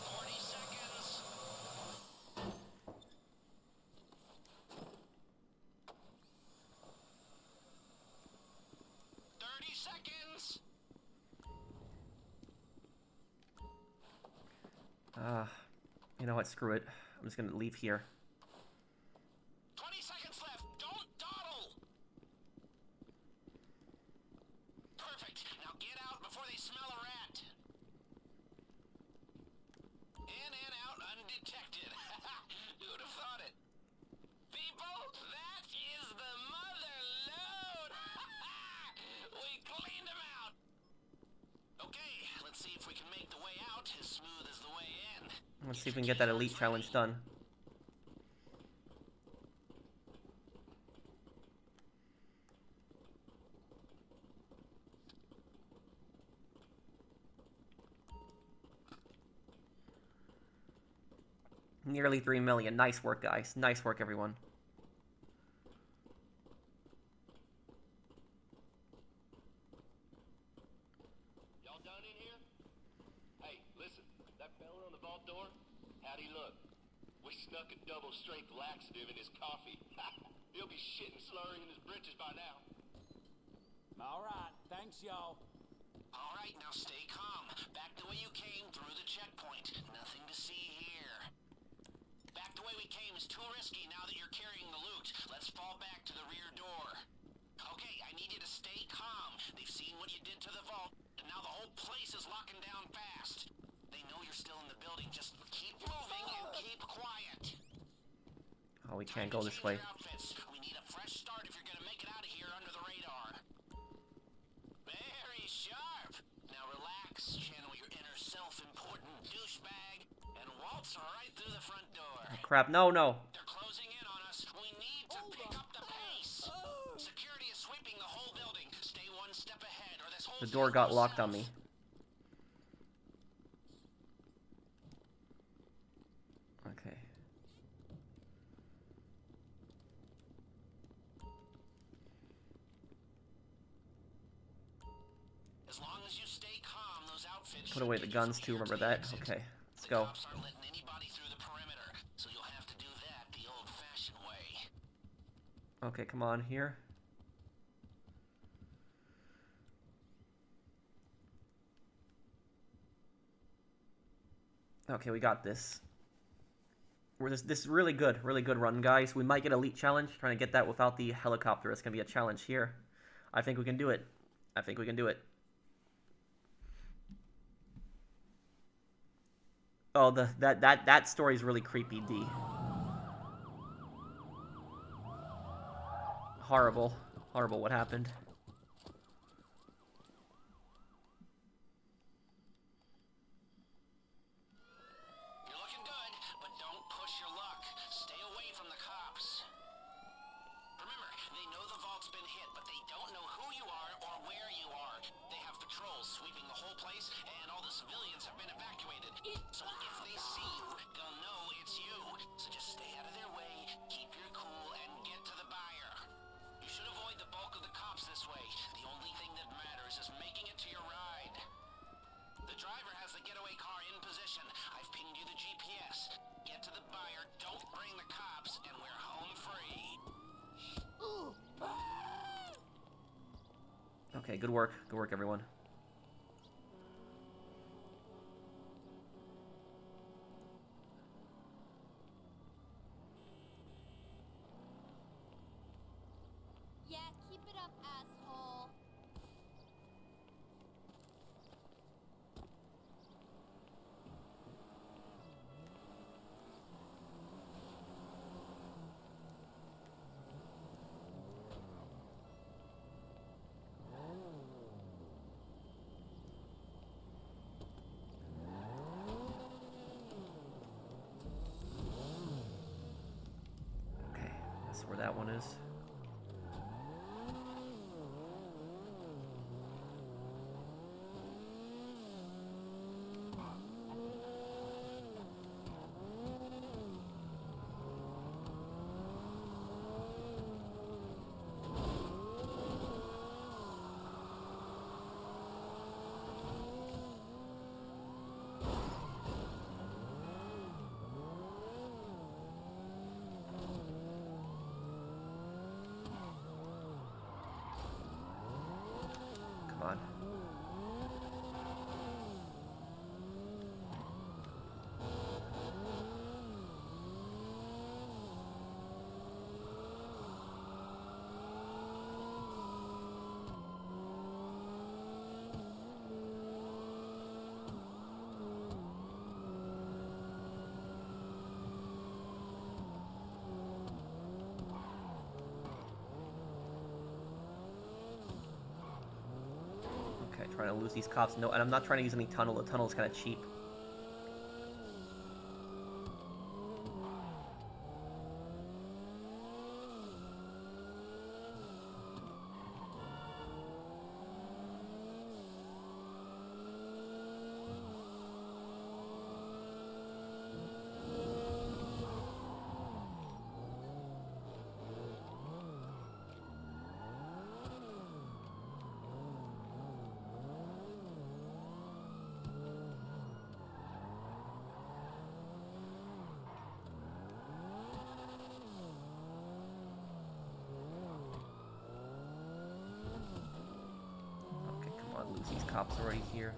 40 seconds. 30 seconds. You know what? Screw it. I'm just gonna leave here. 20 seconds left. Don't dawdle. Perfect. Now get out before they smell a rat. In and out undetected. Who'd have thought it? People, that is the mother load. We cleaned them out. Okay, let's see if we can make the way out as smooth as the way in. Let's see if we can get that elite challenge done. Nearly 3 million. Nice work, guys. Nice work, everyone. Y'all done in here? Hey, listen, that fella on the vault door, how'd he look? We snuck a double-strength laxative in his coffee. He'll be shitting slurring in his britches by now. All right, thanks, y'all. All right, now stay calm. Back the way you came through the checkpoint. Nothing to see here. Back the way we came is too risky now that you're carrying the loot. Let's fall back to the rear door. Okay, I need you to stay calm. They've seen what you did to the vault, and now the whole place is locking down fast. They know you're still in the building. Just keep moving and keep quiet. Oh, we can't go this way. We need a fresh start if you're gonna make it out of here under the radar. Very sharp. Now relax, channel your inner self-important douchebag, and waltz right through the front door. Crap, no, no. They're closing in on us. We need to pick up the pace. Security is sweeping the whole building. Stay one step ahead, or this whole The door thing got goes locked south. on me. Okay. As long as you stay calm, those outfits Put away the guns too, remember that? Okay, let's go. Cops aren't letting anybody through the perimeter, so you'll have to do that the old-fashioned way. Okay, come on, here. Okay, we got this. This is really good run, guys. We might get Elite Challenge, trying to get that without the helicopter. It's going to be a challenge here. I think we can do it. I think we can do it. Oh, that story is really creepy, D. Horrible. Horrible what happened. You're looking good, but don't push your luck. Stay away from the cops. Remember, they know the vault's been hit, but they don't know who you are or where you are. They have patrols sweeping the whole place, and all the civilians have been evacuated. So if they see you, they'll know it's you. So just stay out of their way, keep your cool, and get to the buyer. You should avoid the bulk of the cops this way. The only thing that matters is making it to your ride. The driver has the getaway car in position. I've pinged you the GPS. Get to the buyer, don't bring the cops, and we're home free. Okay, good work. Good work, everyone. Yeah, keep it up, asshole. Okay, that's where that one is. Come on. Okay, trying to lose these cops. No, and I'm not trying to use any tunnel. The tunnel is kind of cheap. lose these cops already here.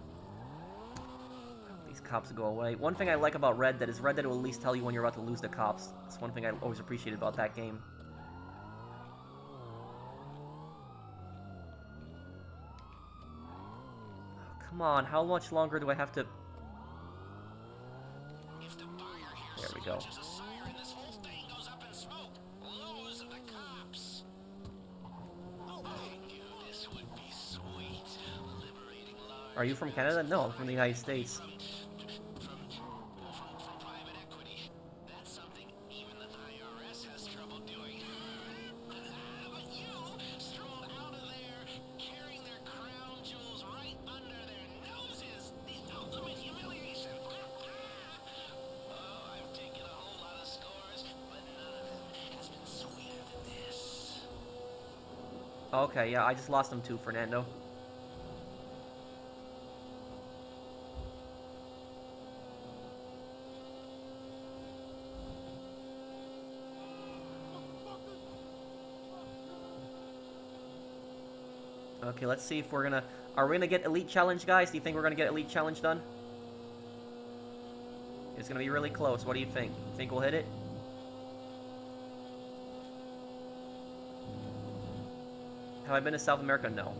These cops go away. One thing I like about Red Dead is Red Dead will at least tell you when you're about to lose the cops. That's one thing I always appreciated about that game. Oh, come on, how much longer do I have to... If the buyer hears There we so go. much as a siren, this whole thing goes up in smoke. Lose the cops. I knew this would be sweet. Liberating large Are you from Canada? No, I'm from the United States. from private equity. That's something even the IRS has trouble doing. But you strolled out of there carrying their crown jewels right under their noses. The ultimate humiliation. Oh, I've taken a whole lot of scores, but none of them has been sweeter than this. Okay, yeah, I just lost them too, Fernando. Okay, let's see if we're gonna... Are we gonna get Elite Challenge, guys? Do you think we're gonna get Elite Challenge done? It's gonna be really close. What do you think? Think we'll hit it? Have I been to South America? No.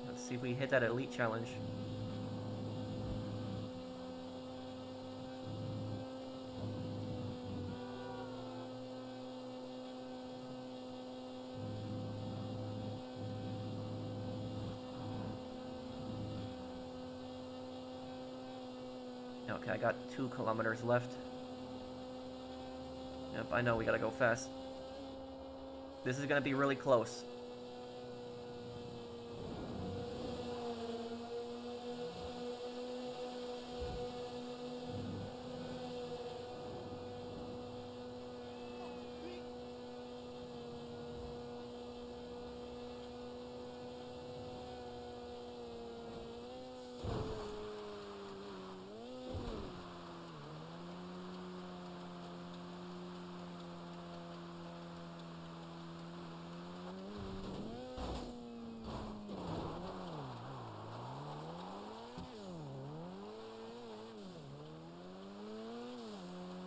Let's see if we hit that Elite Challenge. Okay, I got 2 kilometers left. Yep, I know we gotta go fast. This is gonna be really close.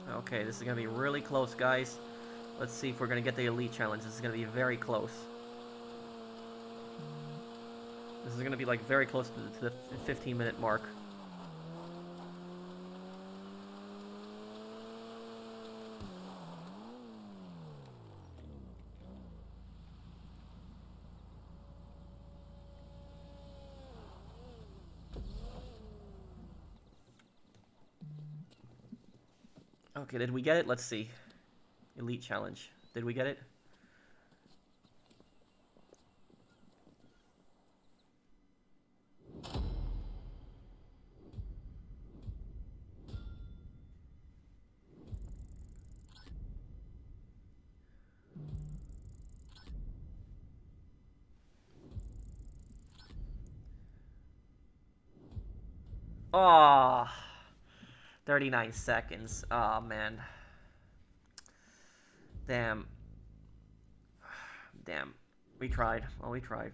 Okay, this is gonna be really close, guys. Let's see if we're gonna get the Elite Challenge. This is gonna be very close. This is gonna be like very close to the 15-minute mark. Okay, did we get it? Let's see. Elite Challenge. Did we get it? Oh, 39 seconds. Oh, man. Damn. Damn. We tried. Well, we tried.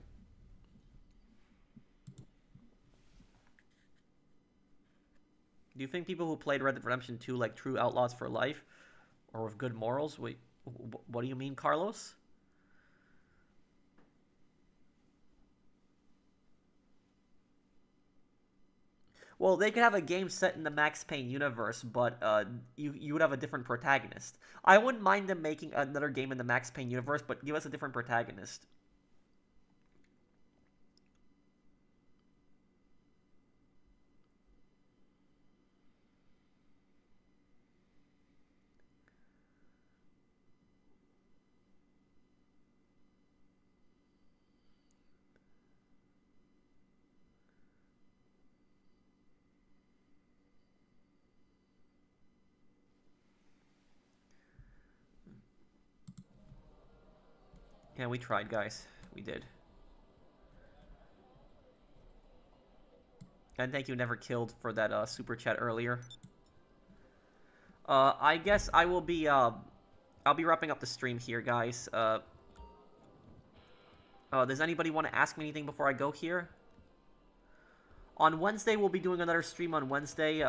Do you think people who played Red Dead Redemption 2 like true outlaws for life? Or with good morals? Wait, what do you mean, Carlos? Well, they could have a game set in the Max Payne universe, but you would have a different protagonist. I wouldn't mind them making another game in the Max Payne universe, but give us a different protagonist. Yeah, we tried, guys. We did. And thank you, Never Killed, for that super chat earlier. I guess I will be, I'll be wrapping up the stream here, guys. Does anybody want to ask me anything before I go here? On Wednesday, we'll be doing another stream on Wednesday.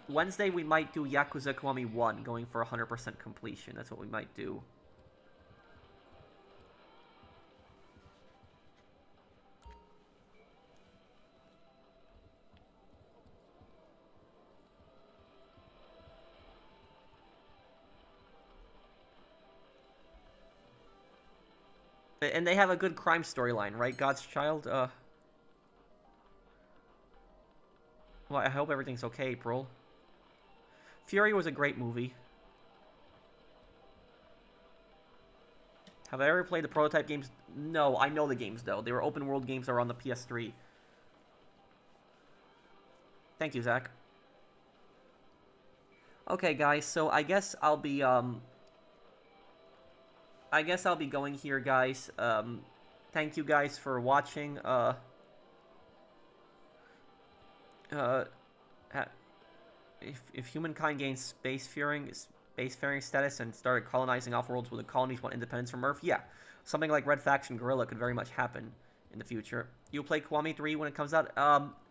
Wednesday, we might do Yakuza Kiwami 1, going for 100% completion. That's what we might do. And they have a good crime storyline, right, God's Child? Well, I hope everything's okay, April. Fury was a great movie. Have I ever played the prototype games? No, I know the games, though. They were open world games that were on the PS3. Thank you, Zach. Okay, guys, so I guess I'll be, going here, guys. Thank you guys for watching. If humankind gains spacefaring status and started colonizing off-worlds, will the colonies want independence from Earth? Yeah. Something like Red Faction Guerrilla could very much happen in the future. You'll play Kiwami 3 when it comes out?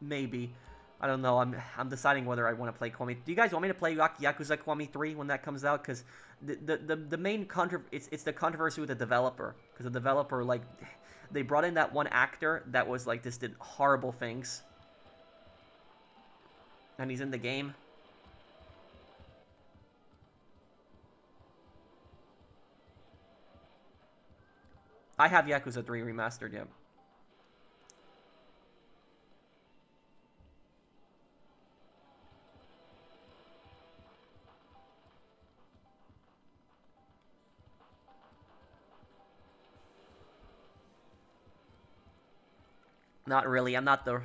Maybe. I don't know. I'm deciding whether I want to play Kiwami. Do you guys want me to play Yakuza Kiwami 3 when that comes out? Because the main it's the controversy with the developer. Because the developer, like, they brought in that one actor that was like did horrible things, and he's in the game. I have Yakuza 3 remastered, yeah. Not really. I'm not the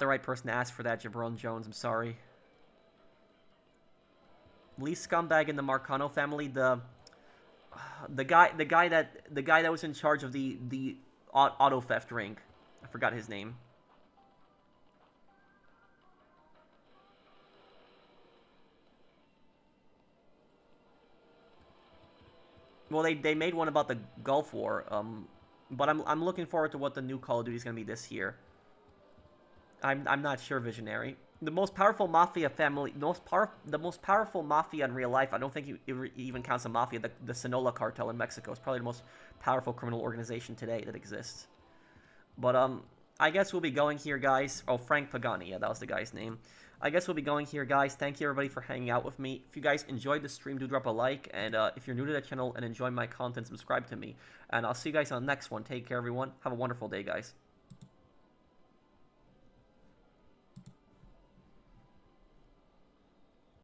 right person to ask for that, Jabron Jones. I'm sorry. Least scumbag in the Marcano family, the guy that was in charge of the auto theft ring. I forgot his name. Well, they made one about the Gulf War. But I'm looking forward to what the new Call of Duty is going to be this year. I'm not sure, Visionary. The most powerful mafia family, the most powerful mafia in real life. I don't think it even counts a mafia. The Sinaloa cartel in Mexico is probably the most powerful criminal organization today that exists. But I guess we'll be going here, guys. Oh, Frank Pagani, yeah, that was the guy's name. I guess we'll be going here, guys. Thank you, everybody, for hanging out with me. If you guys enjoyed the stream, do drop a like. And if you're new to the channel and enjoy my content, subscribe to me. And I'll see you guys on the next one. Take care, everyone. Have a wonderful day, guys.